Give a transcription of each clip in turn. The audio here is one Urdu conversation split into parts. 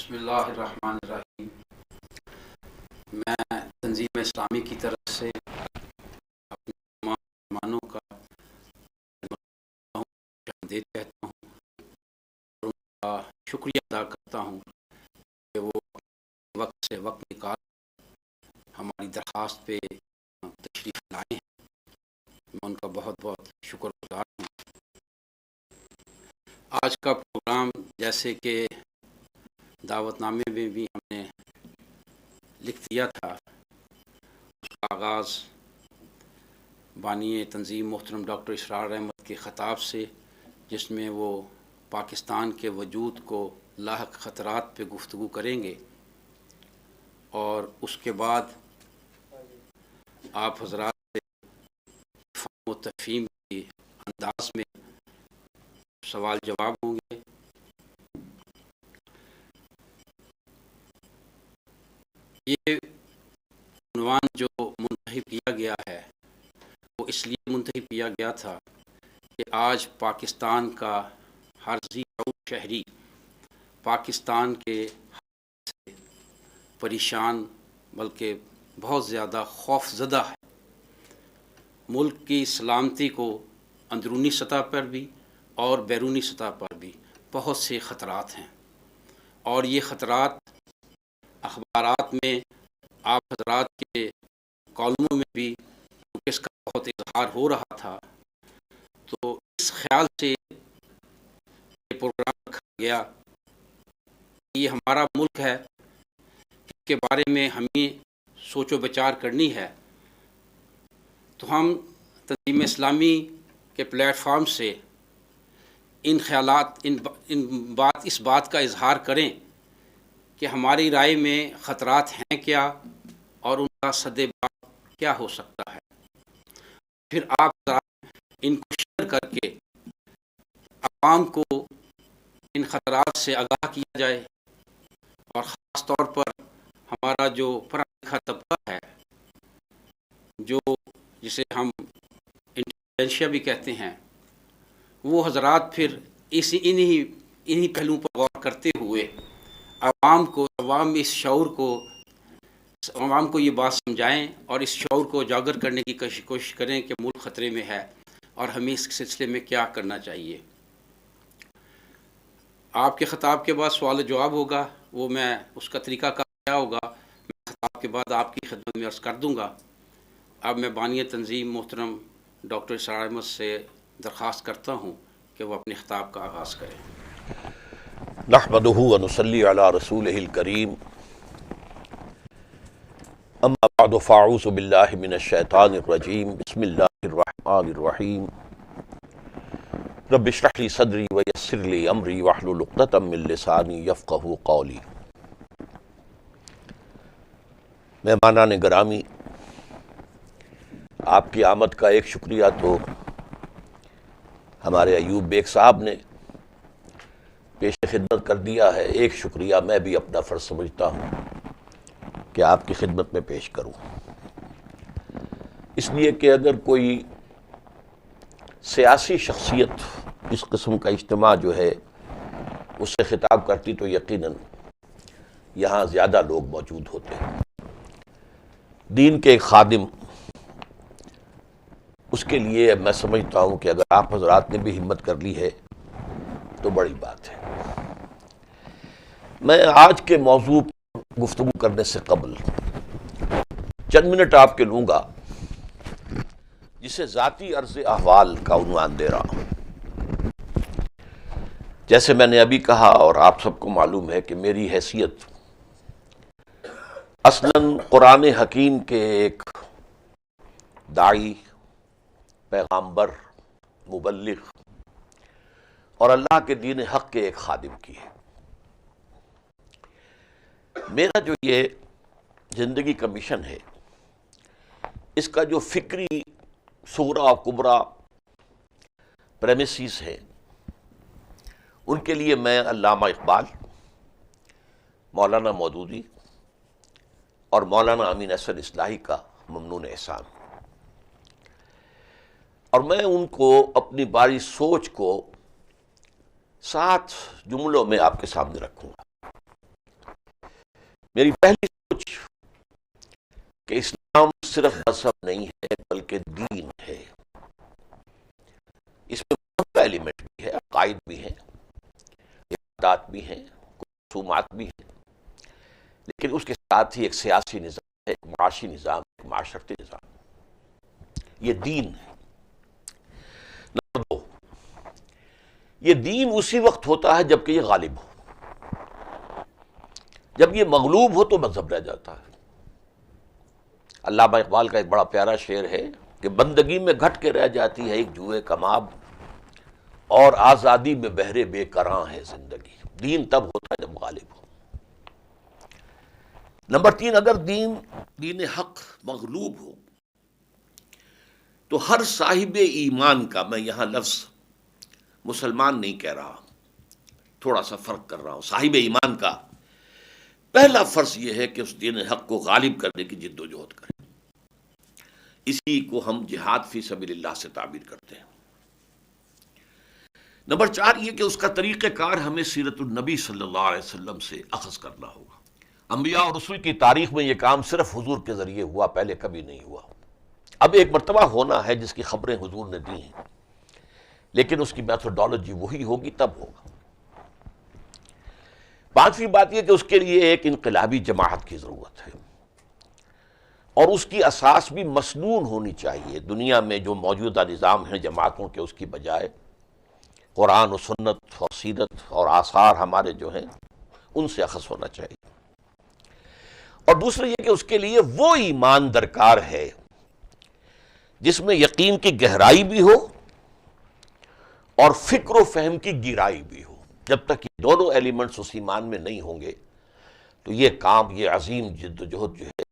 بسم اللہ الرحمن الرحیم۔ میں تنظیم اسلامی کی طرف سے اپنے تمام مہمانوں کا دیتا رہتا ہوں اور ان کا شکریہ ادا کرتا ہوں کہ وہ وقت سے وقت نکال ہماری درخواست پہ تشریف لائے ہیں۔ میں ان کا بہت بہت شکر گزار ہوں۔ آج کا پروگرام جیسے کہ دعوت نامے میں بھی ہم نے لکھ دیا تھا، اس کا آغاز بانی تنظیم محترم ڈاکٹر اسرار احمد کے خطاب سے، جس میں وہ پاکستان کے وجود کو لاحق خطرات پہ گفتگو کریں گے، اور اس کے بعد آپ حضرات سے فہم و تفہیم کے انداز میں سوال جواب ہوں گے۔ یہ عنوان جو منتخب کیا گیا ہے وہ اس لیے منتخب کیا گیا تھا کہ آج پاکستان کا ہر ذی شہری پاکستان کے حالات سے پریشان بلکہ بہت زیادہ خوف زدہ ہے۔ ملک کی سلامتی کو اندرونی سطح پر بھی اور بیرونی سطح پر بھی بہت سے خطرات ہیں، اور یہ خطرات اخبارات میں آپ حضرات کے کالموں میں بھی اس کا بہت اظہار ہو رہا تھا۔ تو اس خیال سے یہ پروگرام رکھا گیا کہ یہ ہمارا ملک ہے، اس کے بارے میں ہمیں سوچ و بچار کرنی ہے، تو ہم تنظیم اسلامی کے پلیٹ فارم سے ان خیالات اس بات کا اظہار کریں کہ ہماری رائے میں خطرات ہیں کیا اور ان کا سد باب کیا ہو سکتا ہے۔ پھر آپ ان کو شیئر کر کے عوام کو ان خطرات سے آگاہ کیا جائے، اور خاص طور پر ہمارا جو پڑھا لکھا طبقہ ہے، جو جسے ہم انٹیلیجنشیا بھی کہتے ہیں، وہ حضرات پھر انہی پہلوؤں پر غور کرتے ہوئے عوام کو یہ بات سمجھائیں اور اس شعور کو اجاگر کرنے کی کوشش کریں کہ ملک خطرے میں ہے اور ہمیں اس سلسلے میں کیا کرنا چاہیے۔ آپ کے خطاب کے بعد سوال و جواب ہوگا، وہ میں اس کا طریقہ کیا ہوگا میں خطاب کے بعد آپ کی خدمت میں عرض کر دوں گا۔ اب میں بانی تنظیم محترم ڈاکٹر اسرار احمد سے درخواست کرتا ہوں کہ وہ اپنے خطاب کا آغاز کریں۔ نحمدہ ونصلی علی رسولہ الکریم، اما بعد فاعوذ باللہ من الشیطان الرجیم، بسم اللہ الرحمن الرحیم۔ رب اشرح لی صدری ویسر لی امری واحلل عقدۃ من لسانی یفقہوا قولی۔ مہمانان گرامی، آپ کی آمد کا ایک شکریہ تو ہمارے ایوب بیگ صاحب نے پیش خدمت کر دیا ہے، ایک شکریہ میں بھی اپنا فرض سمجھتا ہوں کہ آپ کی خدمت میں پیش کروں، اس لیے کہ اگر کوئی سیاسی شخصیت اس قسم کا اجتماع جو ہے اس سے خطاب کرتی تو یقیناً یہاں زیادہ لوگ موجود ہوتے ہیں۔ دین کے ایک خادم، اس کے لیے میں سمجھتا ہوں کہ اگر آپ حضرات نے بھی ہمت کر لی ہے تو بڑی بات ہے۔ میں آج کے موضوع پر گفتگو کرنے سے قبل چند منٹ آپ کے لوں گا، جسے ذاتی عرض احوال کا عنوان دے رہا ہوں۔ جیسے میں نے ابھی کہا اور آپ سب کو معلوم ہے کہ میری حیثیت اصلاً قرآن حکیم کے ایک داعی، پیغامبر، مبلغ اور اللہ کے دین حق کے ایک خادم کی ہے۔ میرا جو یہ زندگی کا مشن ہے، اس کا جو فکری صغرا و کبرا پریمیسز ہے، ان کے لیے میں علامہ اقبال، مولانا مودودی اور مولانا امین احسن اصلاحی کا ممنون احسان ہوں، اور میں ان کو اپنی باری سوچ کو 7 جملوں میں آپ کے سامنے رکھوں گا۔ میری پہلی سوچ کہ اسلام صرف مذہب نہیں ہے بلکہ دین ہے. اس میں مذہب کا ایلیمنٹ بھی ہے، عقائد بھی ہیں، عبادات بھی ہیں، رسومات بھی ہیں، لیکن اس کے ساتھ ہی ایک سیاسی نظام ہے، ایک معاشی نظام، ایک معاشرتی نظام. یہ دین ہے. نمبر 2، یہ دین اسی وقت ہوتا ہے جبکہ یہ غالب ہو. جب یہ مغلوب ہو تو مذہب رہ جاتا ہے. علامہ اقبال کا ایک بڑا پیارا شعر ہے کہ بندگی میں گھٹ کے رہ جاتی ہے ایک جوئے کماب، اور آزادی میں بہرے بے کراں ہے زندگی. دین تب ہوتا ہے جب غالب ہو. نمبر 3، اگر دین حق مغلوب ہو تو ہر صاحب ایمان کا، میں یہاں لفظ مسلمان نہیں کہہ رہا، تھوڑا سا فرق کر رہا ہوں، صاحب ایمان کا پہلا فرض یہ ہے کہ اس دین حق کو غالب کرنے کی جد و جہد کرے. اسی کو ہم جہاد فی سبیل اللہ سے تعبیر کرتے ہیں. نمبر 4 یہ کہ اس کا طریقہ کار ہمیں سیرت النبی صلی اللہ علیہ وسلم سے اخذ کرنا ہوگا. انبیاء اور رسول کی تاریخ میں یہ کام صرف حضور کے ذریعے ہوا، پہلے کبھی نہیں ہوا. اب ایک مرتبہ ہونا ہے جس کی خبریں حضور نے دی ہیں، لیکن اس کی میتھوڈالوجی وہی ہوگی، تب ہوگا. 5ویں بات یہ کہ اس کے لیے ایک انقلابی جماعت کی ضرورت ہے، اور اس کی اساس بھی مسنون ہونی چاہیے. دنیا میں جو موجودہ نظام ہیں جماعتوں کے، اس کی بجائے قرآن و سنت اور سیرت اور آثار ہمارے جو ہیں ان سے اخذ ہونا چاہیے. اور دوسرا یہ کہ اس کے لیے وہ ایمان درکار ہے جس میں یقین کی گہرائی بھی ہو اور فکر و فہم کی گہرائی بھی ہو. جب تک یہ دونوں ایلیمنٹس اس ایمان میں نہیں ہوں گے تو یہ کام، یہ عظیم جد و جہد جو ہے،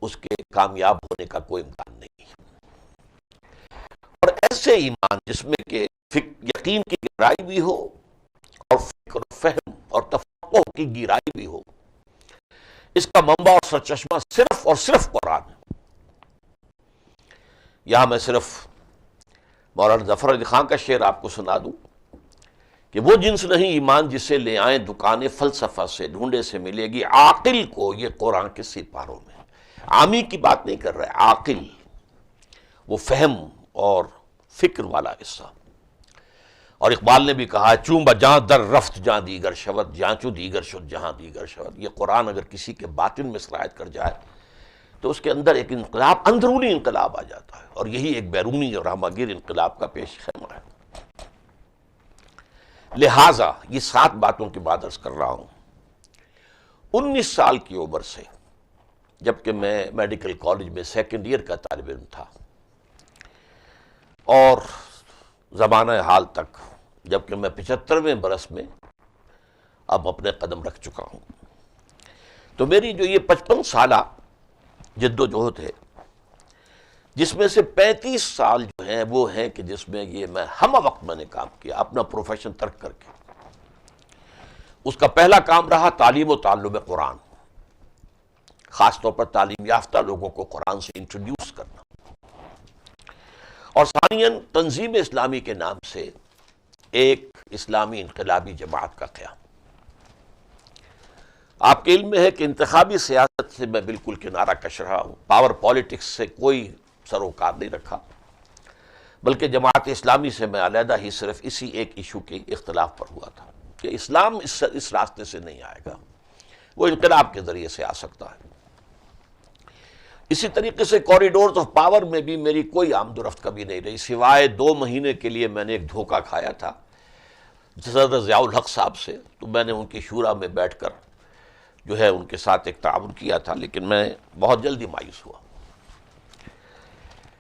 اس کے کامیاب ہونے کا کوئی امکان نہیں ہے. اور ایسے ایمان جس میں کہ یقین کی گہرائی بھی ہو اور فکر و فہم اور تفقہ کی گہرائی بھی ہو، اس کا منبع اور سرچشمہ صرف اور صرف قرآن ہے. یہاں میں صرف مولانا ظفر علی خان کا شعر آپ کو سنا دوں کہ وہ جنس نہیں ایمان جسے لے آئیں دکان فلسفہ سے، ڈھونڈے سے ملے گی عاقل کو یہ قرآن کے سپاروں میں. عامی کی بات نہیں کر رہے، عاقل، وہ فہم اور فکر والا حصہ. اور اقبال نے بھی کہا چوں بجاں در رفت جہاں دیگر شود، جہاں چوں دیگر شد جہاں دیگر شود. یہ قرآن اگر کسی کے باطن میں سرایت کر جائے تو اس کے اندر ایک انقلاب، اندرونی انقلاب آ جاتا ہے، اور یہی ایک بیرونی اور رحمگیر انقلاب کا پیش خیمہ ہے. لہٰذا یہ 7 باتوں کی بات عرض کر رہا ہوں. 19 سال کی عمر سے، جبکہ میں میڈیکل کالج میں 2nd ایئر کا طالب علم تھا، اور زمانہ حال تک جبکہ میں 75ویں برس میں اب اپنے قدم رکھ چکا ہوں، تو میری جو یہ 55 سالہ جد و جہد ہے، جس میں سے 35 سال جو ہیں وہ ہیں کہ جس میں یہ میں ہم وقت میں نے کام کیا اپنا پروفیشن ترک کر کے. اس کا پہلا کام رہا تعلیم و تعلم قرآن، خاص طور پر تعلیم یافتہ لوگوں کو قرآن سے انٹروڈیوس کرنا، اور ثانیاً تنظیم اسلامی کے نام سے ایک اسلامی انقلابی جماعت کا قیام. آپ کے علم میں ہے کہ انتخابی سیاست سے میں بالکل کنارہ کش رہا ہوں، پاور پالیٹکس سے کوئی سروکار نہیں رکھا، بلکہ جماعت اسلامی سے میں علیحدہ ہی صرف اسی ایک ایشو کے اختلاف پر ہوا تھا کہ اسلام اس راستے سے نہیں آئے گا، وہ انقلاب کے ذریعے سے آ سکتا ہے. اسی طریقے سے کوریڈورز آف پاور میں بھی میری کوئی آمد و رفت کبھی نہیں رہی، سوائے 2 مہینے کے لیے میں نے ایک دھوکہ کھایا تھا صدر ضیاء الحق صاحب سے، تو میں نے ان کی شورا میں بیٹھ کر جو ہے ان کے ساتھ ایک تعاون کیا تھا، لیکن میں بہت جلدی مایوس ہوا.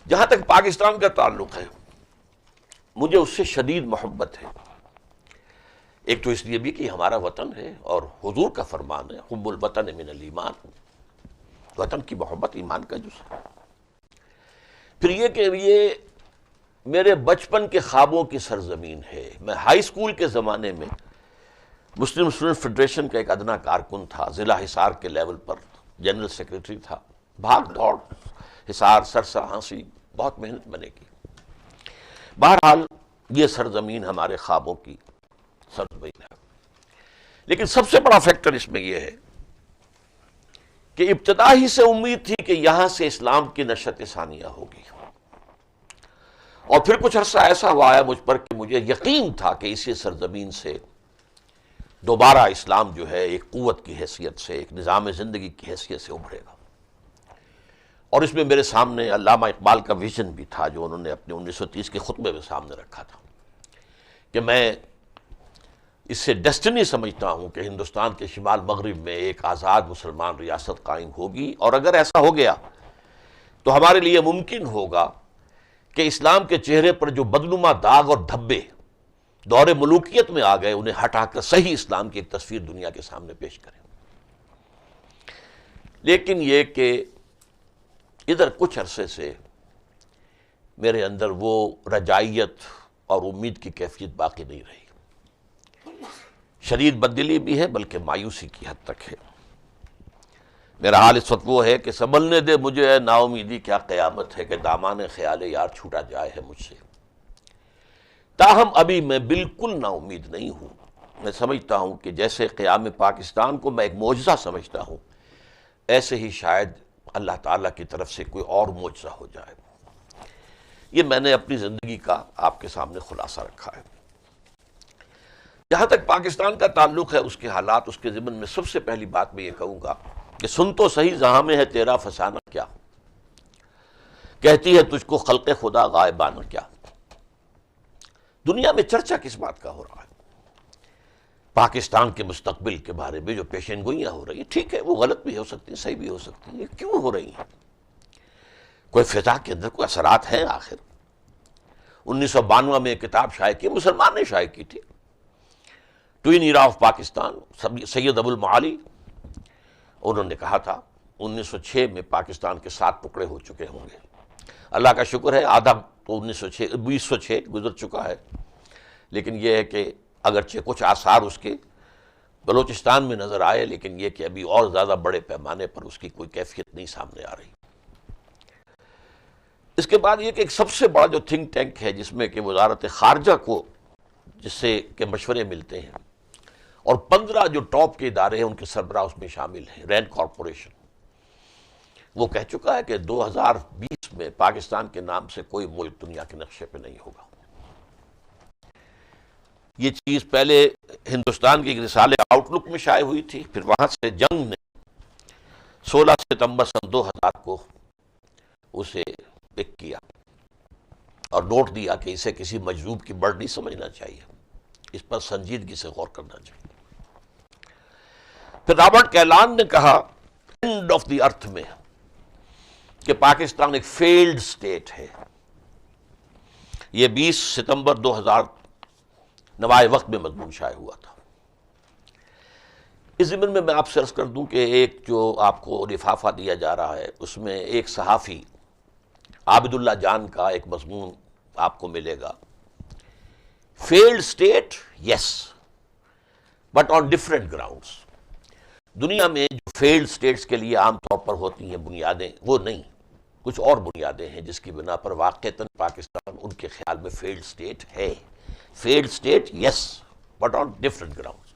جہاں تک پاکستان کا تعلق ہے، مجھے اس سے شدید محبت ہے. ایک تو اس لیے بھی کہ ہمارا وطن ہے، اور حضور کا فرمان ہے حب الوطن من الایمان، وطن کی محبت ایمان کا جز ہے. پھر یہ کہ یہ میرے بچپن کے خوابوں کی سرزمین ہے. میں ہائی اسکول کے زمانے میں مسلم اسٹوڈنٹ فیڈریشن کا ایک ادنا کارکن تھا، ضلع حصار کے لیول پر جنرل سیکریٹری تھا. بھاگ دوڑ، حصار، سرسا، ہانسی، بہت محنت میں نے کی. بہرحال یہ سرزمین ہمارے خوابوں کی سرزمین ہے. لیکن سب سے بڑا فیکٹر اس میں یہ ہے کہ ابتدا ہی سے امید تھی کہ یہاں سے اسلام کی نشت ثانیہ ہوگی، اور پھر کچھ عرصہ ایسا ہوا ہے مجھ پر کہ مجھے یقین تھا کہ اسی سرزمین سے دوبارہ اسلام جو ہے ایک قوت کی حیثیت سے، ایک نظام زندگی کی حیثیت سے ابھرے گا۔ اور اس میں میرے سامنے علامہ اقبال کا ویژن بھی تھا، جو انہوں نے اپنے 1930 کے خطبے میں سامنے رکھا تھا، کہ میں اس سے ڈیسٹنی سمجھتا ہوں کہ ہندوستان کے شمال مغرب میں ایک آزاد مسلمان ریاست قائم ہوگی، اور اگر ایسا ہو گیا تو ہمارے لیے ممکن ہوگا کہ اسلام کے چہرے پر جو بدنما داغ اور دھبے دور ملوکیت میں آ گئے انہیں ہٹا کر صحیح اسلام کی ایک تصویر دنیا کے سامنے پیش کریں۔ لیکن یہ کہ ادھر کچھ عرصے سے میرے اندر وہ رجائیت اور امید کی کیفیت باقی نہیں رہی، شدید بددلی بھی ہے بلکہ مایوسی کی حد تک ہے۔ میرا حال اس وقت وہ ہے کہ سنبھلنے دے مجھے اے نا امیدی، کیا قیامت ہے کہ دامان خیال یار چھوٹا جائے ہے مجھ سے۔ تاہم ابھی میں بالکل نا امید نہیں ہوں، میں سمجھتا ہوں کہ جیسے قیام پاکستان کو میں ایک معجزہ سمجھتا ہوں، ایسے ہی شاید اللہ تعالیٰ کی طرف سے کوئی اور معجزہ ہو جائے۔ یہ میں نے اپنی زندگی کا آپ کے سامنے خلاصہ رکھا ہے۔ جہاں تک پاکستان کا تعلق ہے، اس کے حالات، اس کے ضمن میں سب سے پہلی بات میں یہ کہوں گا کہ سن تو صحیح زہاں ہے تیرا فسانہ کیا، کہتی ہے تجھ کو خلق خدا غائبانہ کیا۔ دنیا میں چرچا کس بات کا ہو رہا ہے؟ پاکستان کے مستقبل کے بارے میں جو پیشین گوئیاں ہو رہی ہیں، ٹھیک ہے، وہ غلط بھی ہو سکتی ہیں، صحیح بھی ہو سکتی ہیں، یہ کیوں ہو رہی ہیں؟ کوئی فضا کے اندر کوئی اثرات ہیں آخر؟ 1992 میں ایک کتاب شائع کی، مسلمان نے شائع کی تھی، ٹوین ایرا آف پاکستان، سید ابو المعالی، انہوں نے کہا تھا 1906 میں پاکستان کے 7 ٹکڑے ہو چکے ہوں گے۔ اللہ کا شکر ہے آدھا تو 1906 گزر چکا ہے، لیکن یہ ہے کہ اگرچہ کچھ آثار اس کے بلوچستان میں نظر آئے، لیکن یہ کہ ابھی اور زیادہ بڑے پیمانے پر اس کی کوئی کیفیت نہیں سامنے آ رہی۔ اس کے بعد یہ کہ ایک سب سے بڑا جو تھنک ٹینک ہے، جس میں کہ وزارت خارجہ کو جس سے کہ مشورے ملتے ہیں، اور 15 جو ٹاپ کے ادارے ہیں ان کے سربراہ اس میں شامل ہیں، رینڈ کارپوریشن، وہ کہہ چکا ہے کہ 2020 میں پاکستان کے نام سے کوئی ملک دنیا کے نقشے پہ نہیں ہوگا۔ یہ چیز پہلے ہندوستان کی ایک رسالے آؤٹ لک میں شائع ہوئی تھی، پھر وہاں سے جنگ نے 16 ستمبر سن 2000 کو اسے پک کیا اور نوٹ دیا کہ اسے کسی مجذوب کی برڈ نہیں سمجھنا چاہیے، اس پر سنجیدگی سے غور کرنا چاہیے۔ پھر رابرٹ کیلان نے کہا اینڈ آف دی ارتھ میں کہ پاکستان ایک فیلڈ سٹیٹ ہے۔ یہ 20 ستمبر 2000 نوائے وقت میں مضمون شائع ہوا تھا۔ اس ضمن میں آپ سے عرض کر دوں کہ ایک جو آپ کو لفافہ دیا جا رہا ہے، اس میں ایک صحافی عابد اللہ جان کا ایک مضمون آپ کو ملے گا، field state yes but on different grounds. دنیا میں جو فیلڈ اسٹیٹس کے لیے عام طور پر ہوتی ہیں بنیادیں، وہ نہیں، کچھ اور بنیادیں ہیں جس کی بنا پر واقعتاً پاکستان ان کے خیال میں فیلڈ اسٹیٹ ہے۔ Field state yes but on different grounds.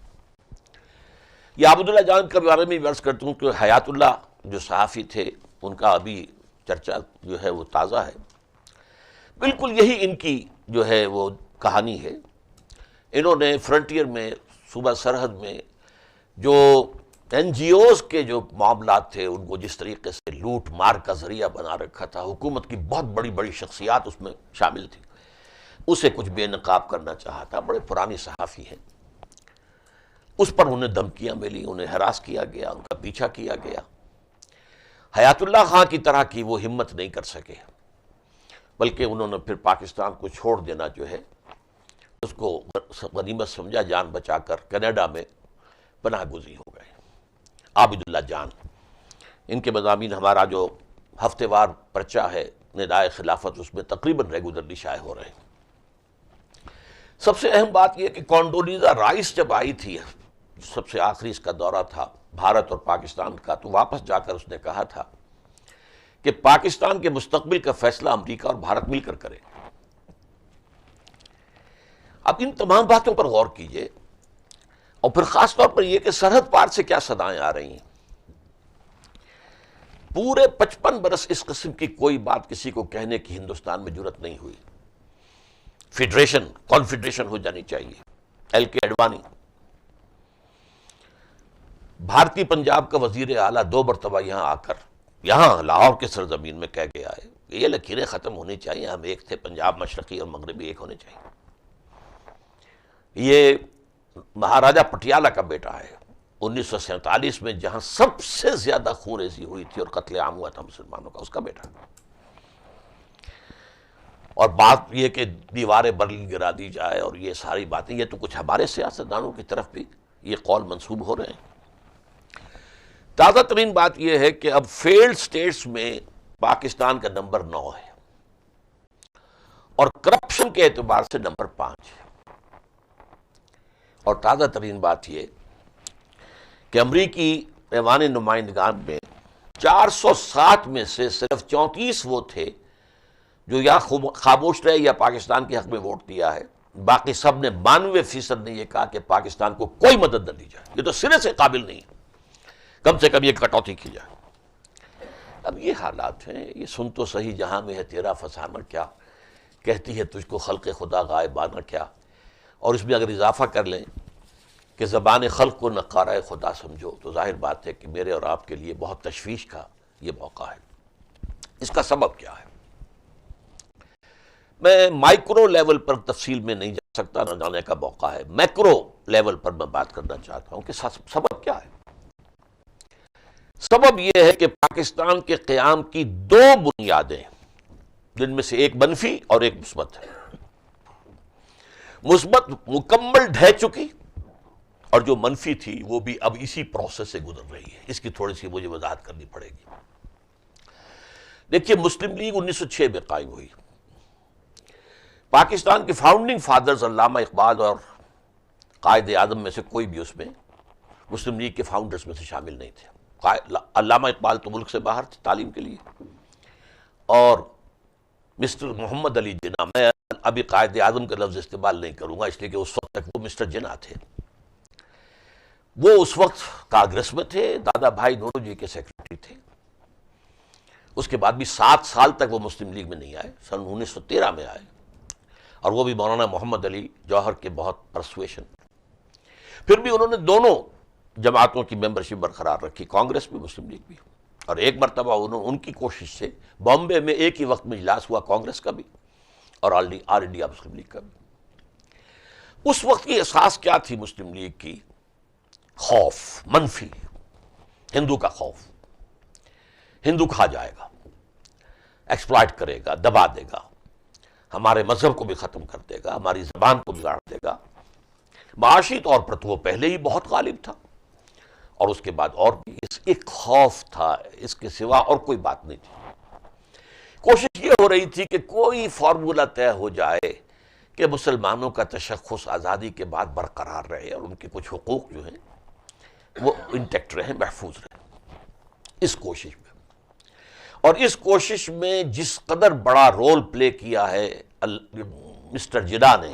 یہ عابد اللہ جان کے بارے میں عرض کرتا ہوں کہ حیات اللہ جو صحافی تھے، ان کا ابھی چرچا جو ہے وہ تازہ ہے۔ بالکل یہی ان کی جو ہے وہ کہانی ہے۔ انہوں نے فرنٹیئر میں، صوبہ سرحد میں جو این جی اوز کے جو معاملات تھے، ان کو جس طریقے سے لوٹ مار کا ذریعہ بنا رکھا تھا، حکومت کی بہت بڑی بڑی شخصیات اس میں شامل تھی، اسے کچھ بے نقاب کرنا چاہا تھا۔ بڑے پرانی صحافی ہیں، اس پر انہیں دھمکیاں ملی، انہیں ہراس کیا گیا، ان کا پیچھا کیا گیا۔ حیات اللہ خان کی طرح کی وہ ہمت نہیں کر سکے، بلکہ انہوں نے پھر پاکستان کو چھوڑ دینا جو ہے اس کو غنیمت سمجھا، جان بچا کر کینیڈا میں پناہ گزین ہو گئے۔ عابد اللہ جان، ان کے مضامین ہمارا جو ہفتے وار پرچہ ہے ندائے خلافت، اس میں تقریباً ریگولرلی شائع ہو رہے ہیں۔ سب سے اہم بات یہ کہ کونڈولیزا رائس جب آئی تھی، سب سے آخری اس کا دورہ تھا بھارت اور پاکستان کا، تو واپس جا کر اس نے کہا تھا کہ پاکستان کے مستقبل کا فیصلہ امریکہ اور بھارت مل کر کرے۔ اب ان تمام باتوں پر غور کیجئے، اور پھر خاص طور پر یہ کہ سرحد پار سے کیا صدائیں آ رہی ہیں۔ پورے 55 برس اس قسم کی کوئی بات کسی کو کہنے کی ہندوستان میں جرت نہیں ہوئی. فیڈریشن کانفیڈریشن ہو جانی چاہیے. ایل کے اڈوانی بھارتی پنجاب کا وزیر اعلیٰ 2 مرتبہ یہاں آ کر یہاں لاہور کے سرزمین میں کہہ گیا ہے کہ یہ لکیریں ختم ہونی چاہیے, ہم ایک تھے, پنجاب مشرقی اور مغربی ایک ہونے چاہیے. یہ مہاراجا پٹیالہ کا بیٹا ہے. 1947 میں جہاں سب سے زیادہ خون ریزی ہوئی تھی اور قتل عام ہوا تھا مسلمانوں کا, اس کا بیٹا. اور بات یہ کہ دیواریں برلن گرا دی جائے اور یہ ساری باتیں, یہ تو کچھ ہمارے سیاستدانوں کی طرف بھی یہ قول منسوب ہو رہے ہیں. تازہ ترین بات یہ ہے کہ اب فیلڈ سٹیٹس میں پاکستان کا نمبر 9 ہے اور کرپشن کے اعتبار سے نمبر 5 ہے. اور تازہ ترین بات یہ کہ امریکی ایوان نمائندگان میں 460 میں سے صرف 34 وہ تھے جو یا خاموش رہے یا پاکستان کے حق میں ووٹ دیا ہے. باقی سب نے 92% نے یہ کہا کہ پاکستان کو کوئی مدد نہ دی جائے, یہ تو سرے سے قابل نہیں, کم سے کم یہ کٹوتی کی جائے. اب یہ حالات ہیں. یہ سن تو صحیح جہاں میں ہے تیرا فسانہ کیا, کہتی ہے تجھ کو خلق خدا غائبانہ کیا. اور اس میں اگر اضافہ کر لیں کہ زبان خلق کو نقارہ خدا سمجھو, تو ظاہر بات ہے کہ میرے اور آپ کے لیے بہت تشویش کا یہ موقع ہے. اس کا سبب کیا ہے؟ میں مائکرو لیول پر تفصیل میں نہیں جا سکتا, نہ جانے کا موقع ہے. میکرو لیول پر میں بات کرنا چاہتا ہوں کہ سبب کیا ہے. سبب یہ ہے کہ پاکستان کے قیام کی 2 بنیادیں, جن میں سے ایک منفی اور ایک مثبت ہے. مثبت مکمل ڈھہ چکی اور جو منفی تھی وہ بھی اب اسی پروسیس سے گزر رہی ہے. اس کی تھوڑی سی مجھے وضاحت کرنی پڑے گی. دیکھیے, مسلم لیگ 1906 میں قائم ہوئی. پاکستان کے فاؤنڈنگ فادرز علامہ اقبال اور قائد اعظم میں سے کوئی بھی اس میں مسلم لیگ کے فاؤنڈرز میں سے شامل نہیں تھے. علامہ اقبال تو ملک سے باہر تھے تعلیم کے لیے, اور مسٹر محمد علی جناح, میں ابھی قائد اعظم کا لفظ استعمال نہیں کروں گا اس لیے کہ اس وقت تک وہ مسٹر جناح تھے. وہ اس وقت کانگریس میں تھے, دادا بھائی نورو جی کے سیکرٹری تھے. اس کے بعد بھی 7 سال تک وہ مسلم لیگ میں نہیں آئے. سن 1913 میں آئے, اور وہ بھی مولانا محمد علی جوہر کے بہت پرسویشن. پھر بھی انہوں نے دونوں جماعتوں کی ممبرشپ برقرار رکھی, کانگریس بھی مسلم لیگ بھی. اور ایک مرتبہ ان کی کوشش سے بامبے میں ایک ہی وقت میں اجلاس ہوا, کانگریس کا بھی اور آل انڈیا مسلم لیگ کا بھی. اس وقت کی اساس کیا تھی مسلم لیگ کی؟ خوف, منفی, ہندو کا خوف. ہندو کھا جائے گا, ایکسپلائٹ کرے گا, دبا دے گا, ہمارے مذہب کو بھی ختم کر دے گا, ہماری زبان کو بگاڑ دے گا. معاشی طور پر تو وہ پہلے ہی بہت غالب تھا, اور اس کے بعد اور بھی ایک خوف تھا, اس کے سوا اور کوئی بات نہیں تھی. کوشش یہ ہو رہی تھی کہ کوئی فارمولہ طے ہو جائے کہ مسلمانوں کا تشخص آزادی کے بعد برقرار رہے اور ان کے کچھ حقوق جو ہیں وہ انٹیکٹ رہیں, محفوظ رہیں. اس کوشش میں, اور اس کوشش میں جس قدر بڑا رول پلے کیا ہے مسٹر جناح نے,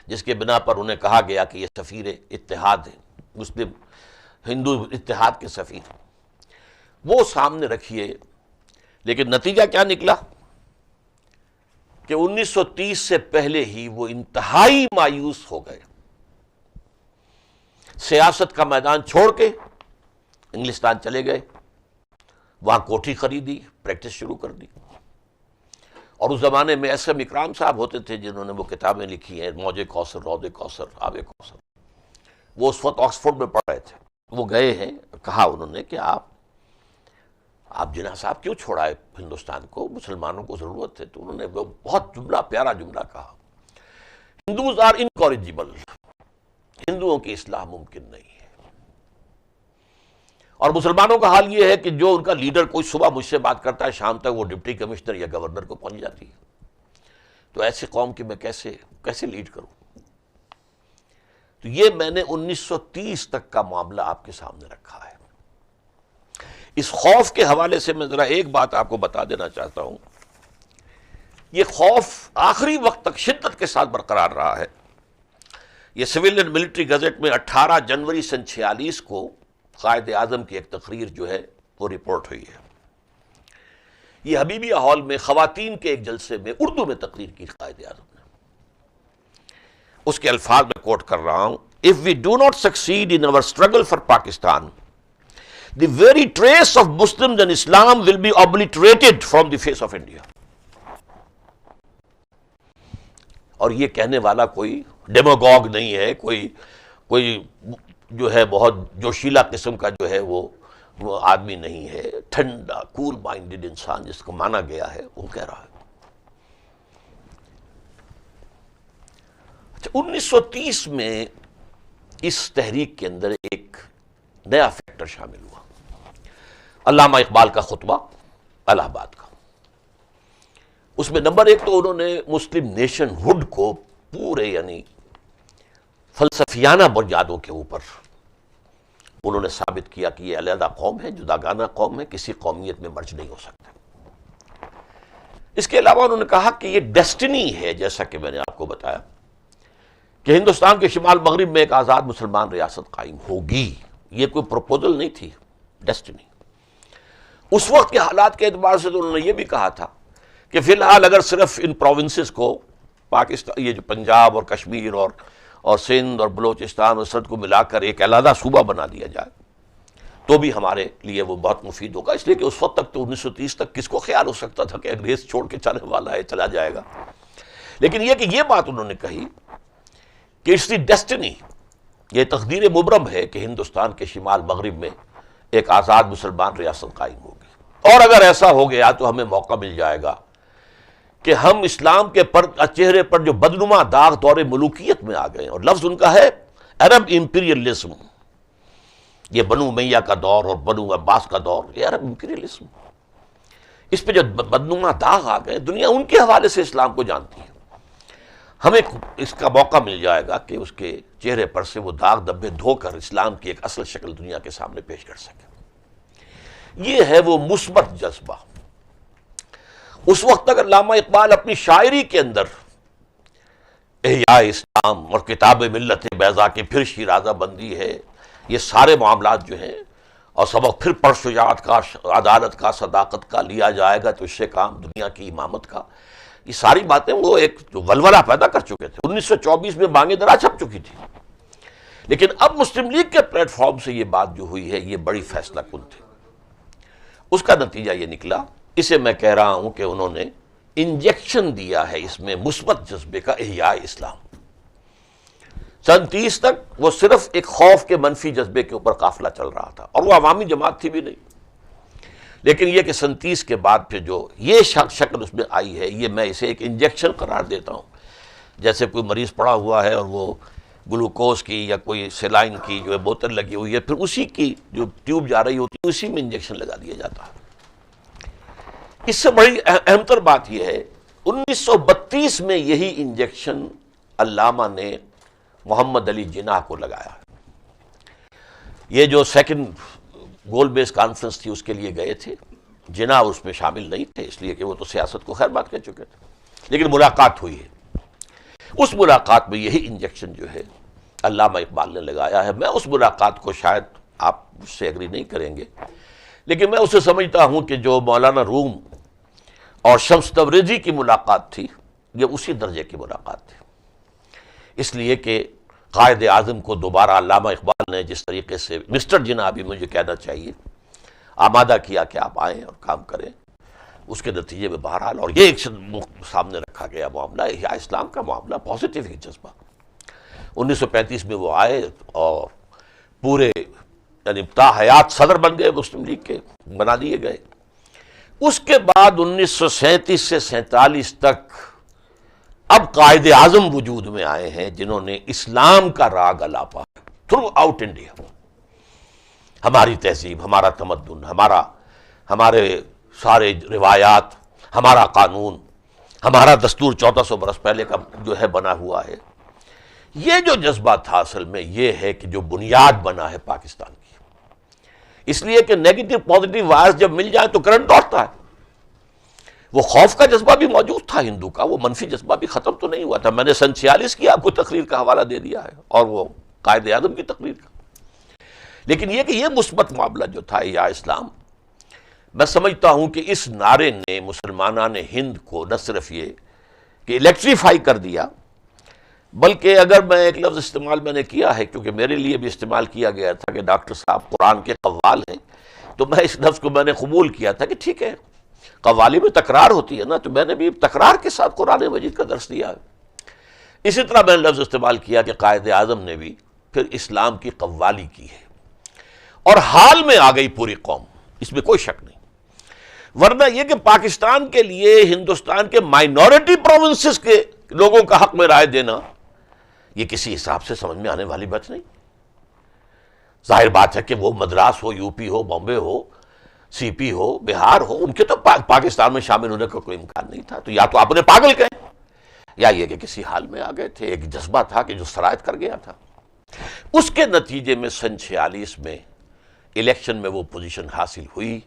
جس کے بنا پر انہیں کہا گیا کہ یہ سفیر اتحاد ہے, مسلم ہندو اتحاد کے سفیر, وہ سامنے رکھیے. لیکن نتیجہ کیا نکلا کہ 1930 سے پہلے ہی وہ انتہائی مایوس ہو گئے. سیاست کا میدان چھوڑ کے انگلستان چلے گئے, وہاں کوٹھی خریدی, پریکٹس شروع کر دی. اور اس زمانے میں ایس ایم اکرام صاحب ہوتے تھے جنہوں نے وہ کتابیں لکھی ہیں, موج کوثر, رود کوثر, آب کوثر. وہ اس وقت آکسفورڈ میں پڑھ رہے تھے. وہ گئے ہیں, کہا انہوں نے کہ آپ جناح صاحب کیوں چھوڑائے ہندوستان کو, مسلمانوں کو ضرورت ہے. تو انہوں نے وہ بہت جملہ, پیارا جملہ کہا, ہندوز آر انکوریجیبل, ہندوؤں کی اصلاح ممکن نہیں ہے. اور مسلمانوں کا حال یہ ہے کہ جو ان کا لیڈر کوئی صبح مجھ سے بات کرتا ہے, شام تک وہ ڈپٹی کمشنر یا گورنر کو پہنچ جاتی ہے. تو ایسی قوم کی میں کیسے لیڈ کروں؟ تو یہ میں نے 1930 تک کا معاملہ آپ کے سامنے رکھا ہے. اس خوف کے حوالے سے میں ذرا ایک بات آپ کو بتا دینا چاہتا ہوں. یہ خوف آخری وقت تک شدت کے ساتھ برقرار رہا ہے. یہ سول اینڈ ملٹری گزٹ میں 18 جنوری سن 46 کو قائد اعظم کی ایک تقریر جو ہے وہ رپورٹ ہوئی ہے. یہ حبیبیہ ہال میں خواتین کے ایک جلسے میں اردو میں تقریر کی قائد اعظم نے. اس کے الفاظ میں کوٹ کر رہا ہوں: If we do not succeed in our struggle for Pakistan, the very trace of Muslims and Islam will be obliterated from the face of India. اور یہ کہنے والا کوئی ڈیموگوگ نہیں ہے، کوئی جو ہے بہت جوشیلا قسم کا جو ہے وہ آدمی نہیں ہے، ٹھنڈا کول مائنڈڈ انسان جس کو مانا گیا ہے وہ کہہ رہا ہے. 1930 میں اس تحریک کے اندر ایک نیا فیکٹر شامل ہوا، علامہ اقبال کا خطبہ الہ آباد کا. اس میں نمبر ایک تو انہوں نے مسلم نیشن ہوڈ کو پورے یعنی فلسفیانہ بنیادوں کے اوپر انہوں نے ثابت کیا کہ یہ علیحدہ قوم ہے، جداگانہ قوم ہے، کسی قومیت میں مرج نہیں ہو سکتا. اس کے علاوہ انہوں نے کہا کہ یہ ڈیسٹنی ہے، جیسا کہ میں نے آپ کو بتایا کہ ہندوستان کے شمال مغرب میں ایک آزاد مسلمان ریاست قائم ہوگی. یہ کوئی پروپوزل نہیں تھی، ڈیسٹنی. اس وقت کے حالات کے اعتبار سے تو انہوں نے یہ بھی کہا تھا کہ فی الحال اگر صرف ان پروونسز کو پاکستان، یہ جو پنجاب اور کشمیر اور سندھ اور بلوچستان اور سرحد کو ملا کر ایک علیحدہ صوبہ بنا دیا جائے تو بھی ہمارے لیے وہ بہت مفید ہوگا. اس لیے کہ اس وقت تک تو 1930 تک کس کو خیال ہو سکتا تھا کہ انگریز چھوڑ کے چلنے والا ہے، چلا جائے گا. لیکن یہ کہ یہ بات انہوں نے کہی کہ اٹس دی ڈیسٹنی، یہ تقدیر مبرم ہے کہ ہندوستان کے شمال مغرب میں ایک آزاد مسلمان ریاست قائم ہوگی. اور اگر ایسا ہو گیا تو ہمیں موقع مل جائے گا کہ ہم اسلام کے چہرے پر جو بدنما داغ دور ملوکیت میں آ گئے، اور لفظ ان کا ہے عرب امپیریلزم. یہ بنو امیہ کا دور اور بنو عباس کا دور، یہ عرب امپیریلزم. اس پہ جو بدنما داغ آ گئے، دنیا ان کے حوالے سے اسلام کو جانتی ہے. ہمیں اس کا موقع مل جائے گا کہ اس کے چہرے پر سے وہ داغ دبے دھو کر اسلام کی ایک اصل شکل دنیا کے سامنے پیش کر سکے. یہ ہے وہ مثبت جذبہ. اس وقت تک علامہ اقبال اپنی شاعری کے اندر احیاء اسلام اور کتاب ملت بیضا کی پھر شیرازہ بندی ہے، یہ سارے معاملات جو ہیں، اور سبق پھر پر شجاعت کا، عدالت کا، صداقت کا لیا جائے گا تو اس سے کام دنیا کی امامت کا، یہ ساری باتیں وہ ایک جو ولولہ پیدا کر چکے تھے. 1924 میں بانگ درا چھپ چکی تھی. لیکن اب مسلم لیگ کے پلیٹ فارم سے یہ بات جو ہوئی ہے یہ بڑی فیصلہ کن تھی. اس کا نتیجہ یہ نکلا، اسے میں کہہ رہا ہوں کہ انہوں نے انجیکشن دیا ہے اس میں مثبت جذبے کا، احیاء اسلام. سن 30 تک وہ صرف ایک خوف کے منفی جذبے کے اوپر قافلہ چل رہا تھا، اور وہ عوامی جماعت تھی بھی نہیں. لیکن یہ کہ سن 30 کے بعد پھر جو یہ شکل اس میں آئی ہے، یہ میں اسے ایک انجیکشن قرار دیتا ہوں. جیسے کوئی مریض پڑا ہوا ہے اور وہ گلوکوز کی یا کوئی سیلائن کی جو ہے بوتل لگی ہوئی ہے، پھر اسی کی جو ٹیوب جا رہی ہوتی ہے اسی میں انجیکشن لگا دیا جاتا ہے. اس سے بڑی اہم تر بات یہ ہے 1932 میں یہی انجیکشن علامہ نے محمد علی جناح کو لگایا. یہ جو سیکنڈ گول بیس کانفرنس تھی اس کے لیے گئے تھے، جناح اس میں شامل نہیں تھے اس لیے کہ وہ تو سیاست کو خیر بات کہہ چکے تھے. لیکن ملاقات ہوئی ہے، اس ملاقات میں یہی انجیکشن جو ہے علامہ اقبال نے لگایا ہے. میں اس ملاقات کو شاید آپ مجھ سے ایگری نہیں کریں گے، لیکن میں اسے سمجھتا ہوں کہ جو مولانا روم اور شمس تبریزی کی ملاقات تھی یہ اسی درجے کی ملاقات تھی. اس لیے کہ قائد اعظم کو دوبارہ علامہ اقبال نے جس طریقے سے مسٹر جناح بھی مجھے کہنا چاہیے آمادہ کیا کہ آپ آئیں اور کام کریں، اس کے نتیجے میں بہرحال، اور یہ ایک سامنے رکھا گیا معاملہ احیاء اسلام کا معاملہ، پازیٹیو ہی جذبہ. 1935 میں وہ آئے اور پورے یعنی تا حیات صدر بن گئے، مسلم لیگ کے بنا دیے گئے. اس کے بعد 1937 سے 47 تک اب قائد اعظم وجود میں آئے ہیں جنہوں نے اسلام کا راگ الاپا تھرو آؤٹ انڈیا. ہماری تہذیب، ہمارا تمدن، ہمارے سارے روایات، ہمارا قانون، ہمارا دستور 1400 برس پہلے کا جو ہے بنا ہوا ہے. یہ جو جذبہ تھا اصل میں یہ ہے کہ جو بنیاد بنا ہے پاکستان کی. اس لیے کہ نیگیٹو پازیٹیو وائرس جب مل جائے تو کرنٹ دوڑتا ہے. وہ خوف کا جذبہ بھی موجود تھا ہندو کا، وہ منفی جذبہ بھی ختم تو نہیں ہوا تھا. میں نے سن 46 کی آپ کو تقریر کا حوالہ دے دیا ہے اور وہ قائد اعظم کی تقریر کا. لیکن یہ کہ یہ مثبت معاملہ جو تھا یا اسلام، میں سمجھتا ہوں کہ اس نعرے نے مسلمانان ہند کو نہ صرف یہ کہ الیکٹریفائی کر دیا، بلکہ اگر میں ایک لفظ استعمال میں نے کیا ہے کیونکہ میرے لیے بھی استعمال کیا گیا تھا کہ ڈاکٹر صاحب قرآن کے قوال ہیں، تو میں اس لفظ کو میں نے قبول کیا تھا کہ ٹھیک ہے، قوالی میں تکرار ہوتی ہے نا، تو میں نے بھی تکرار کے ساتھ قرآن مجید کا درس دیا ہے۔ اسی طرح میں نے لفظ استعمال کیا کہ قائد اعظم نے بھی پھر اسلام کی قوالی کی ہے، اور حال میں آ گئی پوری قوم، اس میں کوئی شک نہیں۔ ورنہ یہ کہ پاکستان کے لیے ہندوستان کے مائنورٹی پروونسز کے لوگوں کا حق میں رائے دینا، یہ کسی حساب سے سمجھ میں آنے والی بات نہیں۔ ظاہر بات ہے کہ وہ مدراس ہو، یو پی ہو، بامبے ہو، سی پی ہو، بہار ہو، ان کے تو پاکستان میں شامل ہونے کا کوئی امکان نہیں تھا، تو یا تو اپنے پاگل کہیں یا یہ کہ کسی حال میں آ گئے تھے، ایک جذبہ تھا کہ جو سرایت کر گیا تھا۔ اس کے نتیجے میں سن 46 میں الیکشن میں وہ پوزیشن حاصل ہوئی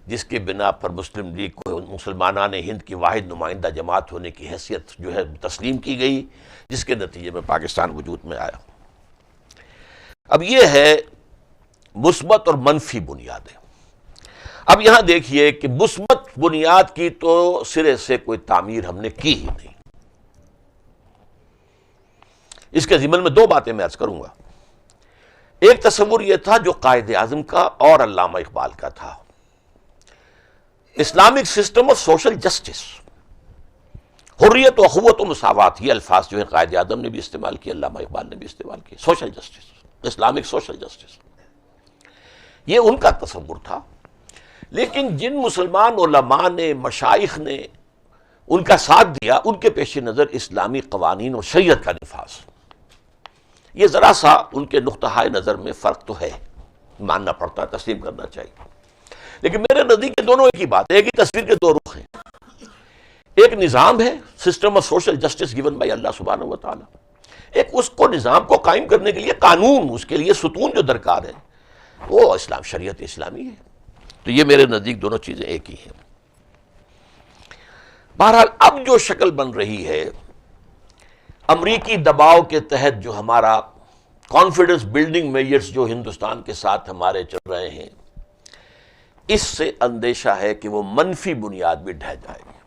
جس کے بنا پر مسلم لیگ کو مسلمانان ہند کی واحد نمائندہ جماعت ہونے کی حیثیت جو ہے تسلیم کی گئی، جس کے نتیجے میں پاکستان وجود میں آیا۔ اب یہ ہے مثبت اور منفی بنیادیں۔ اب یہاں دیکھیے کہ مثبت بنیاد کی تو سرے سے کوئی تعمیر ہم نے کی ہی نہیں۔ اس کے ضمن میں دو باتیں میں عرض کروں گا۔ ایک تصور یہ تھا جو قائد اعظم کا اور علامہ اقبال کا تھا، Islamic system of social justice, حریت و اخوت و مساوات، یہ الفاظ جو ہے قائد اعظم نے بھی استعمال کیے، علامہ اقبال نے بھی استعمال کیے، social justice, Islamic social justice, یہ ان کا تصور تھا۔ لیکن جن مسلمان علماء نے، مشائخ نے ان کا ساتھ دیا، ان کے پیش نظر اسلامی قوانین اور شریعت کا نفاذ، یہ ذرا سا ان کے نقطہ نظر میں فرق تو ہے، ماننا پڑتا ہے، تسلیم کرنا چاہیے۔ لیکن میرے نزدیک دونوں ایک ہی بات ہے، ایک ہی تصویر کے دو رخ ہیں۔ ایک نظام ہے system of social justice given by اللہ سبحانہ و تعالی، ایک اس کو نظام کو قائم کرنے کے لیے قانون، اس کے لیے ستون جو درکار ہے وہ اسلام، شریعت اسلامی ہے۔ تو یہ میرے نزدیک دونوں چیزیں ایک ہی ہیں۔ بہرحال اب جو شکل بن رہی ہے، امریکی دباؤ کے تحت جو ہمارا کانفیڈنس بلڈنگ میجرز جو ہندوستان کے ساتھ ہمارے چل رہے ہیں، اس سے اندیشہ ہے کہ وہ منفی بنیاد بھی ڈھہ جائے گی۔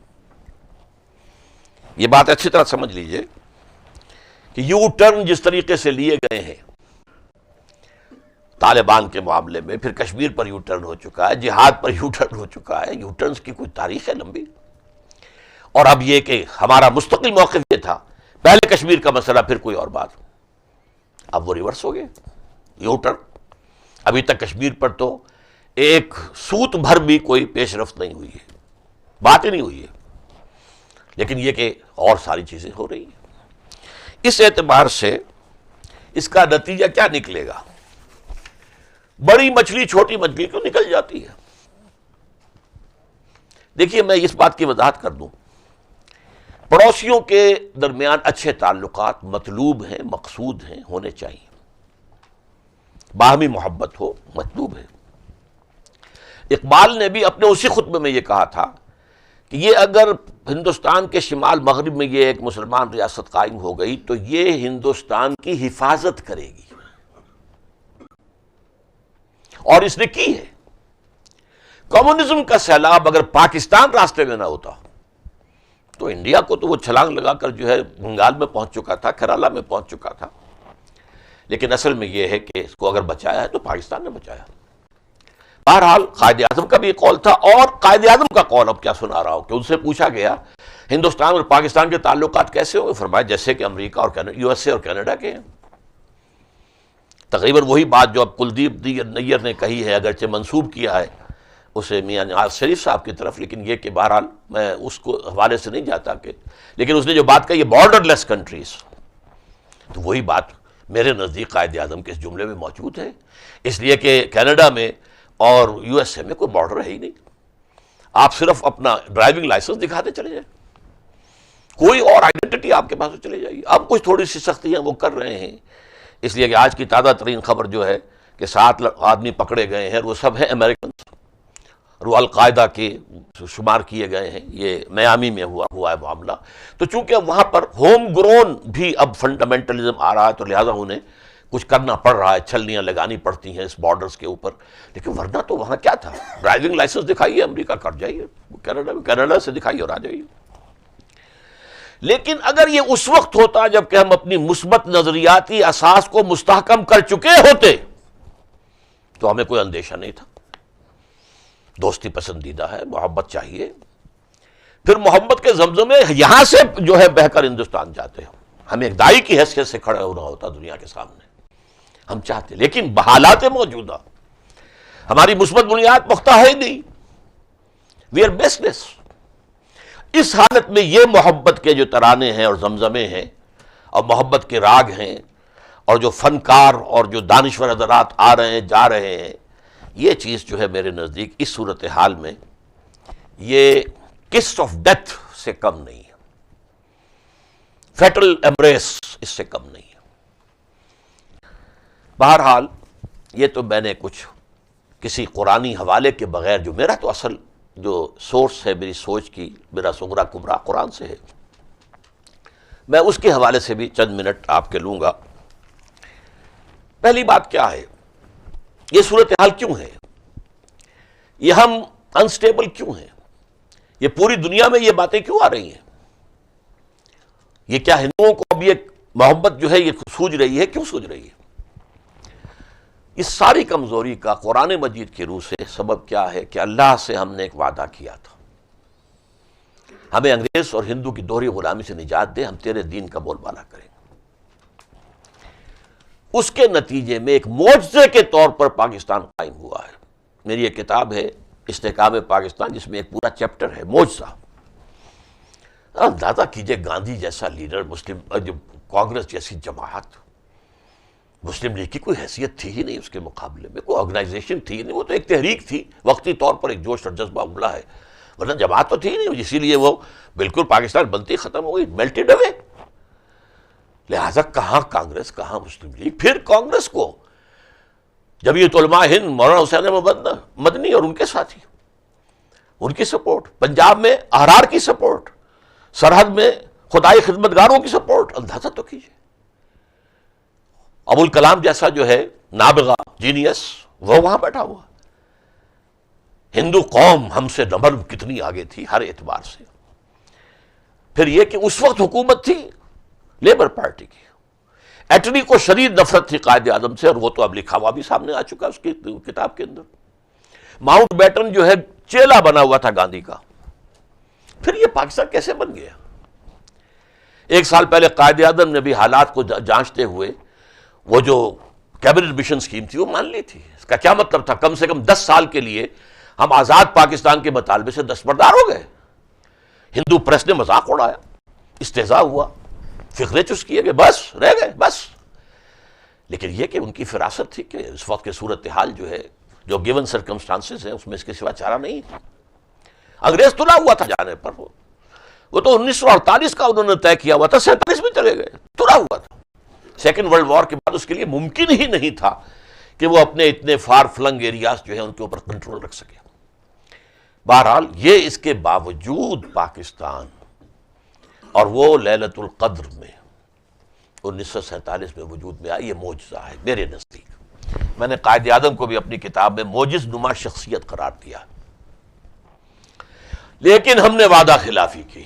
یہ بات اچھی طرح سمجھ لیجئے کہ یو ٹرن جس طریقے سے لیے گئے ہیں طالبان کے معاملے میں، پھر کشمیر پر یو ٹرن ہو چکا ہے، جہاد پر یو ٹرن ہو چکا ہے، یو ٹرنز کی کوئی تاریخ ہے لمبی۔ اور اب یہ کہ ہمارا مستقل موقف یہ تھا، پہلے کشمیر کا مسئلہ پھر کوئی اور بات، اب وہ ریورس ہو گئے، یو ٹرن۔ ابھی تک کشمیر پر تو ایک سوت بھر بھی کوئی پیش رفت نہیں ہوئی ہے، بات ہی نہیں ہوئی ہے، لیکن یہ کہ اور ساری چیزیں ہو رہی ہیں۔ اس اعتبار سے اس کا نتیجہ کیا نکلے گا؟ بڑی مچھلی چھوٹی مچھلی کیوں نکل جاتی ہے؟ دیکھیے میں اس بات کی وضاحت کر دوں، پڑوسیوں کے درمیان اچھے تعلقات مطلوب ہیں، مقصود ہیں، ہونے چاہیے، باہمی محبت ہو، مطلوب ہے۔ اقبال نے بھی اپنے اسی خطبے میں یہ کہا تھا کہ یہ اگر ہندوستان کے شمال مغرب میں یہ ایک مسلمان ریاست قائم ہو گئی تو یہ ہندوستان کی حفاظت کرے گی، اور اس نے کی ہے۔ کمیونزم کا سیلاب اگر پاکستان راستے میں نہ ہوتا تو انڈیا کو تو وہ چھلانگ لگا کر جو ہے بنگال میں پہنچ چکا تھا، کیرالا میں پہنچ چکا تھا، لیکن اصل میں یہ ہے کہ اس کو اگر بچایا ہے تو پاکستان نے بچایا۔ بہرحال قائد اعظم کا بھی ایک قول تھا، اور قائد اعظم کا قول اب کیا سنا رہا ہوں کہ ان سے پوچھا گیا ہندوستان اور پاکستان کے تعلقات کیسے ہوں، فرمایا جیسے کہ امریکہ اور یو ایس اے اور کینیڈا کے ہیں۔ تقریباً وہی بات جو اب کلدیپ نیر نے کہی ہے، اگرچہ منسوب کیا ہے اسے میاں نواز شریف صاحب کی طرف، لیکن یہ کہ بہرحال میں اس کو حوالے سے نہیں جاتا کہ، لیکن اس نے جو بات کہی ہے بارڈر لیس کنٹریز، تو وہی بات میرے نزدیک قائد اعظم کے اس جملے میں موجود ہے، اس لیے کہ کینیڈا میں اور یو ایس اے میں کوئی بارڈر ہے ہی نہیں، آپ صرف اپنا ڈرائیونگ لائسنس دکھاتے چلے جائیں، کوئی اور آئیڈینٹی آپ کے پاس چلے جائیے۔ اب کچھ تھوڑی سی سختیاں وہ کر رہے ہیں، اس لیے کہ آج کی تازہ ترین خبر جو ہے کہ 7 آدمی پکڑے گئے ہیں، وہ سب ہیں امریکنز، اور وہ القاعدہ کے شمار کیے گئے ہیں، یہ میامی میں ہوا ہے معاملہ۔ تو چونکہ وہاں پر ہوم گرون بھی اب فنڈامنٹلزم آ رہا ہے، تو لہٰذا انہیں کچھ کرنا پڑ رہا ہے، چھلنیاں لگانی پڑتی ہیں اس بارڈرز کے اوپر، لیکن ورنہ تو وہاں کیا تھا؟ ڈرائیونگ لائسنس دکھائیے، امریکہ کٹ جائیے، کینیڈا سے دکھائیے اور آ جائیے۔ لیکن اگر یہ اس وقت ہوتا جب کہ ہم اپنی مثبت نظریاتی اساس کو مستحکم کر چکے ہوتے تو ہمیں کوئی اندیشہ نہیں تھا۔ دوستی پسندیدہ ہے، محبت چاہیے، پھر محبت کے زمزمے یہاں سے جو ہے بہہ کر ہندوستان جاتے ہیں، ہمیں ایک دائی کی حیثیت سے کھڑا ہونا ہوتا دنیا کے سامنے، ہم چاہتے، لیکن بحالات موجودہ ہماری مثبت بنیاد پختہ ہے ہی نہیں، وی آر بیس لیس۔ اس حالت میں یہ محبت کے جو ترانے ہیں اور زمزمے ہیں اور محبت کے راگ ہیں اور جو فنکار اور جو دانشور حضرات آ رہے ہیں جا رہے ہیں، یہ چیز جو ہے میرے نزدیک اس صورتحال میں یہ کس آف ڈیتھ سے کم نہیں ہے، فیٹل ایمبریس اس سے کم نہیں ہے۔ بہرحال یہ تو میں نے کچھ کسی قرآنی حوالے کے بغیر، جو میرا تو اصل جو سورس ہے میری سوچ کی، میرا سغرا کبرا قرآن سے ہے، میں اس کے حوالے سے بھی چند منٹ آپ کے لوں گا۔ پہلی بات کیا ہے، یہ صورتحال کیوں ہے، یہ ہم انسٹیبل کیوں ہیں، یہ پوری دنیا میں یہ باتیں کیوں آ رہی ہیں، یہ کیا ہندوؤں کو اب یہ محبت جو ہے یہ سوجھ رہی ہے، کیوں سوجھ رہی ہے؟ اس ساری کمزوری کا قرآن مجید کی روح سے سبب کیا ہے کہ اللہ سے ہم نے ایک وعدہ کیا تھا، ہمیں انگریز اور ہندو کی دوہری غلامی سے نجات دے، ہم تیرے دین کا بول بالا کریں گے۔ اس کے نتیجے میں ایک معجزے کے طور پر پاکستان قائم ہوا ہے۔ میری ایک کتاب ہے استحکام پاکستان، جس میں ایک پورا چیپٹر ہے معجزہ۔ اندازہ کیجئے گاندھی جیسا لیڈر، مسلم جو کانگریس جیسی جماعت، مسلم لیگ کی کوئی حیثیت تھی ہی نہیں اس کے مقابلے میں، کوئی آرگنائزیشن تھی ہی نہیں، وہ تو ایک تحریک تھی، وقتی طور پر ایک جوش اور جذبہ ابھرا ہے، ورنہ جماعت تو تھی ہی نہیں، اسی لیے وہ بالکل پاکستان بنتی ختم ہو گئی، میلٹڈ اوے۔ لہٰذا کہاں کانگریس، کہاں مسلم لیگ، پھر کانگریس کو جمعیت علماء ہند، مولانا حسین احمد مدنی اور ان کے ساتھی، ان کی سپورٹ، پنجاب میں احرار کی سپورٹ، سرحد میں خدائی خدمتگاروں کی سپورٹ، اندازہ تو کیجیے۔ ابوالکلام جیسا جو ہے نابغہ جینیس، وہ وہاں بیٹھا ہوا۔ ہندو قوم ہم سے نمبر کتنی آگے تھی ہر اعتبار سے۔ پھر یہ کہ اس وقت حکومت تھی لیبر پارٹی کی، ایٹلی کو شدید نفرت تھی قائد اعظم سے، اور وہ تو اب لکھا ہوا بھی سامنے آ چکا اس کی کتاب کے اندر۔ ماؤنٹ بیٹن جو ہے چیلا بنا ہوا تھا گاندھی کا۔ پھر یہ پاکستان کیسے بن گیا؟ ایک سال پہلے قائد اعظم نے بھی حالات کو جانچتے ہوئے وہ جو کیبنٹ مشن اسکیم تھی وہ مان لی تھی۔ اس کا کیا مطلب تھا؟ کم سے کم 10 سال کے لیے ہم آزاد پاکستان کے مطالبے سے دستبردار ہو گئے۔ ہندو پریس نے مذاق اڑایا، استہزاء ہوا، فقرے چس کیے گئے، بس رہ گئے بس۔ لیکن یہ کہ ان کی فراست تھی کہ اس وقت کی صورتحال جو ہے، جو گیون سرکمسٹانسز ہیں، اس میں اس کے سوا چارہ نہیں ہے۔ انگریز تلا ہوا تھا جانے پر، وہ تو 1948 کا انہوں نے طے کیا ہوا تھا، 47 میں چلے گئے، تلا ہوا تھا۔ سیکنڈ ورلڈ وار کے بعد اس کے لیے ممکن ہی نہیں تھا کہ وہ اپنے اتنے فار فلنگ ایریاز جو ہیں ان کے اوپر کنٹرول رکھ سکے۔ بہرحال یہ اس کے باوجود پاکستان، اور وہ لیلۃ القدر میں 1947 میں وجود میں آئی، یہ معجزہ ہے میرے نزدیک۔ میں نے قائد اعظم کو بھی اپنی کتاب میں معجز نما شخصیت قرار دیا، لیکن ہم نے وعدہ خلافی کی۔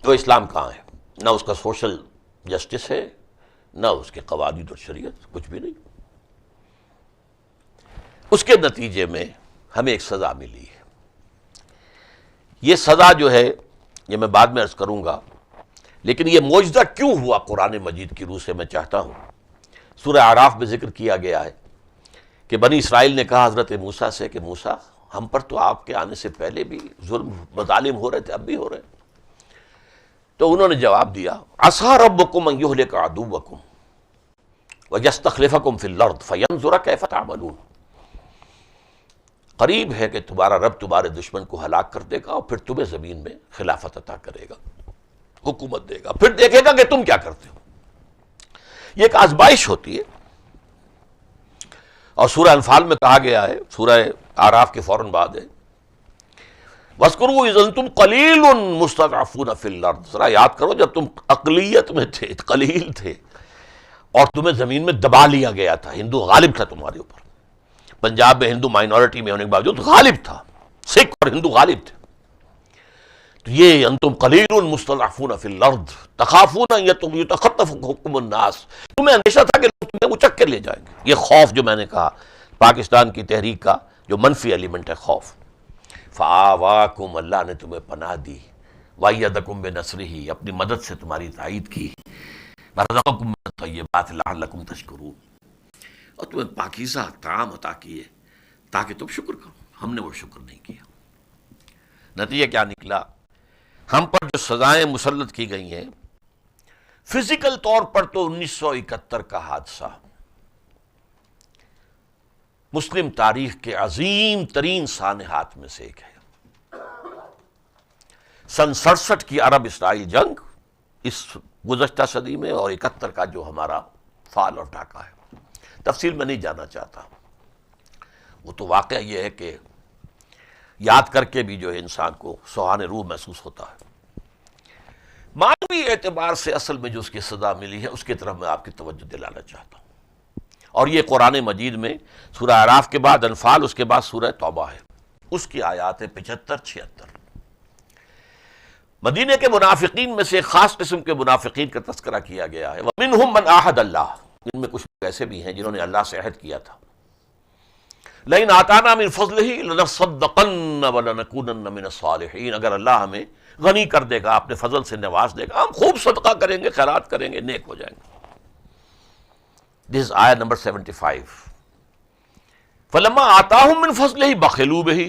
تو اسلام کہاں ہے؟ نہ اس کا سوشل جسٹس ہے، نہ اس کے قواعد اور شریعت، کچھ بھی نہیں۔ اس کے نتیجے میں ہمیں ایک سزا ملی ہے۔ یہ سزا جو ہے یہ میں بعد میں عرض کروں گا، لیکن یہ معجزہ کیوں ہوا قرآن مجید کی روح سے میں چاہتا ہوں۔ سورہ اعراف میں ذکر کیا گیا ہے کہ بنی اسرائیل نے کہا حضرت موسیٰ سے کہ موسیٰ، ہم پر تو آپ کے آنے سے پہلے بھی ظلم مظالم ہو رہے تھے، اب بھی ہو رہے ہیں۔ تو انہوں نے جواب دیا، عسیٰ ربکم ان یہلک عدوکم ویستخلفکم فی الارض فینظر کیف تعملون۔ قریب ہے کہ تمہارا رب تمہارے دشمن کو ہلاک کر دے گا اور پھر تمہیں زمین میں خلافت عطا کرے گا، حکومت دے گا، پھر دیکھے گا کہ تم کیا کرتے ہو۔ یہ ایک آزمائش ہوتی ہے، اور سورہ انفال میں کہا گیا ہے، سورہ اعراف کے فوراً بعد ہے، وَاذْكُرُوا إِذْ أَنْتُمْ قَلِيلٌ مُسْتَضْعَفُونَ فِي الْأَرْضِ۔ ذرا یاد کرو جب تم اقلیت میں تھے، قلیل تھے، اور تمہیں زمین میں دبا لیا گیا تھا، ہندو غالب تھا تمہارے اوپر. پنجاب میں ہندو مائنورٹی میں ہونے کے باوجود غالب تھا، سکھ اور ہندو غالب تھے. تو یہ انتم قلیل مستضعفون فی الارض تخافون ان یتخطفکم الناس، تمہیں اندیشہ تھا کہ لوگ تمہیں اچک کے لے جائیں گے. یہ خوف جو میں نے کہا پاکستان کی تحریک کا جو منفی ایلیمنٹ ہے خوف. فآواکم، اللہ نے تمہیں پناہ دی، وَأَيَّدَكُم بِنَصْرِهِ، اپنی مدد سے تمہاری تائید کی، وَرَزَقَكُم مِّنَ الطَّيِّبَاتِ لَعَلَّكُم تَشْكُرُونَ، اور تمہیں پاکیزہ طعام عطا کیے تاکہ تم شکر کرو. ہم نے وہ شکر نہیں کیا. نتیجہ کیا نکلا؟ ہم پر جو سزائیں مسلط کی گئی ہیں، فزیکل طور پر تو 1971 کا حادثہ مسلم تاریخ کے عظیم ترین سانحات میں سے ایک ہے. سن 67 کی عرب اسرائیل جنگ اس گزشتہ صدی میں، اور 71 کا جو ہمارا فال اور ڈھاکہ ہے. تفصیل میں نہیں جانا چاہتا، وہ تو واقعہ یہ ہے کہ یاد کر کے بھی جو ہے انسان کو سوہان روح محسوس ہوتا ہے. معنوی اعتبار سے اصل میں جو اس کی سزا ملی ہے اس کی طرف میں آپ کی توجہ دلانا چاہتا ہوں. اور یہ قرآن مجید میں سورہ اعراف کے بعد انفال، اس کے بعد سورہ توبہ ہے، اس کی آیات ہے 75-76. مدینہ کے منافقین میں سے ایک خاص قسم کے منافقین کا تذکرہ کیا گیا ہے. وَمِنْهُمْ مَنْ عَاهَدَ اللَّهُ، ان میں کچھ ایسے بھی ہیں جنہوں نے اللہ سے عہد کیا تھا، لَئِنْ آتَانَا مِنْ فَضْلِهِ لَنَصَّدَّقَنَّ وَلَنَكُونَنَّ مِنَ الصَّالِحِينَ، اگر اللہ ہمیں غنی کر دے گا، اپنے فضل سے نواز دے گا، ہم خوب صدقہ کریں گے، خیرات کریں گے، نیک ہو جائیں گے. دس آیت نمبر 75. فَلَمَّا آتَاهُم مِّن فَضْلِهِ بَخِلُوا بِهِ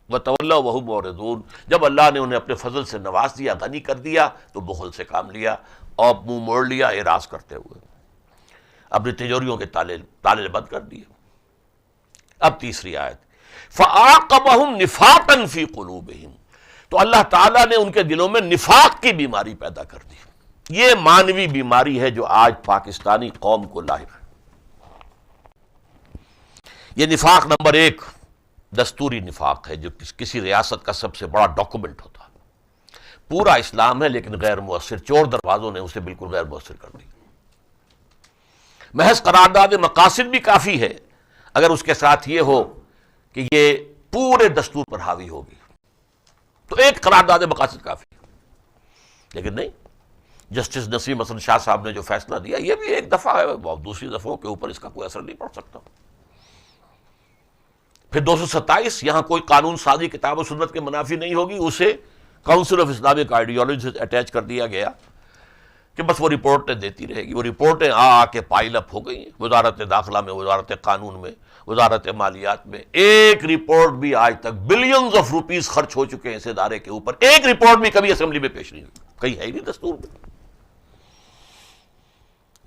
وَتَوَلَّوْا وَهُمْ مُعْرِضُونَ، جب اللہ نے انہیں اپنے فضل سے نواز دیا، غنی کر دیا، تو بخل سے کام لیا اور منہ موڑ لیا اعراض کرتے ہوئے، اپنی تجوریوں کے تالے بند کر دیے. اب تیسری آیت، فَأَعْقَبَهُمْ نِفَاقًا فِي قُلُوبِهِمْ، تو اللہ تعالیٰ نے ان کے دلوں میں نفاق کی بیماری پیدا کر دی. یہ مانوی بیماری ہے جو آج پاکستانی قوم کو لاحق ہے. یہ نفاق نمبر 1 دستوری نفاق ہے، جو کسی ریاست کا سب سے بڑا ڈاکومنٹ ہوتا ہے. پورا اسلام ہے لیکن غیر مؤثر، چور دروازوں نے اسے بالکل غیر مؤثر کر دی. محض قرارداد مقاصد بھی کافی ہے اگر اس کے ساتھ یہ ہو کہ یہ پورے دستور پر حاوی ہوگی، تو ایک قرارداد مقاصد کافی ہے. لیکن نہیں، جسٹس نسیم حسن شاہ صاحب نے جو فیصلہ دیا یہ بھی ایک دفعہ ہے، دوسری دفعوں کے اوپر اس کا کوئی اثر نہیں پڑ سکتا. پھر 227، یہاں کوئی قانون سازی کتاب و سنت کے منافی نہیں ہوگی، اسے کاؤنسل آف اسلامک آئیڈیالوجی سے اٹیچ کر دیا گیا کہ بس وہ رپورٹیں دیتی رہے گی. وہ رپورٹیں آ کے پائل اپ ہو گئی ہیں، وزارت داخلہ میں، وزارت قانون میں، وزارت مالیات میں. ایک رپورٹ بھی آج تک بلینز آف روپیز خرچ ہو چکے ہیں اس ادارے کے اوپر، ایک رپورٹ بھی کبھی اسمبلی میں پیش نہیں ہوئی، کہیں ہے ہی نہیں دستور میں.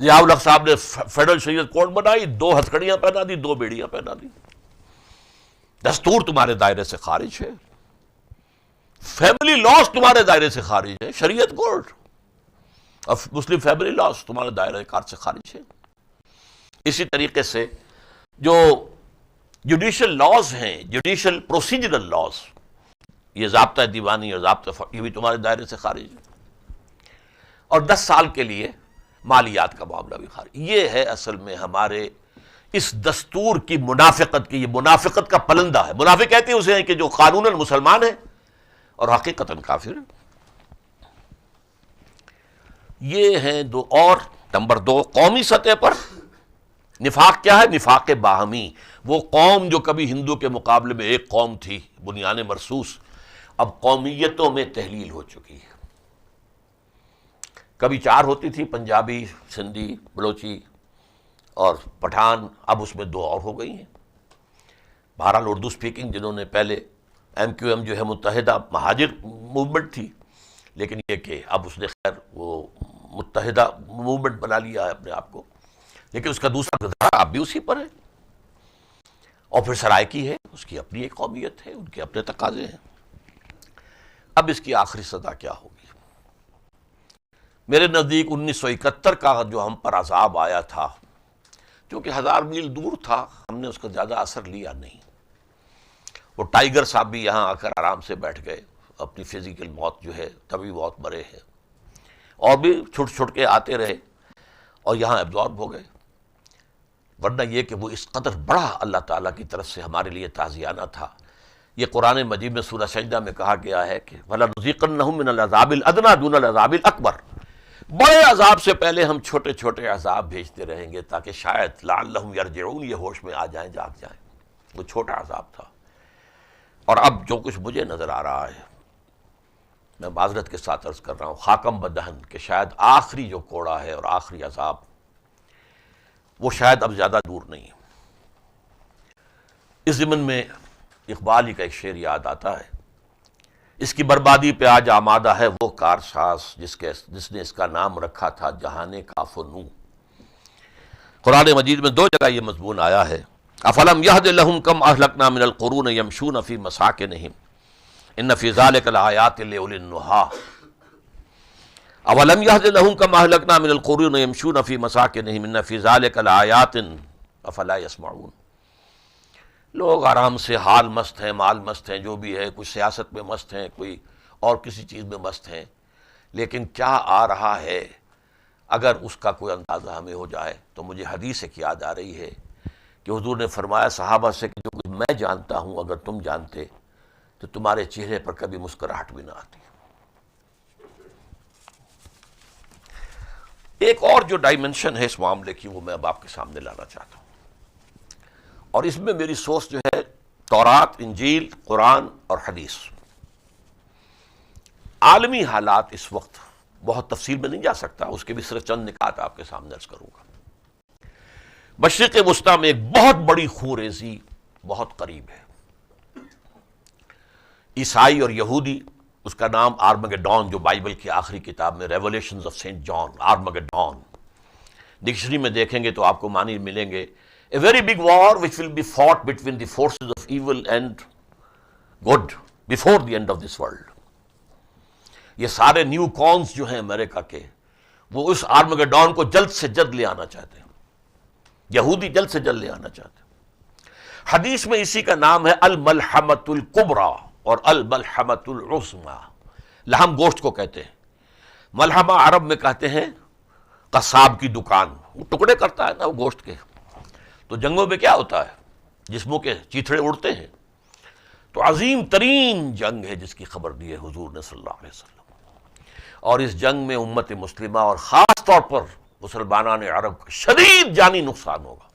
ضیاء الحق صاحب نے فیڈرل شریعت کورٹ بنائی، 2 ہتھکڑیاں پہنا دی، 2 بیڑیاں پہنا دی. دستور تمہارے دائرے سے خارج ہے، فیملی لاز تمہارے دائرے سے خارج ہے، شریعت کورٹ اور مسلم فیملی لاز تمہارے دائرہ کار سے خارج ہے. اسی طریقے سے جو جوڈیشل لاز ہیں، جوڈیشل پروسیجرل لاز، یہ ضابطہ دیوانی اور ضابطہ یہ بھی تمہارے دائرے سے خارج ہے. اور 10 سال کے لیے مالیات کا معاملہ بھی خارج. یہ ہے اصل میں ہمارے اس دستور کی منافقت کی، یہ منافقت کا پلندہ ہے. منافق کہتے ہیں اسے کہ جو قانوناً مسلمان ہے اور حقیقتاً کافر ہے. یہ ہیں دو. اور نمبر 2 قومی سطح پر نفاق کیا ہے؟ نفاق باہمی. وہ قوم جو کبھی ہندو کے مقابلے میں ایک قوم تھی بنیان مرصوص، اب قومیتوں میں تحلیل ہو چکی ہے. کبھی 4 ہوتی تھی، پنجابی، سندھی، بلوچی اور پٹھان، اب اس میں 2 اور ہو گئی ہیں. بہرحال اردو سپیکنگ جنہوں نے پہلے MQM جو ہے متحدہ مہاجر موومنٹ تھی، لیکن یہ کہ اب اس نے خیر وہ متحدہ موومنٹ بنا لیا ہے اپنے آپ کو، لیکن اس کا دوسرا گزارا اب بھی اسی پر ہے. اور پھر سرائکی ہے، اس کی اپنی ایک قومیت ہے، ان کے اپنے تقاضے ہیں. اب اس کی آخری سزا کیا ہوگی؟ میرے نزدیک 1971 کا جو ہم پر عذاب آیا تھا، کیونکہ 1000 میل دور تھا، ہم نے اس کا زیادہ اثر لیا نہیں. وہ ٹائیگر صاحب بھی یہاں آ کر آرام سے بیٹھ گئے، اپنی فزیکل موت جو ہے طبی موت مرے ہیں، اور بھی چھٹ چھٹ کے آتے رہے. اور یہاں ایبزارب ہو گئے، ورنہ یہ کہ وہ اس قدر بڑا اللہ تعالیٰ کی طرف سے ہمارے لیے تعزیانہ تھا۔ یہ قرآن مجید میں سورہ سجدہ میں کہا گیا ہے کہ وَلَنُذِيقَنَّهُم مِّنَ الْعَذَابِ الْأَدْنَىٰ دُونَ الْعَذَابِ الْأَكْبَرِ، بڑے عذاب سے پہلے ہم چھوٹے چھوٹے عذاب بھیجتے رہیں گے تاکہ شاید لعلہم یرجعون، یہ ہوش میں آ جائیں، جاگ جائیں۔ وہ چھوٹا عذاب تھا۔ اور اب جو کچھ مجھے نظر آ رہا ہے، میں معذرت کے ساتھ عرض کر رہا ہوں، خاکم بدہن، کہ شاید آخری جو کوڑا ہے اور آخری عذاب وہ شاید اب زیادہ دور نہیں ہے۔ اس ضمن میں اقبال ہی کا ایک شعر یاد آتا ہے، اس کی بربادی پہ آج آمادہ ہے وہ کارساز جس نے اس کا نام رکھا تھا جہان کاف و نو۔ قرآن مجید میں دو جگہ یہ مضمون آیا ہے، افلم یہد لہم کم اہلکنا من القرون یمشون فی مساکنہم ان فی ذلک لآیات لأولی النہی، اولم یہد لہم کم اہلکنا من القرون یمشون فی مساکنہم ان فی ذلک لآیات افلا یسمعون۔ لوگ آرام سے حال مست ہیں، مال مست ہیں، جو بھی ہے، کچھ سیاست میں مست ہیں، کوئی اور کسی چیز میں مست ہیں، لیکن کیا آ رہا ہے اگر اس کا کوئی اندازہ ہمیں ہو جائے تو مجھے حدیث ایک یاد آ رہی ہے کہ حضور نے فرمایا صحابہ سے کہ جو کچھ میں جانتا ہوں اگر تم جانتے تو تمہارے چہرے پر کبھی مسکراہٹ بھی نہ آتی۔ ایک اور جو ڈائمنشن ہے اس معاملے کی وہ میں اب آپ کے سامنے لانا چاہتا ہوں، اور اس میں میری سوچ جو ہے تورات، انجیل، قرآن اور حدیث۔ عالمی حالات اس وقت بہت تفصیل میں نہیں جا سکتا، اس کے بھی صرف چند نکات آپ کے سامنے عرض کروں گا۔ مشرق وسطیٰ میں ایک بہت بڑی خوریزی بہت قریب ہے۔ عیسائی اور یہودی، اس کا نام آرمگڈون، جو بائبل کی آخری کتاب میں Revelations of Saint John, Armageddon, dictionary میں دیکھیں گے تو آپ کو معنی ملیں گے a very big war which will be fought between the forces of evil and good before the end of this world۔ یہ سارے نیو کونز جو ہیں امریکہ کے، وہ اس آرمگڈون کو جلد سے جلد لے آنا چاہتے ہیں، یہودی جلد سے جلد لے آنا چاہتے ہیں۔ حدیث میں اسی کا نام ہے الملحمۃ الکبریٰ اور الملحمۃ العظمیٰ۔ لحم گوشت کو کہتے ہیں، ملحمہ عرب میں کہتے ہیں قصاب کی دکان، وہ ٹکڑے کرتا ہے نا وہ گوشت کے۔ تو جنگوں میں کیا ہوتا ہے، جسموں کے چیتھڑے اڑتے ہیں، تو عظیم ترین جنگ ہے جس کی خبر دی ہے حضور نے صلی اللہ علیہ وسلم، اور اس جنگ میں امت مسلمہ اور خاص طور پر مسلمانان عرب کا شدید جانی نقصان ہوگا۔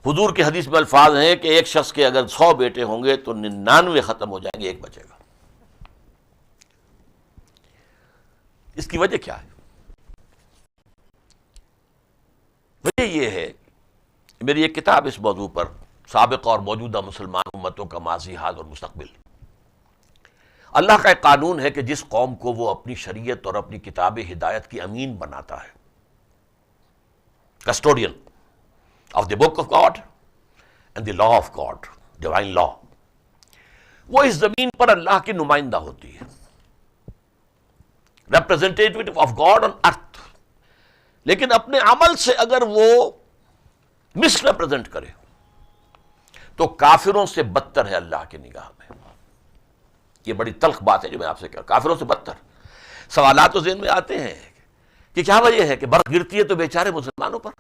حضور کی حدیث میں الفاظ ہیں کہ ایک شخص کے اگر 100 بیٹے ہوں گے تو 99 ختم ہو جائیں گے، ایک بچے گا۔ اس کی وجہ کیا ہے؟ وجہ یہ ہے، میری ایک کتاب اس موضوع پر، سابق اور موجودہ مسلمان امتوں کا ماضی، حال اور مستقبل۔ اللہ کا ایک قانون ہے کہ جس قوم کو وہ اپنی شریعت اور اپنی کتاب ہدایت کی امین بناتا ہے، custodian of the book of God and the law of God, divine law, وہ اس زمین پر اللہ کی نمائندہ ہوتی ہے، ریپرزینٹیٹیو آف گاڈ آن ارتھ۔ لیکن اپنے عمل سے اگر وہ مس ریپرزینٹ کرے تو کافروں سے بدتر ہے اللہ کی نگاہ میں۔ یہ بڑی تلخ بات ہے جو میں آپ سے کہا، کافروں سے بدتر۔ سوالات تو ذہن میں آتے ہیں کہ کیا وجہ ہے کہ برق گرتی ہے تو بیچارے مسلمانوں پر،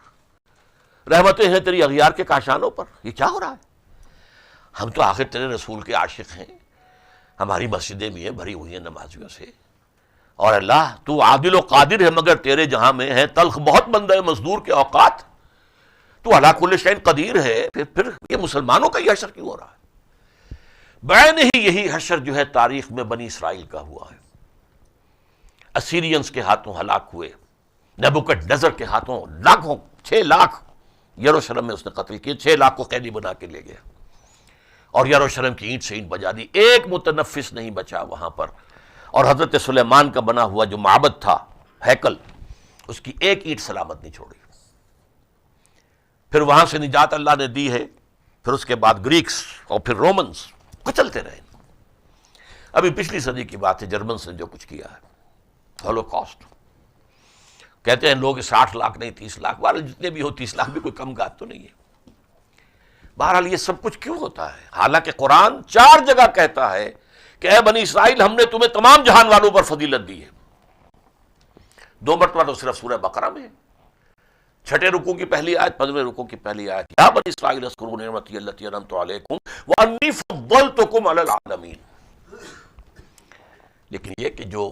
رحمتیں ہیں تیری اغیار کے کاشانوں پر، یہ کیا ہو رہا ہے؟ ہم تو آخر تیرے رسول کے عاشق ہیں، ہماری مسجدیں بھی ہیں بھری ہوئی ہیں نمازیوں سے، اور اللہ تو عادل و قادر ہے، مگر تیرے جہاں میں ہے تلخ بہت بندہ مزدور کے اوقات، تو علی کل شیء قدیر ہے، پھر یہ مسلمانوں کا یہ حشر کیوں ہو رہا ہے؟ بعین ہی یہی حشر جو ہے تاریخ میں بنی اسرائیل کا ہوا ہے۔ اسیرینز کے ہاتھوں ہلاک ہوئے، نیبوکڈ نظر کے ہاتھوں لاکھوں، 6 لاکھ یروشلم میں اس نے قتل کیے، 6 لاکھ کو قیدی بنا کے لے گیا، اور یروشلم کی اینٹ سے اینٹ بجا دی، ایک متنفس نہیں بچا وہاں پر۔ اور حضرت سلیمان کا بنا ہوا جو معبد تھا، ہیکل، اس کی ایک اینٹ سلامت نہیں چھوڑی۔ پھر وہاں سے نجات اللہ نے دی ہے، پھر اس کے بعد گریکس اور پھر رومنز کچلتے رہے۔ ابھی پچھلی صدی کی بات ہے، جرمنس نے جو کچھ کیا ہے، ہولوکاسٹ، کہتے ہیں لوگ 60 لاکھ نہیں 30 لاکھ، بہرحال جتنے بھی ہو 30 لاکھ بھی کوئی کم بات تو نہیں ہے۔ بہرحال یہ سب کچھ کیوں ہوتا ہے؟ حالانکہ قرآن 4 جگہ کہتا ہے کہ اے بنی اسرائیل، ہم نے تمہیں تمام جہان والوں پر فضیلت دی ہے۔ 2 مرتبہ تو صرف سورہ بقرہ میں ہے، 6 رکوع کی پہلی آیت، 15 رکوع کی پہلی آیت، یا بنی اسرائیل اذکروا نعمتی التی انعمت علیکم وانی فضلتکم علی العالمین۔ لیکن یہ کہ جو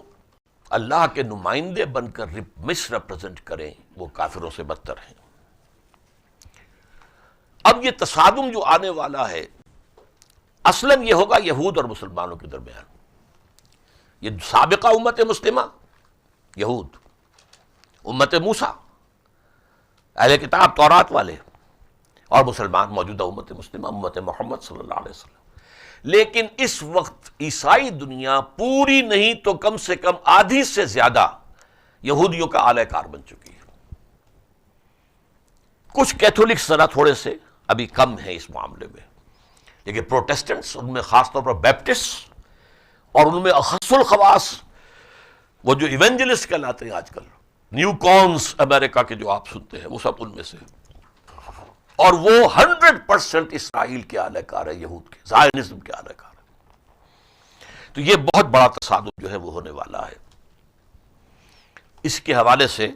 اللہ کے نمائندے بن کر مس ریپرزینٹ کریں وہ کافروں سے بدتر ہیں۔ اب یہ تصادم جو آنے والا ہے اصلاً یہ ہوگا یہود اور مسلمانوں کے درمیان۔ یہ سابقہ امت مسلمہ یہود، امت موسیٰ اہل کتاب تورات والے، اور مسلمان موجودہ امت مسلمہ امت محمد صلی اللہ علیہ وسلم۔ لیکن اس وقت عیسائی دنیا پوری نہیں تو کم سے کم آدھی سے زیادہ یہودیوں کا اعلی کار بن چکی ہے۔ کچھ کیتھولک ذرا تھوڑے سے ابھی کم ہیں اس معاملے میں، لیکن پروٹیسٹنٹس، ان میں خاص طور پر بیپٹسٹ، اور ان میں اخص الخواص وہ جو ایونجلسٹ کہلاتے ہیں آج کل، نیو کونز امریکہ کے جو آپ سنتے ہیں، وہ سب ان میں سے، اور وہ 100% اسرائیل کے اعلی کار ہے، یہود کے، زائنزم کے اعلی کار ہے۔ تو یہ بہت بڑا تصادم جو ہے وہ ہونے والا ہے۔ اس کے حوالے سے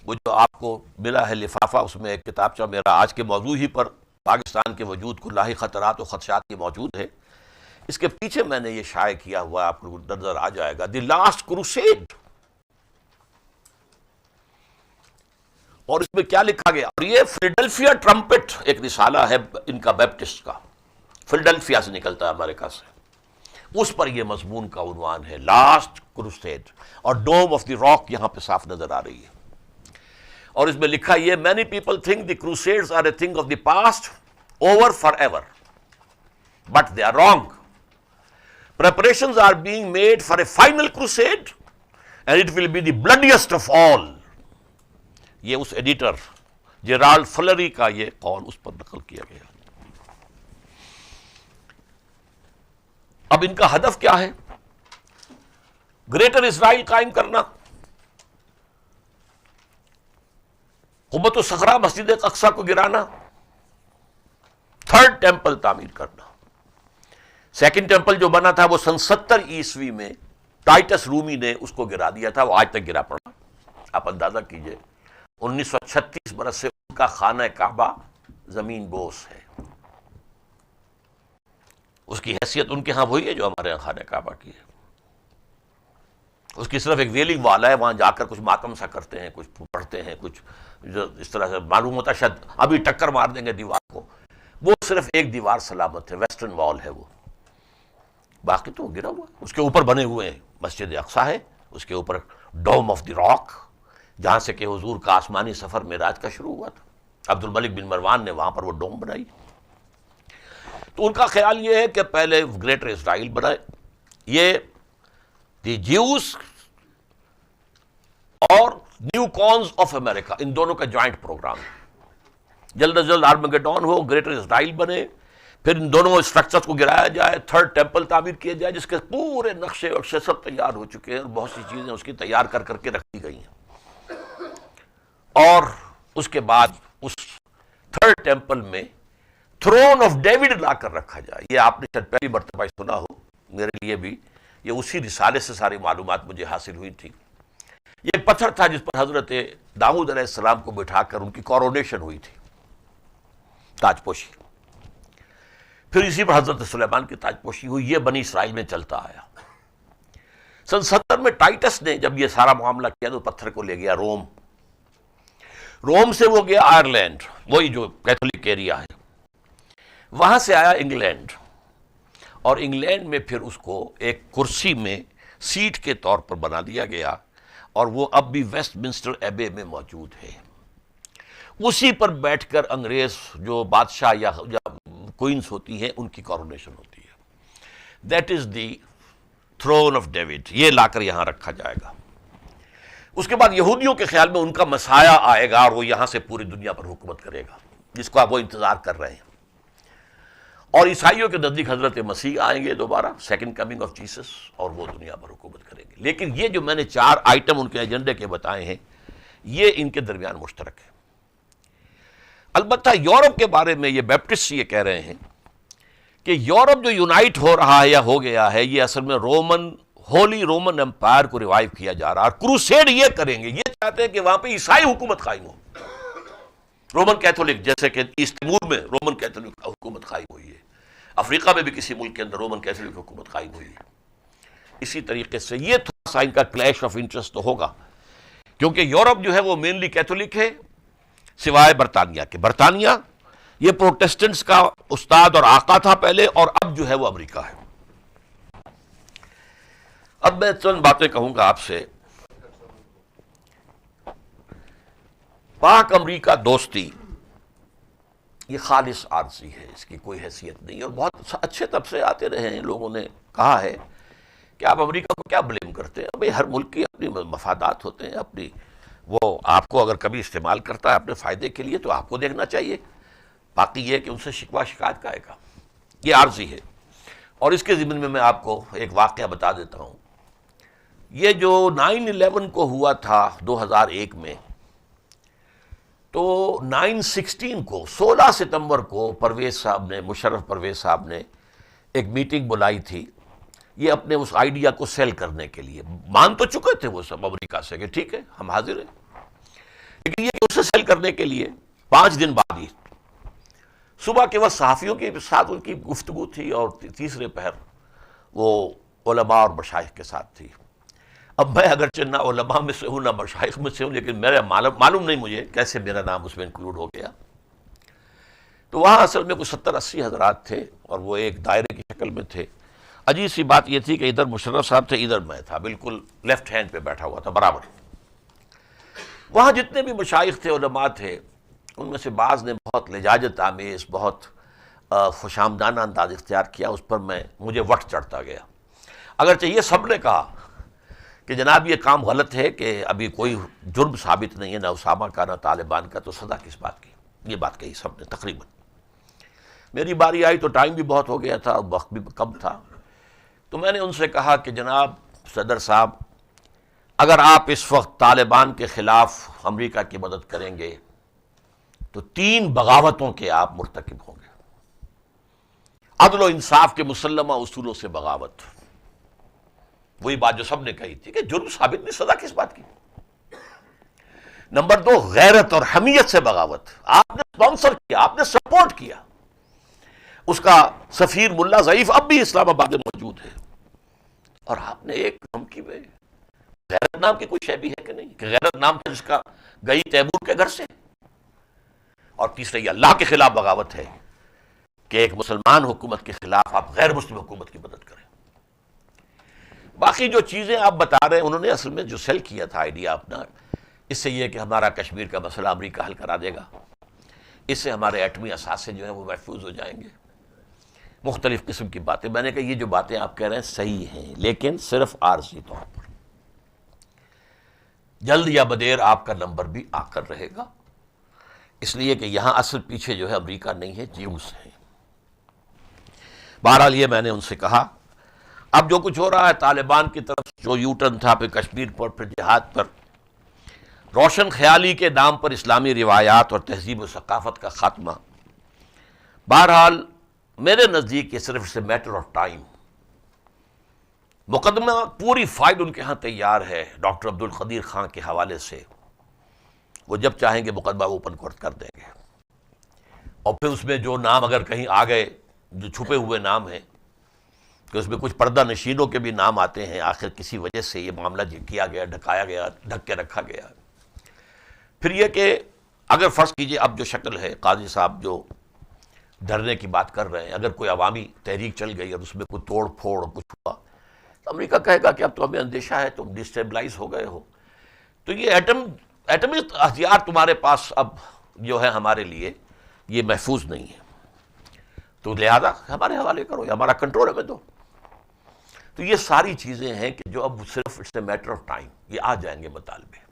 وہ جو آپ کو ملا ہے لفافہ، اس میں ایک کتابچہ میرا آج کے موضوع ہی پر پاکستان کے وجود کو لاحق خطرات و خدشات کی موجود ہے۔ اس کے پیچھے میں نے یہ شائع کیا ہوا، آپ کو نظر آ جائے گا، دی لاسٹ کروسیڈ، اور اس میں کیا لکھا گیا، اور یہ فلڈلفیا ٹرمپٹ ایک رسالہ ہے ان کا بیپٹسٹ کا، فلڈلفیا سے نکلتا ہے امریکہ سے، اس پر یہ مضمون کا عنوان ہے لاسٹ کروسیڈ، اور ڈوم آف دی راک یہاں پہ صاف نظر آ رہی ہے، اور اس میں لکھا یہ many people think the crusades are a thing of the past, over forever, but they are wrong. Preparations are being made for a final crusade and it will be the bloodiest of all. یہ اس ایڈیٹر جیرالڈ فلری کا یہ قول اس پر نقل کیا گیا۔ اب ان کا ہدف کیا ہے؟ گریٹر اسرائیل قائم کرنا، قبۃ الصخرہ مسجد اقصی کو گرانا، 3rd ٹیمپل تعمیر کرنا۔ 2nd ٹیمپل جو بنا تھا وہ سن 70 عیسوی میں ٹائٹس رومی نے اس کو گرا دیا تھا، وہ آج تک گرا پڑا۔ آپ اندازہ کیجئے 1936 برس سے ان کا خانہ کعبہ زمین بوس ہے۔ اس کی حیثیت ان کے ہاں وہی ہے جو ہمارے یہاں خانہ کعبہ کی ہے۔ اس کی صرف ایک ویلنگ وال ہے، وہاں جا کر کچھ ماتم سا کرتے ہیں، کچھ پڑھتے ہیں، کچھ جو اس طرح سے معلوم ہوتا شاید ابھی ٹکر مار دیں گے دیوار کو، وہ صرف ایک دیوار سلامت ہے، ویسٹرن وال ہے وہ، باقی تو گرا ہوا۔ اس کے اوپر بنے ہوئے ہیں مسجد اقصی ہے، اس کے اوپر ڈوم آف دی راک، جہاں سے کہ حضور کا آسمانی سفر معراج کا شروع ہوا تھا۔ عبد الملک بن مروان نے وہاں پر وہ ڈوم بنائی۔ تو ان کا خیال یہ ہے کہ پہلے گریٹر اسرائیل بنائے، یہ دی جیوز اور نیو کونز آف امریکہ، ان دونوں کا جوائنٹ پروگرام، جلد از جلد آرمگیڈون ہو، گریٹر اسرائیل بنے، پھر ان دونوں اسٹرکچرز کو گرایا جائے، 3rd ٹیمپل تعمیر کیا جائے جس کے پورے نقشے وقشے سب تیار ہو چکے ہیں، اور بہت سی چیزیں اس کی تیار کر کر کے رکھی گئی ہیں، اور اس کے بعد اس 3rd ٹیمپل میں تھرون آف ڈیوڈ لا کر رکھا جائے۔ یہ آپ نے شاید پہلی مرتبہ سنا ہو، میرے لیے بھی یہ اسی رسالے سے ساری معلومات مجھے حاصل ہوئی تھی۔ یہ ایک پتھر تھا جس پر حضرت داؤد علیہ السلام کو بٹھا کر ان کی کورونیشن ہوئی تھی، تاج پوشی، پھر اسی پر حضرت سلیمان کی تاج پوشی ہوئی۔ یہ بنی اسرائیل میں چلتا آیا۔ سن 70 میں ٹائٹس نے جب یہ سارا معاملہ کیا تو پتھر کو لے گیا روم، روم سے وہ گیا آئرلینڈ، وہی جو کیتھولک ایریا ہے، وہاں سے آیا انگلینڈ، اور انگلینڈ میں پھر اس کو ایک کرسی میں سیٹ کے طور پر بنا دیا گیا، اور وہ اب بھی ویسٹ منسٹر ایبے میں موجود ہے۔ اسی پر بیٹھ کر انگریز جو بادشاہ یا کوئنس ہوتی ہیں ان کی کورونیشن ہوتی ہے۔ That is the throne of David, یہ لا کر یہاں رکھا جائے گا۔ اس کے بعد یہودیوں کے خیال میں ان کا مسیح آئے گا اور وہ یہاں سے پوری دنیا پر حکومت کرے گا، جس کو آپ وہ انتظار کر رہے ہیں۔ اور عیسائیوں کے نزدیک حضرت مسیح آئیں گے دوبارہ، 2nd کمنگ آف جیسس، اور وہ دنیا پر حکومت کریں گے۔ لیکن یہ جو میں نے 4 آئٹم ان کے ایجنڈے کے بتائے ہیں، یہ ان کے درمیان مشترک ہے۔ البتہ یورپ کے بارے میں یہ بیپٹسٹ یہ کہہ رہے ہیں کہ یورپ جو یونائٹ ہو رہا ہے یا ہو گیا ہے، یہ اصل میں رومن ہولی رومن امپائر کو ریوائیو کیا جا رہا ہے، اور کروسیڈ یہ کریں گے، یہ چاہتے ہیں کہ وہاں پہ عیسائی حکومت قائم ہو، رومن کیتھولک، جیسے کہ ایسٹ تیمور میں رومن کیتھولک حکومت قائم ہوئی ہے، افریقہ میں بھی کسی ملک کے اندر رومن کیتھولک حکومت قائم ہوئی ہے۔ اسی طریقے سے یہ تھوڑا سا ان کا کلیش آف انٹرسٹ تو ہوگا، کیونکہ یورپ جو ہے وہ مینلی کیتھولک ہے سوائے برطانیہ کے۔ برطانیہ یہ پروٹیسٹنٹس کا استاد اور آقا تھا پہلے، اور اب جو ہے وہ امریکہ ہے۔ اب میں چند باتیں کہوں گا آپ سے۔ پاک امریکہ دوستی یہ خالص عارضی ہے، اس کی کوئی حیثیت نہیں، اور بہت اچھے طب سے آتے رہے ہیں لوگوں نے کہا ہے کہ آپ امریکہ کو کیا بلیم کرتے ہیں، بھئی ہر ملک کی اپنی مفادات ہوتے ہیں، اپنی وہ آپ کو اگر کبھی استعمال کرتا ہے اپنے فائدے کے لیے تو آپ کو دیکھنا چاہیے، باقی یہ کہ ان سے شکوہ شکایت کا ہے، یہ عارضی ہے۔ اور اس کے ضمن میں آپ کو ایک واقعہ بتا دیتا ہوں۔ یہ جو 9/11 کو ہوا تھا 2001 میں، تو 9/16 کو 16 ستمبر کو پرویز صاحب نے، مشرف پرویز صاحب نے ایک میٹنگ بلائی تھی، یہ اپنے اس آئیڈیا کو سیل کرنے کے لیے۔ مان تو چکے تھے وہ سب امریکہ سے کہ ٹھیک ہے ہم حاضر ہیں، لیکن یہ کہ اسے سیل کرنے کے لیے 5 دن بعد ہی صبح کے وقت صحافیوں کے ساتھ ان کی گفتگو تھی، اور تیسرے پہر وہ علماء اور مشائخ کے ساتھ تھی۔ اب میں اگرچہ نہ علماء میں سے ہوں نہ مشائخ میں سے ہوں، لیکن میرا معلوم نہیں مجھے کیسے میرا نام اس میں انکلوڈ ہو گیا۔ تو وہاں اصل میں کچھ 70-80 حضرات تھے، اور وہ ایک دائرے کی شکل میں تھے۔ عجیب سی بات یہ تھی کہ ادھر مشرف صاحب تھے، ادھر میں تھا، بالکل لیفٹ ہینڈ پہ بیٹھا ہوا تھا برابر۔ وہاں جتنے بھی مشائخ تھے، علماء تھے، ان میں سے بعض نے بہت لجاجت آمیز، بہت خوشامدانہ انداز اختیار کیا، اس پر مجھے وٹ چڑھتا گیا۔ اگرچہ یہ سب نے کہا کہ جناب یہ کام غلط ہے، کہ ابھی کوئی جرم ثابت نہیں ہے، نہ اسامہ کا نہ طالبان کا، تو سزا کس بات کی، یہ بات کہی سب نے تقریباً۔ میری باری آئی تو ٹائم بھی بہت ہو گیا تھا، وقت بھی کم تھا، تو میں نے ان سے کہا کہ جناب صدر صاحب، اگر آپ اس وقت طالبان کے خلاف امریکہ کی مدد کریں گے تو 3 بغاوتوں کے آپ مرتکب ہوں گے۔ عدل و انصاف کے مسلمہ اصولوں سے بغاوت، وہی بات جو سب نے کہی تھی کہ جرم ثابت نہیں، سزا کس بات کی۔ نمبر 2، غیرت اور حمیت سے بغاوت، آپ نے اسپانسر کیا، آپ نے سپورٹ کیا، اس کا سفیر ملا ضعیف اب بھی اسلام آباد میں موجود ہے، اور آپ نے ایک دھمکی میں، غیرت نام کی کوئی شے بھی ہے کہ نہیں، کہ غیرت نام تھا جس کا گئی تیمور کے گھر سے۔ اور تیسرے یہ اللہ کے خلاف بغاوت ہے کہ ایک مسلمان حکومت کے خلاف آپ غیر مسلم حکومت کی مدد کریں۔ باقی جو چیزیں آپ بتا رہے ہیں، انہوں نے اصل میں جو سیل کیا تھا آئیڈیا اپنا، اس سے یہ کہ ہمارا کشمیر کا مسئلہ امریکہ حل کرا دے گا، اس سے ہمارے ایٹمی اثاثے جو ہیں وہ محفوظ ہو جائیں گے، مختلف قسم کی باتیں۔ میں نے کہا یہ جو باتیں آپ کہہ رہے ہیں صحیح ہیں، لیکن صرف عارضی طور پر، جلد یا بدیر آپ کا نمبر بھی آ کر رہے گا، اس لیے کہ یہاں اصل پیچھے جو ہے امریکہ نہیں ہے، جیوس ہیں۔ بہرحال یہ میں نے ان سے کہا۔ اب جو کچھ ہو رہا ہے طالبان کی طرف جو یو ٹرن تھا، پھر کشمیر پر، پھر جہاد پر، روشن خیالی کے نام پر اسلامی روایات اور تہذیب و ثقافت کا خاتمہ، بہرحال میرے نزدیک یہ صرف میٹر آف ٹائم۔ مقدمہ پوری فائل ان کے ہاں تیار ہے ڈاکٹر عبد القدیر خان کے حوالے سے، وہ جب چاہیں گے مقدمہ اوپن کورٹ کر دیں گے، اور پھر اس میں جو نام اگر کہیں آ گئے جو چھپے ہوئے نام ہیں، کہ اس میں کچھ پردہ نشینوں کے بھی نام آتے ہیں، آخر کسی وجہ سے یہ معاملہ کیا گیا، ڈھکایا گیا، ڈھک کے رکھا گیا۔ پھر یہ کہ اگر فرض کیجئے اب جو شکل ہے، قاضی صاحب جو دھرنے کی بات کر رہے ہیں، اگر کوئی عوامی تحریک چل گئی اور اس میں کوئی توڑ پھوڑ کچھ ہوا، تو امریکہ کہے گا کہ اب تو ہمیں اندیشہ ہے، تم ڈسٹیبلائز ہو گئے ہو، تو یہ ایٹمی ہتھیار تمہارے پاس اب جو ہے ہمارے لیے یہ محفوظ نہیں ہے، تو لہذا ہمارے حوالے کرو یا ہمارا کنٹرول ہمیں دو۔ تو یہ ساری چیزیں ہیں کہ جو اب صرف it's a matter of time, یہ آ جائیں گے مطالبے۔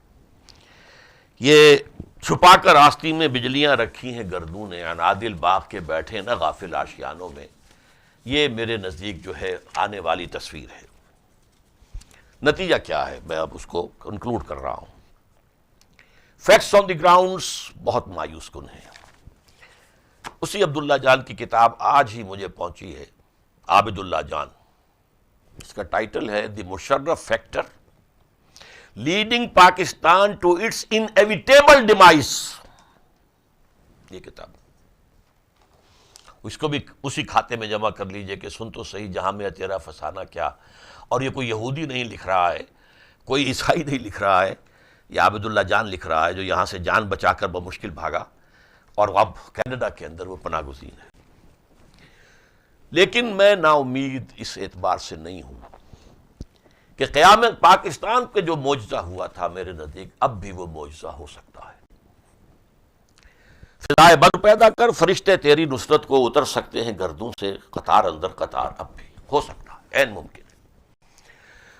یہ چھپا کر آستین میں بجلیاں رکھی ہیں گردوں نے، عنادل باغ کے بیٹھے نہ غافل آشیانوں میں، یہ میرے نزدیک جو ہے آنے والی تصویر ہے۔ نتیجہ کیا ہے میں اب اس کو کنکلوڈ کر رہا ہوں۔ فیکٹس آن دی گراؤنڈز بہت مایوس کن ہیں۔ اسی عبداللہ جان کی کتاب آج ہی مجھے پہنچی ہے، عابد اللہ جان، اس کا ٹائٹل ہے the Musharraf factor leading Pakistan to its inevitable demise. یہ کتاب اس کو بھی اسی کھاتے میں جمع کر لیجئے کہ سن تو صحیح جہاں میں تیرا فسانہ کیا. اور یہ کوئی یہودی نہیں لکھ رہا ہے، کوئی عیسائی نہیں لکھ رہا ہے، یہ عابد اللہ جان لکھ رہا ہے جو یہاں سے جان بچا کر بمشکل بھاگا اور اب کینیڈا کے اندر وہ پناہ گزین ہے. لیکن میں نا امید اس اعتبار سے نہیں ہوں کہ قیام پاکستان کے جو معجزہ ہوا تھا میرے نزدیک اب بھی وہ معجزہ ہو سکتا ہے. فضائے بر پیدا کر فرشتے تیری نصرت کو اتر سکتے ہیں گردوں سے قطار اندر قطار، اب بھی ہو سکتا ہے، عین ممکن ہے.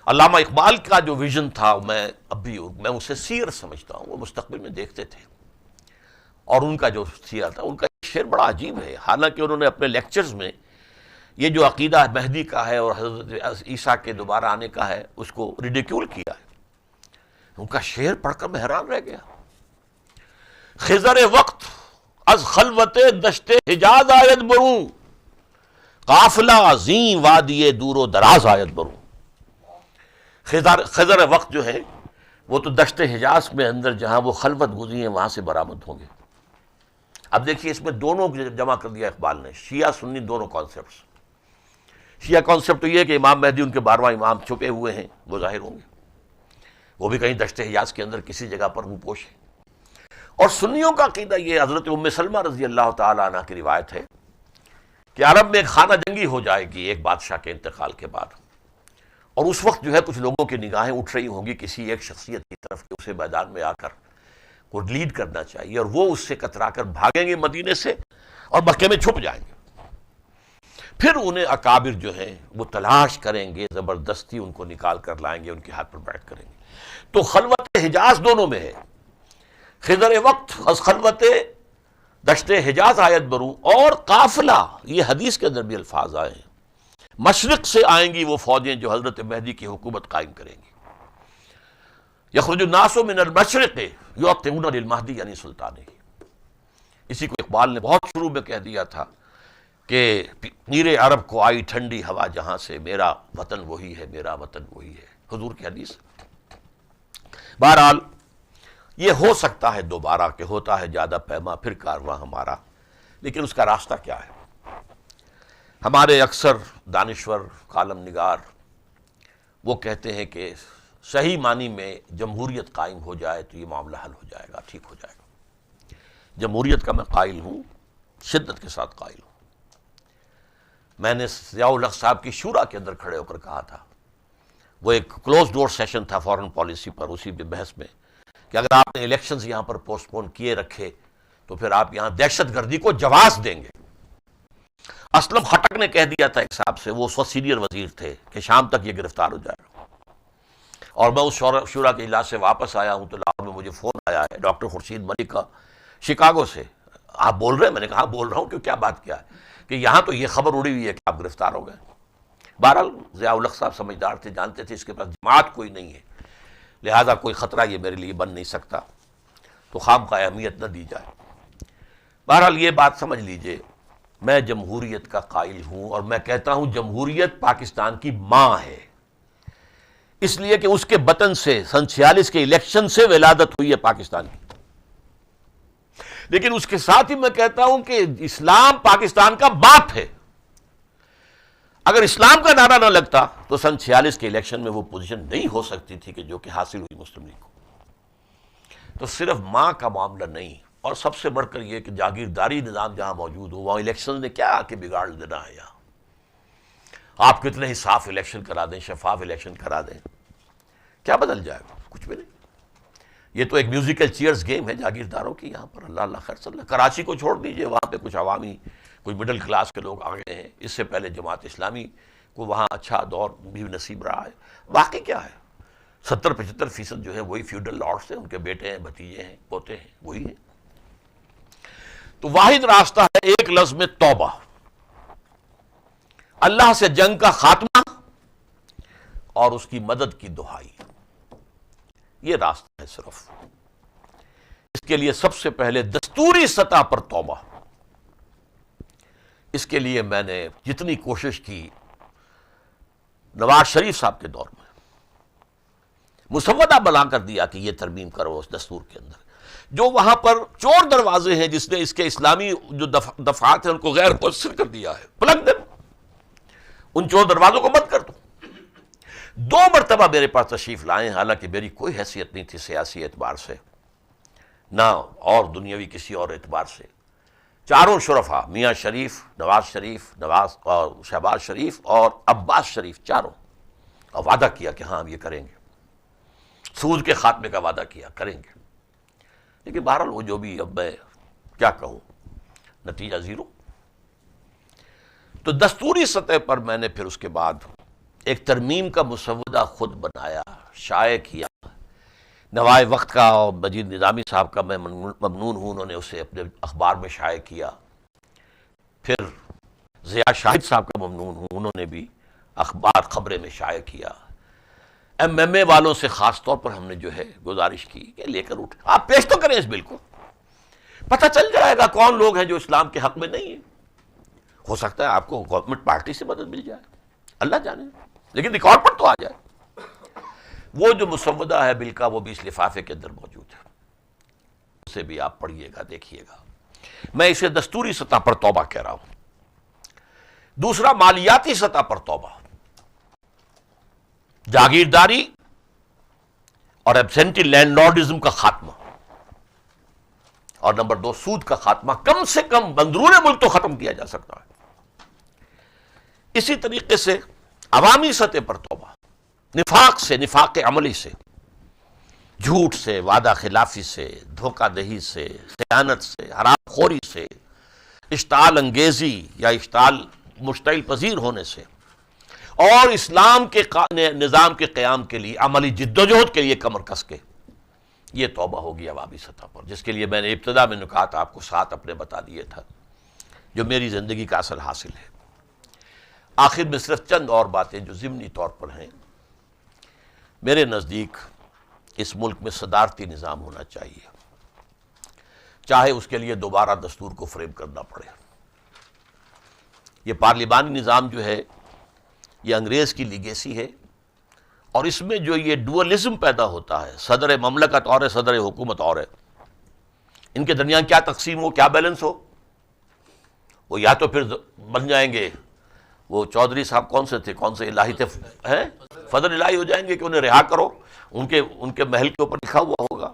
علامہ اقبال کا جو ویژن تھا میں اسے سیر سمجھتا ہوں، وہ مستقبل میں دیکھتے تھے، اور ان کا جو سیر تھا ان کا شعر بڑا عجیب ہے. حالانکہ انہوں نے اپنے لیکچرز میں یہ جو عقیدہ مہدی کا ہے اور حضرت عیسیٰ کے دوبارہ آنے کا ہے اس کو ریڈیکیول کیا ہے. ان کا شعر پڑھ کر میں حیران رہ گیا. خضر وقت از خلوت دشت حجاز آید بروں، قافلہ زیں وادی دور و دراز آید بروں. خضر وقت جو ہے وہ تو دشت حجاز میں اندر جہاں وہ خلوت گزری ہیں وہاں سے برآمد ہوں گے. اب دیکھیے اس میں دونوں جمع کر دیا اقبال نے، شیعہ سنی دونوں کانسیپٹس. شیعہ کانسیپٹ تو یہ ہے کہ امام مہدی ان کے 12واں امام چھپے ہوئے ہیں، وہ ظاہر ہوں گے، وہ بھی کہیں دشت حجاز کے اندر کسی جگہ پر منہ پوش ہے. اور سنیوں کا عقیدہ یہ حضرت ام سلمہ رضی اللہ تعالی عنہ کی روایت ہے کہ عرب میں ایک خانہ جنگی ہو جائے گی ایک بادشاہ کے انتقال کے بعد، اور اس وقت جو ہے کچھ لوگوں کی نگاہیں اٹھ رہی ہوں گی کسی ایک شخصیت کی طرف کہ اسے میدان میں آ کر کو لیڈ کرنا چاہیے، اور وہ اس سے کترا کر بھاگیں گے مدینے سے اور مکے میں چھپ جائیں گے. پھر انہیں اکابر جو ہیں وہ تلاش کریں گے، زبردستی ان کو نکال کر لائیں گے، ان کے ہاتھ پر بیٹھ کریں گے. تو خلوت حجاز دونوں میں ہے. خضر وقت از خلوت دشت حجاز آیت بروں، اور قافلہ یہ حدیث کے اندر بھی الفاظ آئے ہیں، مشرق سے آئیں گی وہ فوجیں جو حضرت مہدی کی حکومت قائم کریں گی. یخرج الناس من المشرق یعتمون للمہدی یعنی سلطانہ. اسی کو اقبال نے بہت شروع میں کہہ دیا تھا کہ پیر عرب کو آئی ٹھنڈی ہوا جہاں سے، میرا وطن وہی ہے، میرا وطن وہی ہے، حضور کی حدیث. بہرحال یہ ہو سکتا ہے دوبارہ کہ ہوتا ہے زیادہ پیما پھر کارواں ہمارا، لیکن اس کا راستہ کیا ہے؟ ہمارے اکثر دانشور کالم نگار وہ کہتے ہیں کہ صحیح معنی میں جمہوریت قائم ہو جائے تو یہ معاملہ حل ہو جائے گا، ٹھیک ہو جائے گا. جمہوریت کا میں قائل ہوں، شدت کے ساتھ قائل ہوں. میں نے ضیاء الحق صاحب کی شورا کے اندر کھڑے ہو کر کہا تھا، وہ ایک کلوز ڈور سیشن تھا فارن پالیسی پر، اسی پہ بحث میں، کہ اگر آپ نے الیکشنز یہاں پر پوسٹ پون کیے رکھے تو پھر آپ یہاں دہشت گردی کو جواز دیں گے. اسلم خٹک نے کہہ دیا تھا ایک صاحب سے، وہ اس وقت سینئر وزیر تھے، کہ شام تک یہ گرفتار ہو جائے گا. اور میں اس شورا کے اجلاس سے واپس آیا ہوں تو لاہور میں مجھے فون آیا ہے ڈاکٹر خورشید ملک کا شکاگو سے. آپ بول رہے ہیں؟ میں نے کہا بول رہا ہوں. کہ کیا بات کیا ہے؟ کہ یہاں تو یہ خبر اڑی ہوئی ہے کہ آپ گرفتار ہو گئے. بہرحال ضیاء الحق صاحب سمجھدار تھے، جانتے تھے اس کے پاس جماعت کوئی نہیں ہے، لہذا کوئی خطرہ یہ میرے لیے بن نہیں سکتا، تو خام کا اہمیت نہ دی جائے. بہرحال یہ بات سمجھ لیجئے، میں جمہوریت کا قائل ہوں، اور میں کہتا ہوں جمہوریت پاکستان کی ماں ہے، اس لیے کہ اس کے بطن سے سن 46 کے الیکشن سے ولادت ہوئی ہے پاکستان کی. لیکن اس کے ساتھ ہی میں کہتا ہوں کہ اسلام پاکستان کا باپ ہے. اگر اسلام کا نعرہ نہ لگتا تو سن 46 کے الیکشن میں وہ پوزیشن نہیں ہو سکتی تھی کہ جو کہ حاصل ہوئی مسلم لیگ کو. تو صرف ماں کا معاملہ نہیں، اور سب سے بڑھ کر یہ کہ جاگیرداری نظام جہاں موجود ہو وہاں الیکشن نے کیا آ کے بگاڑ دینا ہے. یہاں آپ کتنے ہی صاف الیکشن کرا دیں، شفاف الیکشن کرا دیں، کیا بدل جائے گا؟ کچھ بھی نہیں. یہ تو ایک میوزیکل چیئرز گیم ہے جاگیرداروں کی یہاں پر. اللہ اللہ خیر صلی اللہ. کراچی کو چھوڑ دیجئے، وہاں پہ کچھ عوامی، کچھ مڈل کلاس کے لوگ آ گئے ہیں. اس سے پہلے جماعت اسلامی کو وہاں اچھا دور بھی نصیب رہا ہے. باقی کیا ہے؟ 70-75% جو ہے وہی فیوڈل لارڈس ہیں، ان کے بیٹے ہیں، بھتیجے ہیں، پوتے ہیں، وہی ہیں. تو واحد راستہ ہے ایک لفظ میں توبہ، اللہ سے جنگ کا خاتمہ اور اس کی مدد کی دعائی. یہ راستہ ہے صرف. اس کے لیے سب سے پہلے دستوری سطح پر توبہ. اس کے لیے میں نے جتنی کوشش کی نواز شریف صاحب کے دور میں مسودہ بنا کر دیا کہ یہ ترمیم کرو اس دستور کے اندر. جو وہاں پر چور دروازے ہیں جس نے اس کے اسلامی جو دفعات ہیں ان کو غیر مؤثر کر دیا ہے، پلگ دم، ان چور دروازوں کو بند کر دو. 2 مرتبہ میرے پاس تشریف لائے، حالانکہ میری کوئی حیثیت نہیں تھی سیاسی اعتبار سے نہ اور دنیاوی کسی اور اعتبار سے. چاروں شرفا، میاں شریف، نواز شریف، اور شہباز شریف اور عباس شریف، چاروں، اور وعدہ کیا کہ ہاں ہم یہ کریں گے، سود کے خاتمے کا وعدہ کیا کریں گے. لیکن بہرحال وہ جو بھی، اب میں کیا کہوں، نتیجہ زیرو. تو دستوری سطح پر میں نے پھر اس کے بعد ایک ترمیم کا مسودہ خود بنایا، شائع کیا. نوائے وقت کا اور مجید نظامی صاحب کا میں ممنون ہوں، انہوں نے اسے اپنے اخبار میں شائع کیا. پھر ضیاء شاہد صاحب کا ممنون ہوں، انہوں نے بھی اخبار خبریں میں شائع کیا. ایم ایم اے والوں سے خاص طور پر ہم نے جو ہے گزارش کی کہ لے کر اٹھ، آپ پیش تو کریں اس بل کو، پتہ چل جائے گا کون لوگ ہیں جو اسلام کے حق میں نہیں ہیں. ہو سکتا ہے آپ کو گورنمنٹ پارٹی سے مدد مل جائے، اللہ جانے، لیکن ریکارڈ پر تو آ جائے. وہ جو مسودہ ہے بل کا وہ بھی اس لفافے کے اندر موجود ہے، اسے بھی آپ پڑھیے گا، دیکھیے گا. میں اسے دستوری سطح پر توبہ کہہ رہا ہوں. دوسرا، مالیاتی سطح پر توبہ، جاگیرداری اور ایبسینٹی لینڈ لارڈزم کا خاتمہ. اور نمبر 2، سود کا خاتمہ، کم سے کم اندرون ملک تو ختم کیا جا سکتا ہے. اسی طریقے سے عوامی سطح پر توبہ، نفاق سے، نفاق عملی سے، جھوٹ سے، وعدہ خلافی سے، دھوکہ دہی سے، خیانت سے، حرام خوری سے، اشتعال انگیزی یا اشتعال مشتعل پذیر ہونے سے، اور اسلام کے نظام کے قیام کے لیے عملی جدوجہد کے لیے کمر کس کے. یہ توبہ ہوگی عوامی سطح پر، جس کے لیے میں نے ابتدا میں نکات آپ کو 7 اپنے بتا دیے تھا جو میری زندگی کا اصل حاصل ہے. آخر میں صرف چند اور باتیں جو ضمنی طور پر ہیں. میرے نزدیک اس ملک میں صدارتی نظام ہونا چاہیے، چاہے اس کے لیے دوبارہ دستور کو فریم کرنا پڑے. یہ پارلیمانی نظام جو ہے یہ انگریز کی لیگیسی ہے، اور اس میں جو یہ ڈوئلزم پیدا ہوتا ہے، صدر مملکت اور ہے، صدر حکومت اور ہے، ان کے درمیان کیا تقسیم ہو، کیا بیلنس ہو. وہ یا تو پھر بن جائیں گے، وہ چودھری صاحب کون سے تھے، کون سے الہی تھے، ہیں فضل الہی ہو جائیں گے کہ انہیں رہا کرو، ان کے محل کے اوپر لکھا ہوا ہوگا.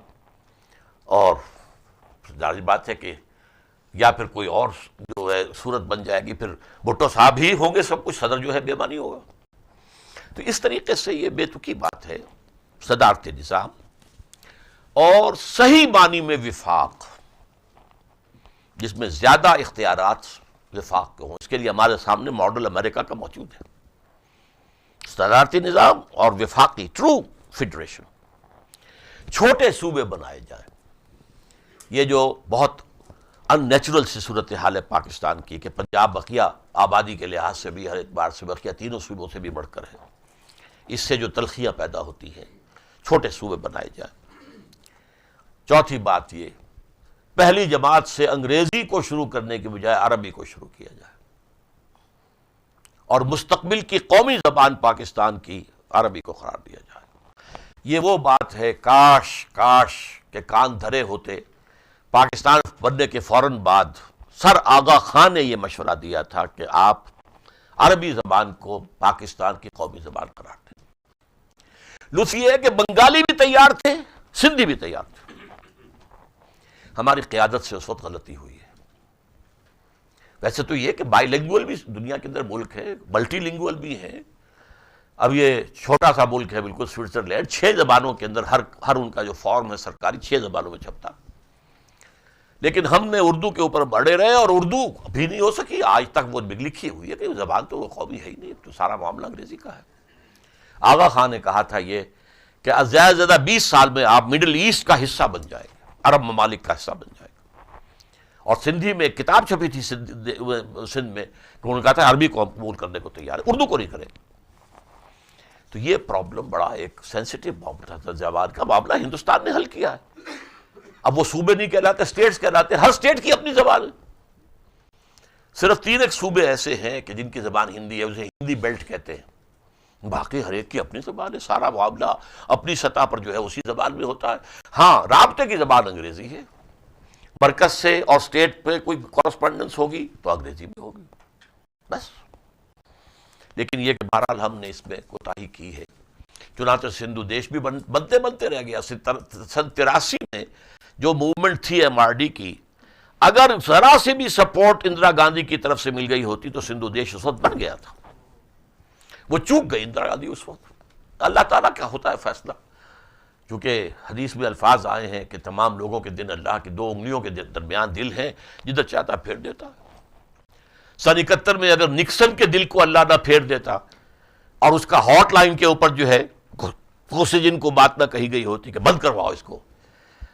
اور ظاہر بات ہے کہ یا پھر کوئی اور جو ہے صورت بن جائے گی، پھر بھٹو صاحب ہی ہوں گے سب کچھ، صدر جو ہے بے معنی ہوگا. تو اس طریقے سے یہ بے تکی بات ہے. صدارتی نظام اور صحیح معنی میں وفاق، جس میں زیادہ اختیارات وفاق کے ہوں. اس کے لیے ہمارے سامنے ماڈل امریکہ کا موجود ہے، صدارتی نظام اور وفاقی ٹرو فیڈریشن. چھوٹے صوبے بنائے جائیں. یہ جو بہت ان نیچرل سی صورتحال ہے پاکستان کی کہ پنجاب بقیہ آبادی کے لحاظ سے بھی ہر اعتبار سے بقیہ تینوں صوبوں سے بھی بڑھ کر ہے، اس سے جو تلخیاں پیدا ہوتی ہیں، چھوٹے صوبے بنائے جائیں. چوتھی بات یہ، پہلی جماعت سے انگریزی کو شروع کرنے کے بجائے عربی کو شروع کیا جائے، اور مستقبل کی قومی زبان پاکستان کی عربی کو قرار دیا جائے. یہ وہ بات ہے، کاش کہ کان دھرے ہوتے. پاکستان بننے کے فوراً بعد سر آغا خان نے یہ مشورہ دیا تھا کہ آپ عربی زبان کو پاکستان کی قومی زبان قرار دیں. لطف یہ ہے کہ بنگالی بھی تیار تھے، سندھی بھی تیار تھے. ہماری قیادت سے اس وقت غلطی ہوئی ہے. ویسے تو یہ کہ بائی لینگوئل بھی دنیا کے اندر ملک ہے، ملٹی لینگوئل بھی ہے. اب یہ چھوٹا سا ملک ہے بالکل سوئٹزرلینڈ، 6 زبانوں کے اندر ہر ان کا جو فارم ہے سرکاری 6 زبانوں میں چھپتا. لیکن ہم نے اردو کے اوپر بڑھے رہے، اور اردو ابھی نہیں ہو سکی آج تک. وہ لکھی ہوئی ہے کہ زبان تو وہ قومی ہے ہی نہیں، تو سارا معاملہ انگریزی کا ہے. آغا خان نے کہا تھا یہ کہ زیادہ سے زیادہ 20 سال میں آپ مڈل ایسٹ کا حصہ بن جائے گا، عرب ممالک کا حصہ بن جائے گا. اور سندھی میں ایک کتاب چھپی تھی سندھ میں کہ انہوں نے کہا تھا عربی کو قبول کرنے کو تیار ہے، اردو کو نہیں کرے. تو یہ پرابلم بڑا ایک سینسٹیو معاملہ تھا. زبان کا معاملہ ہندوستان نے حل کیا ہے. اب وہ صوبے نہیں کہلاتے، اسٹیٹس کہلاتے. ہر اسٹیٹ کی اپنی زبان ہے. صرف 3 ایک صوبے ایسے ہیں کہ جن کی زبان ہندی ہے، اسے ہندی بیلٹ کہتے ہیں. باقی ہر ایک کی اپنی زبان ہے، سارا معاملہ اپنی سطح پر جو ہے اسی زبان میں ہوتا ہے. ہاں، رابطے کی زبان انگریزی ہے، مرکز سے اور اسٹیٹ پہ کوئی کورسپونڈنس ہوگی تو انگریزی میں ہوگی بس. لیکن یہ کہ بہرحال ہم نے اس میں کوتاہی کی ہے، چنانچہ سندھو دیش بھی بنتے بنتے رہ گیا. سن 83 میں جو موومنٹ تھی ایم آر ڈی کی، اگر ذرا سے بھی سپورٹ اندرا گاندھی کی طرف سے مل گئی ہوتی تو سندھو دیش اس وقت بن گیا تھا. وہ چوک گئی اندرا گاندھی اس وقت. اللہ تعالیٰ کا ہوتا ہے فیصلہ، کیونکہ حدیث میں الفاظ آئے ہیں کہ تمام لوگوں کے دن اللہ کی 2 انگلیوں کے درمیان دل ہے، جدھر چاہتا پھیر دیتا. سن 71 میں اگر نکسن کے دل کو اللہ نہ پھیر دیتا اور اس کا ہاٹ لائن کے اوپر جو ہے کوسیجن کو بات نہ کہی گئی ہوتی کہ بند کرواؤ اس کو،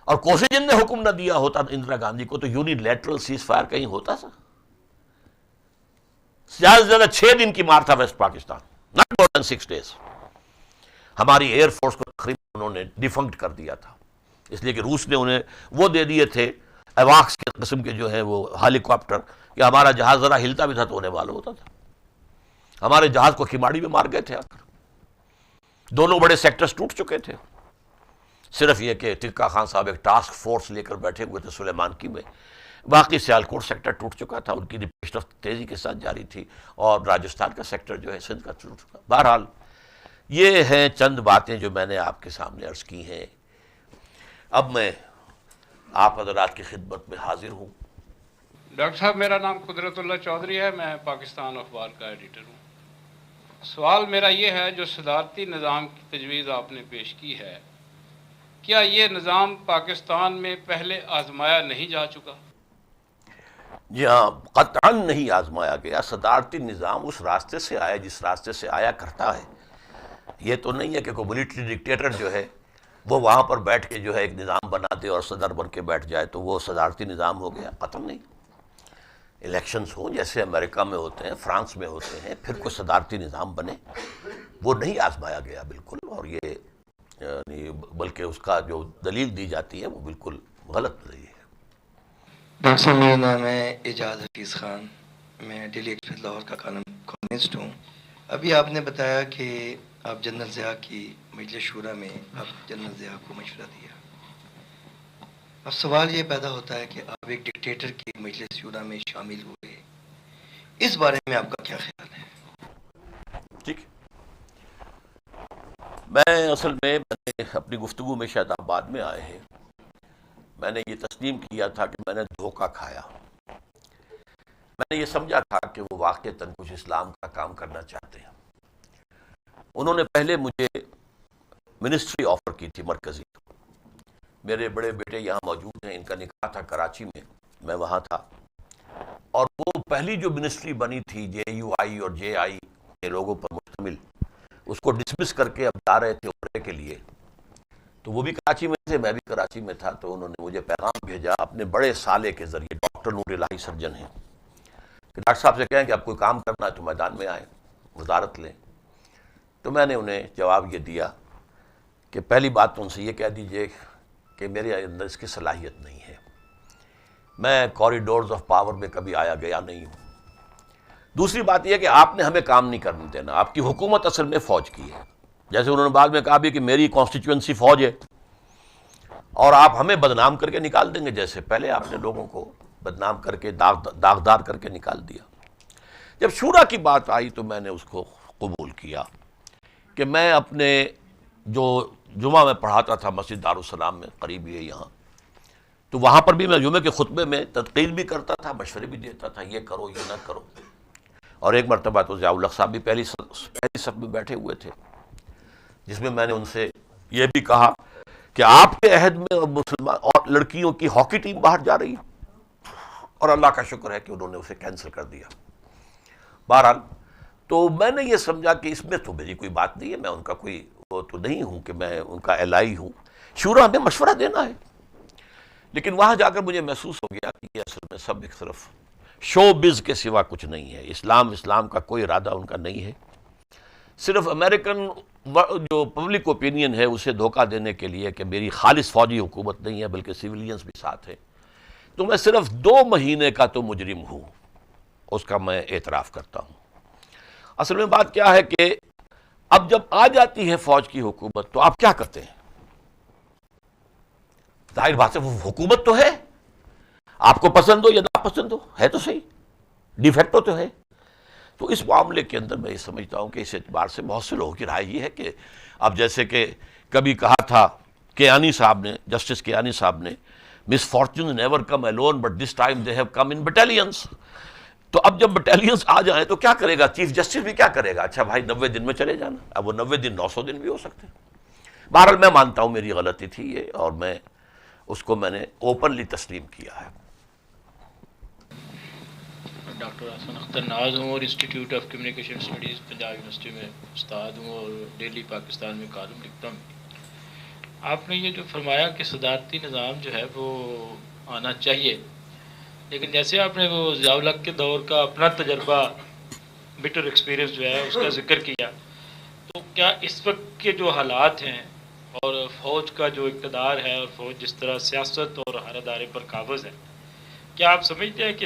اور کوسیجن نے حکم نہ دیا ہوتا اندرا گاندھی کو، تو یونیلیٹرل سیز فائر کہیں ہوتا سا؟ زیادہ سے زیادہ 6 دن کی مار تھا west Pakistan, not more than 6 days. ہماری ایئر فورس کو تقریباً انہوں نے ڈیفنکٹ کر دیا تھا، اس لیے کہ روس نے انہیں وہ دے دیے تھے ایواکس کے قسم کے جو ہیں وہ ہیلی کاپٹر، کہ ہمارا جہاز ذرا ہلتا بھی تھا تو انہیں معلوم ہوتا تھا. ہمارے جہاز کو کھماڑی میں مار گئے تھے آ کر. دونوں بڑے سیکٹرز ٹوٹ چکے تھے. صرف یہ کہ ٹکا خان صاحب ایک ٹاسک فورس لے کر بیٹھے ہوئے تھے سلیمان کی میں. باقی سیالکوٹ سیکٹر ٹوٹ چکا تھا، ان کی پیش رفت تیزی کے ساتھ جاری تھی، اور راجستھان کا سیکٹر جو ہے سندھ کا ٹوٹ چکا. بہرحال یہ ہیں چند باتیں جو میں نے آپ کے سامنے عرض کی ہیں. اب میں آپ حضرات کی خدمت میں حاضر ہوں. ڈاکٹر صاحب، میرا نام قدرت اللہ چودھری ہے، میں پاکستان اخبار کا ایڈیٹر ہوں. سوال میرا یہ ہے، جو صدارتی نظام کی تجویز آپ نے پیش کی ہے، کیا یہ نظام پاکستان میں پہلے آزمایا نہیں جا چکا؟ جی ہاں، قطعاً نہیں آزمایا گیا. صدارتی نظام اس راستے سے آیا جس راستے سے آیا کرتا ہے. یہ تو نہیں ہے کہ کوئی ملٹری ڈکٹیٹر جو ہے وہ وہاں پر بیٹھ کے جو ہے ایک نظام بنا دے اور صدر بن کے بیٹھ جائے تو وہ صدارتی نظام ہو گیا. قطعاً نہیں. الیکشنز ہوں جیسے امریکہ میں ہوتے ہیں، فرانس میں ہوتے ہیں، پھر کوئی صدارتی نظام بنے، وہ نہیں آزمایا گیا بالکل. اور یہ یعنی بلکہ اس کا جو دلیل دی جاتی ہے وہ بالکل غلط رہی ہے. ڈاکٹر صاحب، میرا نام ہے اعجاز حفیظ خان، میں ڈیلی ایکسپریس لاہور کا کالمسٹ ہوں. ابھی آپ نے بتایا کہ آپ جنرل ضیاء کی مجلس شورا میں آپ جنرل ضیاء کو مشورہ دیا. اب سوال یہ پیدا ہوتا ہے کہ آپ ایک ڈکٹیٹر کی مجلس شورا میں شامل ہوئے، اس بارے میں آپ کا کیا خیال ہے؟ ٹھیک. میں اصل میں نے اپنی گفتگو میں شاید آپ بعد میں آئے ہیں، میں نے یہ تسلیم کیا تھا کہ میں نے دھوکہ کھایا. میں نے یہ سمجھا تھا کہ وہ واقعتاً کچھ اسلام کا کام کرنا چاہتے ہیں. انہوں نے پہلے مجھے منسٹری آفر کی تھی مرکزی. میرے بڑے بیٹے یہاں موجود ہیں، ان کا نکاح تھا کراچی میں وہاں تھا. اور وہ پہلی جو منسٹری بنی تھی JUI اور JI کے لوگوں پر مشتمل، اس کو ڈسمس کر کے اب جا رہے تھے عمرے کے لیے. تو وہ بھی کراچی میں تھے، میں بھی کراچی میں تھا. تو انہوں نے مجھے پیغام بھیجا اپنے بڑے سالے کے ذریعے، ڈاکٹر نور الہی سرجن ہیں، کہ ڈاکٹر صاحب سے کہیں کہ اب کوئی کام کرنا ہے تو میدان میں آئیں، وزارت لیں. تو میں نے انہیں جواب یہ دیا کہ پہلی بات تو ان سے یہ کہہ دیجئے کہ میرے اندر اس کی صلاحیت نہیں ہے. میں کوریڈورز آف پاور میں کبھی آیا گیا نہیں ہوں. دوسری بات یہ کہ آپ نے ہمیں کام نہیں کرنے دینا. آپ کی حکومت اصل میں فوج کی ہے، جیسے انہوں نے بعد میں کہا بھی کہ میری کانسٹیچوئنسی فوج ہے اور آپ ہمیں بدنام کر کے نکال دیں گے، جیسے پہلے آپ نے لوگوں کو بدنام کر کے داغدار کر کے نکال دیا. جب شورا کی بات آئی تو میں نے اس کو قبول کیا کہ میں اپنے جو جمعہ میں پڑھاتا تھا مسجد دارالسلام میں، قریب ہی ہے یہاں، تو وہاں پر بھی میں جمعے کے خطبے میں تنقید بھی کرتا تھا، مشورے بھی دیتا تھا، یہ کرو یہ نہ کرو. اور ایک مرتبہ تو ضیاء الحق صاحب بھی پہلی صف میں بیٹھے ہوئے تھے، جس میں نے ان سے یہ بھی کہا کہ آپ کے عہد میں مسلمان اور لڑکیوں کی ہاکی ٹیم باہر جا رہی ہے، اور اللہ کا شکر ہے کہ انہوں نے اسے کینسل کر دیا. بہرحال تو میں نے یہ سمجھا کہ اس میں تو میری کوئی بات نہیں ہے، میں ان کا کوئی وہ تو نہیں ہوں کہ میں ان کا الائی ہوں. شورا ہمیں مشورہ دینا ہے. لیکن وہاں جا کر مجھے محسوس ہو گیا کہ یہ اصل میں سب ایک صرف شو بز کے سوا کچھ نہیں ہے. اسلام کا کوئی ارادہ ان کا نہیں ہے. صرف امریکن جو پبلک اوپینین ہے اسے دھوکہ دینے کے لیے کہ میری خالص فوجی حکومت نہیں ہے بلکہ سویلینز بھی ساتھ ہیں. تو میں صرف 2 مہینے کا تو مجرم ہوں، اس کا میں اعتراف کرتا ہوں. اصل میں بات کیا ہے کہ اب جب آ جاتی ہے فوج کی حکومت تو آپ کیا کرتے ہیں؟ ظاہر بات ہے وہ حکومت تو ہے، آپ کو پسند ہو یا نہ پسند ہو، ہے تو صحیح، ڈی فیکٹو تو ہے۔ تو اس معاملے کے اندر میں یہ سمجھتا ہوں کہ اس اعتبار سے بہت سے لوگوں کی رائے یہ ہے کہ اب جیسے کہ کبھی کہا تھا کیانی صاحب نے، جسٹس کیانی صاحب نے، misfortune never come alone but this time they have come in battalions. تو اب جب بٹالینس آ جائیں تو کیا کرے گا چیف جسٹس بھی؟ کیا کرے گا؟ اچھا بھائی 90 دن میں چلے جانا، اب وہ 90 دن 900 دن بھی ہو سکتے ہیں۔ بہرحال میں مانتا ہوں میری غلطی تھی یہ، اور میں اس کو میں نے اوپنلی تسلیم کیا ہے۔ ڈاکٹر حسن اختر ناز ہوں اور institute of communication studies Punjab university میں استاد ہوں اور ڈیلی پاکستان میں کالم لکھتا ہوں۔ آپ نے یہ جو فرمایا کہ صدارتی نظام جو ہے وہ آنا چاہیے، لیکن جیسے آپ نے وہ ضیاء الحق کے دور کا اپنا تجربہ، بٹر ایکسپیرینس جو ہے اس کا ذکر کیا، تو کیا اس وقت کے جو حالات ہیں اور فوج کا جو اقتدار ہے اور فوج جس طرح سیاست اور ہر ادارے پر قابض ہے، کیا آپ سمجھتے ہیں کہ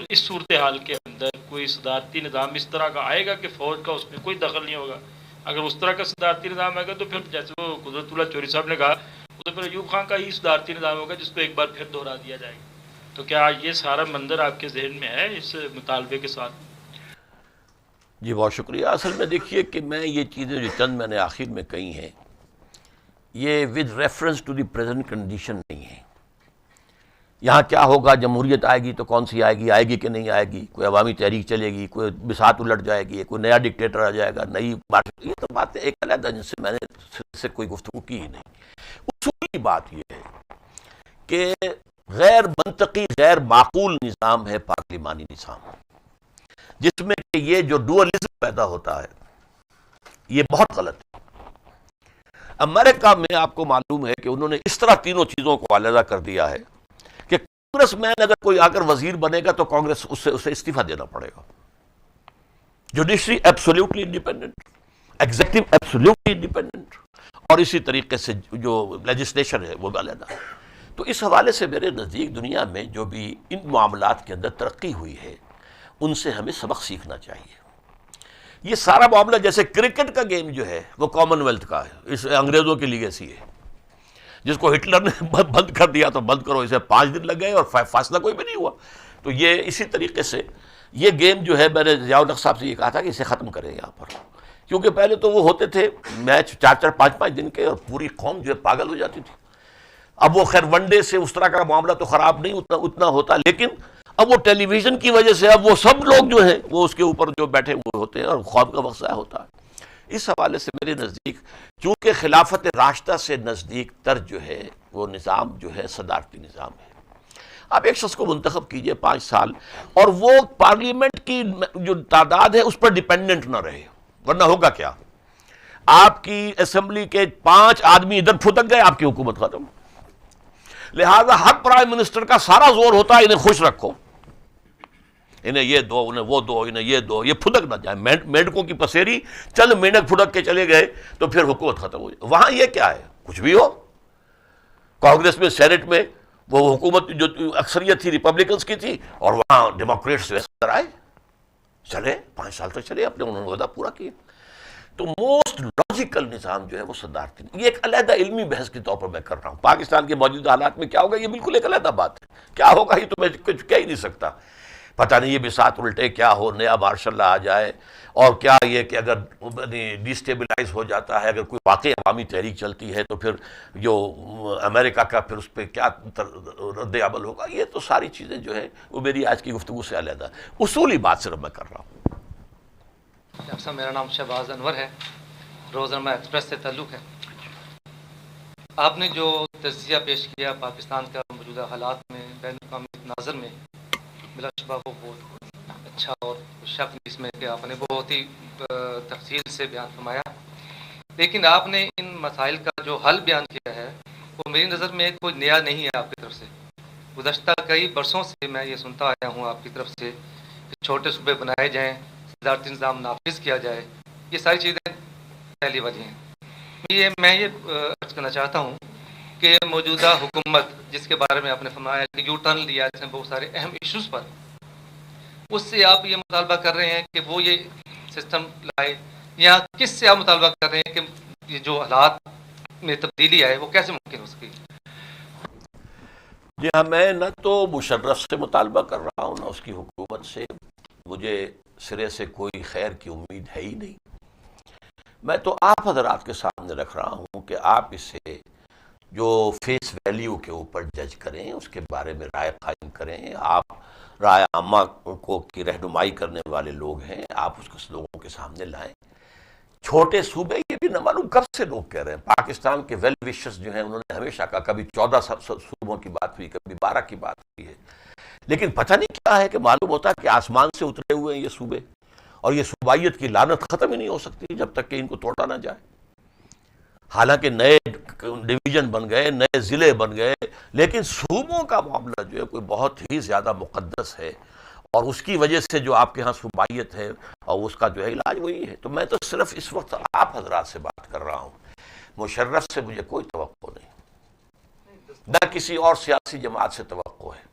اس صورتحال کے اندر کوئی صدارتی نظام اس طرح کا آئے گا کہ فوج کا اس میں کوئی دخل نہیں ہوگا؟ اگر اس طرح کا صدارتی نظام آئے گا تو پھر جیسے وہ قدرت اللہ چوری صاحب نے کہا، تو پھر ایوب خان کا ہی صدارتی نظام ہوگا جس کو ایک بار پھر دہرا دیا جائے گا۔ تو کیا یہ سارا منظر آپ کے ذہن میں ہے اس مطالبے کے ساتھ؟ جی بہت شکریہ۔ اصل میں دیکھیے کہ میں یہ چیزیں جو چند میں نے آخر میں کہی ہیں، یہ with reference to the present condition نہیں ہے۔ یہاں کیا ہوگا، جمہوریت آئے گی تو کون سی آئے گی کہ نہیں آئے گی، کوئی عوامی تحریک چلے گی، کوئی بساط الٹ جائے گی، کوئی نیا ڈکٹیٹر آ جائے گا، نئی بات، یہ تو باتیں ایک علیحدہ جن سے میں نے سے کوئی گفتگو کی ہی نہیں۔ اصولی بات یہ ہے کہ غیر منطقی، غیر معقول نظام ہے پارلیمانی نظام، جس میں کہ یہ جو ڈوئلزم پیدا ہوتا ہے یہ بہت غلط ہے۔ امریکہ میں آپ کو معلوم ہے کہ انہوں نے اس طرح تینوں چیزوں کو علیحدہ کر دیا ہے کہ کانگریس مین اگر کوئی آ کر وزیر بنے گا تو کانگریس اسے استعفیٰ دینا پڑے گا، judiciary absolutely independent, executive absolutely independent, اور اسی طریقے سے جو لیجسلیشن ہے وہ علیحدہ۔ تو اس حوالے سے میرے نزدیک دنیا میں جو بھی ان معاملات کے اندر ترقی ہوئی ہے ان سے ہمیں سبق سیکھنا چاہیے۔ یہ سارا معاملہ جیسے کرکٹ کا گیم جو ہے وہ کامن ویلتھ کا ہے، اس انگریزوں کی لیگیسی ہے، جس کو ہٹلر نے بند کر دیا تو بند کرو، اسے 5 دن لگ گئے اور فاصلہ کوئی بھی نہیں ہوا۔ تو یہ اسی طریقے سے یہ گیم جو ہے، میں نے ضیاء الحق صاحب سے یہ کہا تھا کہ اسے ختم کریں یہاں پر، کیونکہ پہلے تو وہ ہوتے تھے میچ 4-4 5-5 دن کے، اور پوری قوم جو ہے پاگل ہو جاتی تھی۔ اب وہ خیر ون ڈے سے اس طرح کا معاملہ تو خراب نہیں اتنا ہوتا، لیکن اب وہ ٹیلی ویژن کی وجہ سے اب وہ سب لوگ جو ہیں وہ اس کے اوپر جو بیٹھے ہوئے ہوتے ہیں اور خواب کا وقت ضائع ہوتا ہے۔ اس حوالے سے میرے نزدیک چونکہ خلافت راشدہ سے نزدیک تر جو ہے وہ نظام جو ہے صدارتی نظام ہے۔ آپ ایک شخص کو منتخب کیجئے 5 سال، اور وہ پارلیمنٹ کی جو تعداد ہے اس پر ڈیپینڈنٹ نہ رہے، ورنہ ہوگا کیا؟ آپ کی اسمبلی کے 5 آدمی ادھر پھدک گئے، آپ کی حکومت ختم۔ لہذا ہر پرائم منسٹر کا سارا زور ہوتا ہے انہیں خوش رکھو، انہیں یہ دو، انہیں وہ دو، انہیں یہ دو، یہ پھدک نہ جائے۔ مینڈکوں کی پسیری، چند مینڈک پھدک کے چلے گئے تو پھر حکومت ختم ہو جائے۔ وہاں یہ کیا ہے، کچھ بھی ہو۔ کانگریس میں سینٹ میں وہ حکومت جو اکثریت تھی ریپبلکنز کی تھی، اور وہاں ڈیموکریٹس آئے، چلے 5 سال تک چلے، اپنے انہوں نے وعدہ پورا کیا۔ تو موسٹ لاجیکل نظام جو ہے وہ صدارتی، یہ ایک علیحدہ علمی بحث کے طور پر میں کر رہا ہوں۔ پاکستان کے موجودہ حالات میں کیا ہوگا یہ بالکل ایک علیحدہ بات ہے، کیا ہوگا یہ تو میں کچھ کہہ ہی نہیں سکتا۔ پتہ نہیں یہ بساط الٹے کیا ہو، نیا مارشل لا آ جائے، اور کیا یہ کہ اگر ڈیسٹیبلائز ہو جاتا ہے، اگر کوئی واقعی عوامی تحریک چلتی ہے تو پھر جو امریکہ کا پھر اس پہ کیا رد عمل ہوگا، یہ تو ساری چیزیں جو ہے وہ میری آج کی گفتگو سے علیحدہ، اصولی بات صرف میں کر رہا ہوں۔ ڈاکٹر صاحب میرا نام شہباز انور ہے، روزنامہ ایکسپریس سے تعلق ہے۔ آپ نے جو تجزیہ پیش کیا پاکستان کا موجودہ حالات میں بین الاقوامی تناظر میں، بلا شبہ وہ بہت اچھا، اور شک نہیں اس میں کہ آپ نے بہت ہی تفصیل سے بیان فرمایا، لیکن آپ نے ان مسائل کا جو حل بیان کیا ہے وہ میری نظر میں کوئی نیا نہیں ہے آپ کی طرف سے۔ گزشتہ کئی برسوں سے میں یہ سنتا آیا ہوں آپ کی طرف سے کہ چھوٹے صوبے بنائے جائیں، صدارتی نظام نافذ کیا جائے، یہ ساری چیزیں پہلی والی ہیں۔ میں یہ عرض کرنا چاہتا ہوں کہ موجودہ حکومت جس کے بارے میں آپ نے فرمایا کہ یو ٹرن لیا اس نے بہت سارے اہم ایشوز پر، اس سے آپ یہ مطالبہ کر رہے ہیں کہ وہ یہ سسٹم لائے یا کس سے آپ مطالبہ کر رہے ہیں کہ یہ جو حالات میں تبدیلی آئے وہ کیسے ممکن ہو سکے؟ جی ہاں، میں نہ تو مشرف سے مطالبہ کر رہا ہوں نہ اس کی حکومت سے. مجھے سرے سے کوئی خیر کی امید ہے ہی نہیں. میں تو آپ حضرات کے سامنے رکھ رہا ہوں کہ آپ اسے جو فیس ویلیو کے اوپر جج کریں، اس کے بارے میں رائے قائم کریں. آپ رائے عامہ کو کی رہنمائی کرنے والے لوگ ہیں، آپ اس کو لوگوں کے سامنے لائیں. چھوٹے صوبے، یہ بھی نہ معلوم کب سے لوگ کہہ رہے ہیں. پاکستان کے ویل وشرز جو ہیں انہوں نے ہمیشہ کہا، کبھی 14 صوبوں کی بات ہوئی، کبھی 12 کی بات ہوئی ہے، لیکن پتہ نہیں کیا ہے کہ معلوم ہوتا ہے کہ آسمان سے اترے ہوئے ہیں یہ صوبے، اور یہ صوبائیت کی لعنت ختم ہی نہیں ہو سکتی جب تک کہ ان کو توڑا نہ جائے. حالانکہ نئے ڈویژن بن گئے، نئے ضلع بن گئے، لیکن صوبوں کا معاملہ جو ہے کوئی بہت ہی زیادہ مقدس ہے، اور اس کی وجہ سے جو آپ کے ہاں صوبائیت ہے اور اس کا جو ہے علاج وہی ہے. تو میں تو صرف اس وقت آپ حضرات سے بات کر رہا ہوں. مشرف سے مجھے کوئی توقع نہیں، نہ کسی اور سیاسی جماعت سے توقع ہے.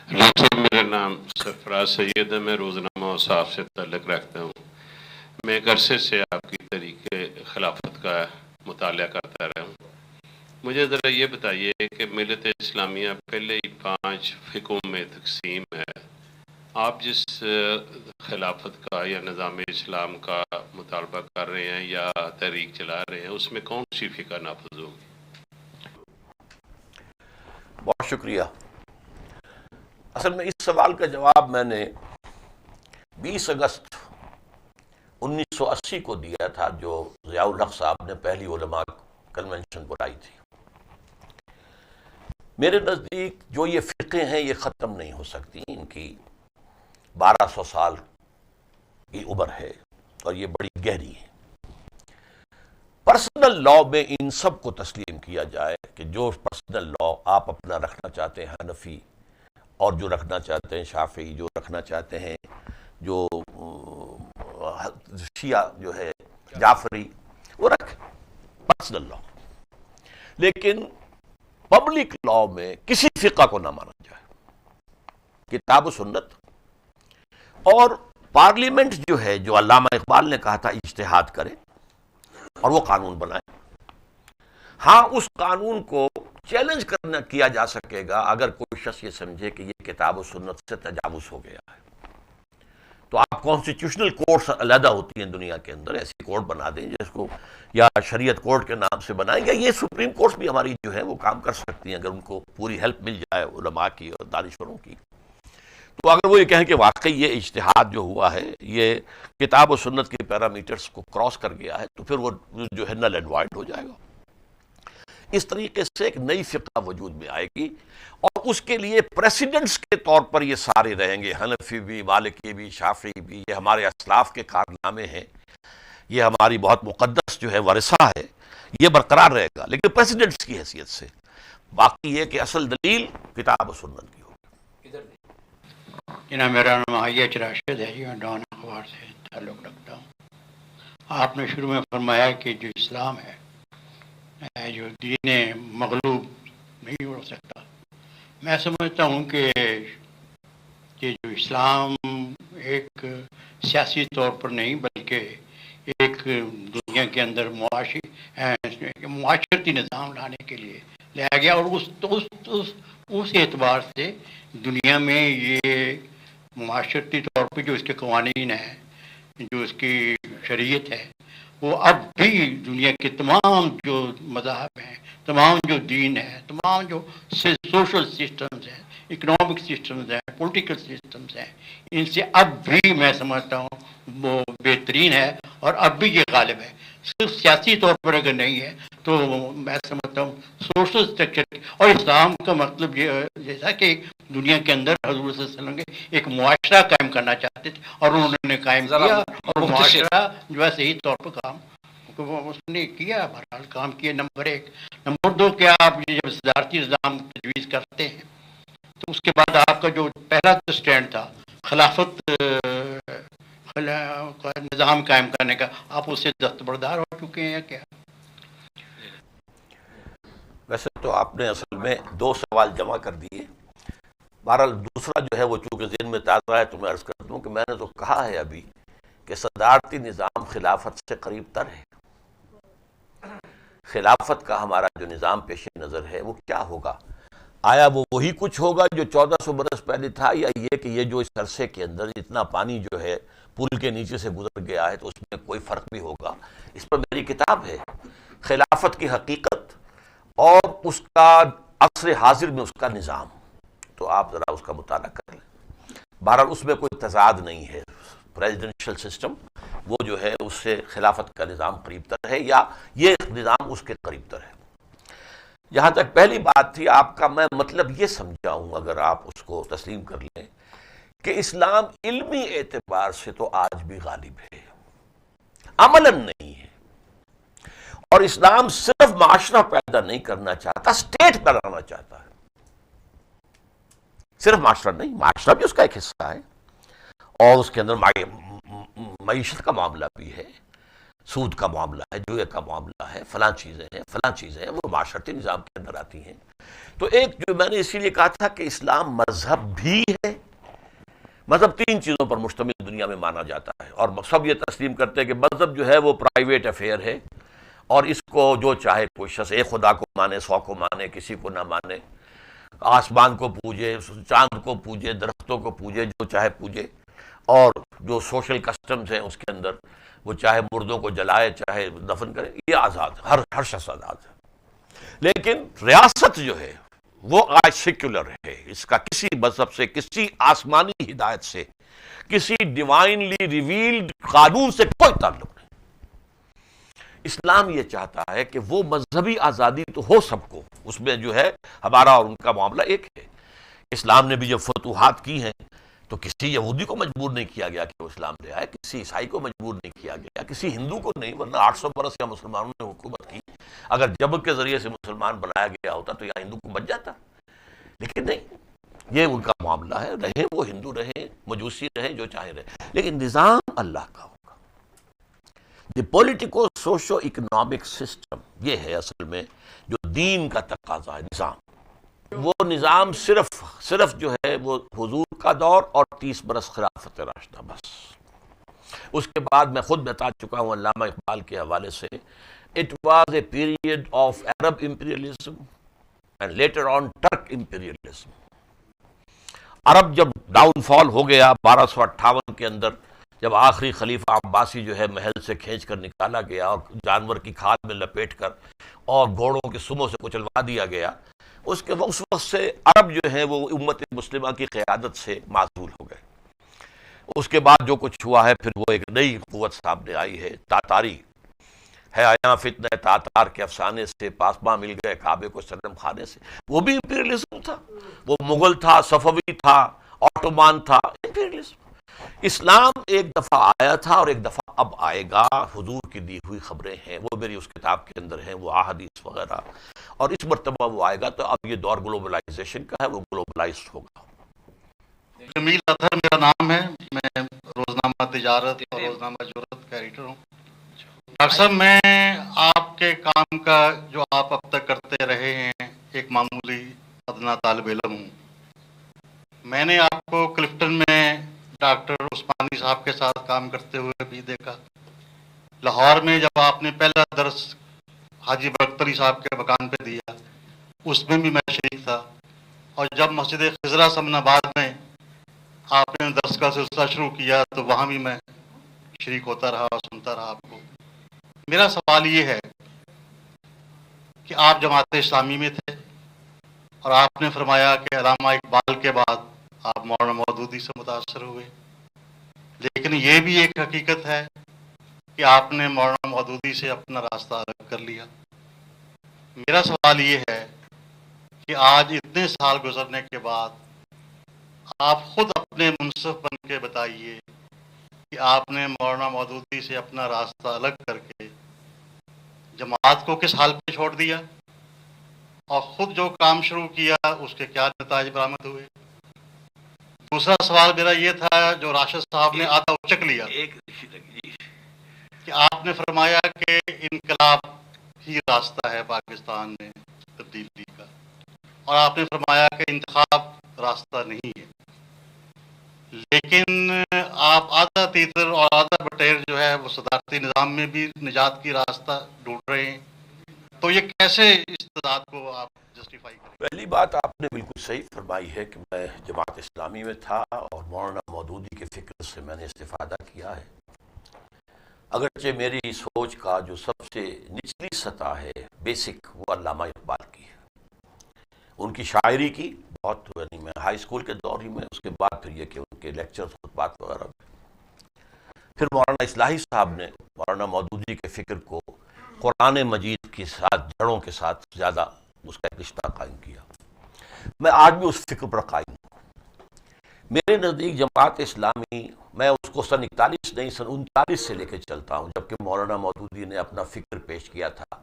ڈاکٹر صاحب، میرا نام سرفراز سید ہے، میں روزنامہ اوصاف سے تعلق رکھتا ہوں. میں ایک عرصے سے آپ کی تحریک خلافت کا مطالعہ کرتا رہا ہوں. مجھے ذرا یہ بتائیے کہ ملت اسلامیہ پہلے ہی 5 فقوں میں تقسیم ہے. آپ جس خلافت کا یا نظام اسلام کا مطالبہ کر رہے ہیں یا تحریک چلا رہے ہیں، اس میں کون سی فقہ نافذ ہوگی؟ بہت شکریہ. اصل میں اس سوال کا جواب میں نے 20 اگست 1980 کو دیا تھا، جو ضیاء الحق صاحب نے پہلی علماء کنونشن بلائی تھی. میرے نزدیک جو یہ فقہیں ہیں یہ ختم نہیں ہو سکتی. ان کی 1200 سال کی عمر ہے اور یہ بڑی گہری ہے. پرسنل لاء میں ان سب کو تسلیم کیا جائے کہ جو پرسنل لاء آپ اپنا رکھنا چاہتے ہیں حنفی، اور جو رکھنا چاہتے ہیں شافعی، جو رکھنا چاہتے ہیں جو شیعہ جو ہے جعفری، وہ رکھ پرسنل لاء. لیکن پبلک لاء میں کسی فقہ کو نہ مانا جائے. کتاب و سنت اور پارلیمنٹ جو ہے، جو علامہ اقبال نے کہا تھا اجتہاد کرے اور وہ قانون بنائے. ہاں، اس قانون کو چیلنج کیا جا سکے گا اگر کوئی شخص یہ سمجھے کہ یہ کتاب و سنت سے تجاوز ہو گیا ہے. تو آپ کانسٹیٹیوشنل کورٹس علیحدہ ہوتی ہیں دنیا کے اندر، ایسی کورٹ بنا دیں جس کو یا شریعت کورٹ کے نام سے بنائیں، یا یہ سپریم کورٹس بھی ہماری جو ہے وہ کام کر سکتی ہیں اگر ان کو پوری ہیلپ مل جائے علماء کی اور دانشوروں کی. تو اگر وہ یہ کہیں کہ واقعی یہ اجتہاد جو ہوا ہے یہ کتاب و سنت کے پیرامیٹرز کو کراس کر گیا ہے، تو پھر وہ جو ہے نل اینڈ وائڈ ہو جائے گا. اس طریقے سے ایک نئی فقہ وجود میں آئے گی، اور اس کے لیے پریسیڈنٹس کے طور پر یہ سارے رہیں گے، حنفی بھی، مالکی بھی، شافعی بھی. یہ ہمارے اسلاف کے کارنامے ہیں، یہ ہماری بہت مقدس جو ہے ورثہ ہے، یہ برقرار رہے گا لیکن پریسیڈنٹس کی حیثیت سے. باقی یہ کہ اصل دلیل کتاب و سنت کی ہوگی. جناب، میرا نام ایچ راشد ہے جی، میں ڈان اخبار سے تعلق رکھتا ہوں. آپ نے شروع میں فرمایا کہ جو اسلام ہے، جو دین مغلوب نہیں ہو سکتا. میں سمجھتا ہوں کہ جو اسلام ایک سیاسی طور پر نہیں بلکہ ایک دنیا کے اندر معاشرتی نظام لانے کے لیے لایا گیا، اور اس اعتبار سے دنیا میں یہ معاشرتی طور پہ جو اس کے قوانین ہیں، جو اس کی شریعت ہے، وہ اب بھی دنیا کے تمام جو مذاہب ہیں، تمام جو دین ہیں، تمام جو سوشل سسٹمز ہیں، اکنامک سسٹمز ہیں، پولیٹیکل سسٹمز ہیں، ان سے اب بھی میں سمجھتا ہوں وہ بہترین ہے، اور اب بھی یہ غالب ہے. صرف سیاسی طور پر اگر نہیں ہے تو میں سمجھتا ہوں سوشل اسٹرکچر. اور اسلام کا مطلب یہ جیسا کہ دنیا کے اندر حضور صلی اللہ علیہ وسلم کے ایک معاشرہ قائم کرنا چاہتے تھے، اور انہوں نے قائم کیا، اور وہ معاشرہ جو ہے صحیح طور پر کام اس نے کیا، بہرحال کام کیا. نمبر 1. نمبر 2، کیا آپ جب صدارتی نظام تجویز کرتے ہیں تو اس کے بعد آپ کا جو پہلا سٹینڈ تھا خلافت نظام قائم کرنے کا، آپ اس سے دستبردار ہو چکے ہیں یا کیا؟ ویسے تو آپ نے اصل میں 2 سوال جمع کر دیے. بہرحال دوسرا جو ہے وہ چونکہ ذہن میں تازہ ہے تو میں عرض کرتا ہوں کہ میں نے تو کہا ہے ابھی کہ صدارتی نظام خلافت سے قریب تر ہے. خلافت کا ہمارا جو نظام پیش نظر ہے وہ کیا ہوگا؟ آیا وہ وہی کچھ ہوگا جو 1400 برس پہلے تھا، یا یہ کہ یہ جو اس عرصے کے اندر اتنا پانی جو ہے پل کے نیچے سے گزر گیا ہے تو اس میں کوئی فرق بھی ہوگا؟ اس پر میری کتاب ہے، خلافت کی حقیقت اور اس کا عصر حاضر میں اس کا نظام. تو آپ ذرا اس کا مطالعہ کر لیں. بہرحال اس میں کوئی تضاد نہیں ہے. پریزیڈنشل سسٹم وہ جو ہے اس سے خلافت کا نظام قریب تر ہے، یا یہ نظام اس کے قریب تر ہے. جہاں تک پہلی بات تھی آپ کا، میں مطلب یہ سمجھاؤں اگر آپ اس کو تسلیم کر لیں کہ اسلام علمی اعتبار سے تو آج بھی غالب ہے، عملاً نہیں ہے. اور اسلام صرف معاشرہ پیدا نہیں کرنا چاہتا، اسٹیٹ بنانا چاہتا ہے. صرف معاشرہ نہیں، معاشرہ بھی اس کا ایک حصہ ہے، اور اس کے اندر معیشت کا معاملہ بھی ہے، سود کا معاملہ ہے، جوئے کا معاملہ ہے، فلاں چیزیں ہیں وہ معاشرتی نظام کے اندر آتی ہیں. تو ایک جو میں نے اسی لیے کہا تھا کہ اسلام مذہب بھی ہے. مذہب 3 چیزوں پر مشتمل دنیا میں مانا جاتا ہے، اور سب یہ تسلیم کرتے ہیں کہ مذہب جو ہے وہ پرائیویٹ افیئر ہے، اور اس کو جو چاہے کوئی شخص ایک خدا کو مانے، 100 کو مانے، کسی کو نہ مانے، آسمان کو پوجے، چاند کو پوجے، درختوں کو پوجے، جو چاہے پوجے. اور جو سوشل کسٹمز ہیں اس کے اندر وہ چاہے مردوں کو جلائے چاہے دفن کرے، یہ آزاد، ہر شخص آزاد ہے. لیکن ریاست جو ہے وہ آج سیکولر ہے. اس کا کسی مذہب سے، کسی آسمانی ہدایت سے، کسی ڈیوائنلی ریویلڈ قانون سے کوئی تعلق نہیں. اسلام یہ چاہتا ہے کہ وہ مذہبی آزادی تو ہو سب کو، اس میں جو ہے ہمارا اور ان کا معاملہ ایک ہے. اسلام نے بھی جب فتوحات کی ہیں تو کسی یہودی کو مجبور نہیں کیا گیا کہ وہ اسلام لے آئے، کسی عیسائی کو مجبور نہیں کیا گیا، کسی ہندو کو نہیں، ورنہ 800 برس یا مسلمانوں نے حکومت کی. اگر جبر کے ذریعے سے مسلمان بنایا گیا ہوتا تو یہاں ہندو کو بچ جاتا، لیکن نہیں. یہ ان کا معاملہ ہے، رہے وہ ہندو رہے، مجوسی رہے، جو چاہے رہے، لیکن نظام اللہ کا ہوگا. دی پولیٹیکو سوشو اکنامک سسٹم یہ ہے اصل میں جو دین کا تقاضا ہے. نظام، وہ نظام صرف جو ہے وہ حضور کا دور اور 30 برس خلافت راشدہ بس. اس کے بعد میں خود بتا چکا ہوں علامہ اقبال کے حوالے سے، it was a period of Arab imperialism and later on Turk imperialism. عرب جب ڈاؤن فال ہو گیا 1258 کے اندر، جب آخری خلیفہ عباسی جو ہے محل سے کھینچ کر نکالا گیا اور جانور کی کھال میں لپیٹ کر اور گھوڑوں کے سموں سے کچلوا دیا گیا، اس وقت سے عرب جو ہے وہ امت مسلمہ کی قیادت سے معزول ہو گئے. اس کے بعد جو کچھ ہوا ہے پھر وہ ایک نئی قوت سامنے آئی ہے، تاتاری ہے. آیا فتنہ تاتار کے افسانے سے پاسباں مل گئے کعبے کو صنم خانے سے. وہ بھی امپیریلزم تھا، وہ مغل تھا، صفوی تھا، آٹومان تھا، امپیریلزم. اسلام ایک دفعہ آیا تھا اور ایک دفعہ اب آئے گا. حضور کی دی ہوئی خبریں ہیں، وہ میری اس کتاب کے اندر ہیں، وہ احادیث وغیرہ. اور اس مرتبہ وہ آئے گا تو اب یہ دور گلوبلائزیشن کا ہے، وہ گلوبلائزڈ ہوگا. جمیل اطہر میرا نام ہے، میں روزنامہ تجارت اور روزنامہ جرأت کا ایڈیٹر ہوں. ڈاکٹر صاحب، میں آپ کے کام کا جو آپ اب تک کرتے رہے ہیں ایک معمولی ادنا طالب علم ہوں. میں نے آپ کو کلفٹن میں ڈاکٹر عثمانی صاحب کے ساتھ کام کرتے ہوئے بھی دیکھا. لاہور میں جب آپ نے پہلا درس حاجی برکت علی صاحب کے مکان پہ دیا، اس میں بھی میں شریک تھا. اور جب مسجد خضرہ سمن آباد میں آپ نے درس کا سلسلہ شروع کیا تو وہاں بھی میں شریک ہوتا رہا اور سنتا رہا آپ کو. میرا سوال یہ ہے کہ آپ جماعت اسلامی میں تھے اور آپ نے فرمایا کہ علامہ اقبال کے بعد آپ مولانا مودودی سے متاثر ہوئے، لیکن یہ بھی ایک حقیقت ہے کہ آپ نے مولانا مودودی سے اپنا راستہ الگ کر لیا. میرا سوال یہ ہے کہ آج اتنے سال گزرنے کے بعد آپ خود اپنے منصف بن کے بتائیے کہ آپ نے مولانا مودودی سے اپنا راستہ الگ کر کے جماعت کو کس حال پہ چھوڑ دیا، اور خود جو کام شروع کیا اس کے کیا نتائج برآمد ہوئے. دوسرا سوال میرا یہ تھا جو راشد صاحب نے آدھا اچک لیا کہ آپ نے فرمایا کہ انقلاب ہی راستہ ہے پاکستان میں تبدیلی کا، اور آپ نے فرمایا کہ انتخاب راستہ نہیں ہے. لیکن آپ آدھا تیتر اور آدھا بٹیر جو ہے وہ صدارتی نظام میں بھی نجات کی راستہ ڈھونڈ رہے ہیں، تو یہ کیسے اس تضاد کو آپ جسٹیفائی کریں؟ پہلی بات آپ نے بالکل صحیح فرمائی ہے کہ میں جماعت اسلامی میں تھا اور مولانا مودودی کے فکر سے میں نے استفادہ کیا ہے، اگرچہ میری سوچ کا جو سب سے نچلی سطح ہے بیسک وہ علامہ اقبال کی ہے، ان کی شاعری کی بہت، یعنی میں ہائی اسکول کے دور ہی میں، اس کے بعد پھر یہ کہ ان کے لیکچر خطبات وغیرہ، پھر مولانا اصلاحی صاحب نے مولانا مودودی کے فکر کو قرآن مجید کے ساتھ جڑوں کے ساتھ زیادہ اس کا ایک رشتہ قائم کیا۔ میں آج بھی اس فکر پر قائم ہوں۔ میرے نزدیک جماعت اسلامی، میں اس کو سن 41 نہیں سن 39 سے لے کے چلتا ہوں، جبکہ مولانا مودودی نے اپنا فکر پیش کیا تھا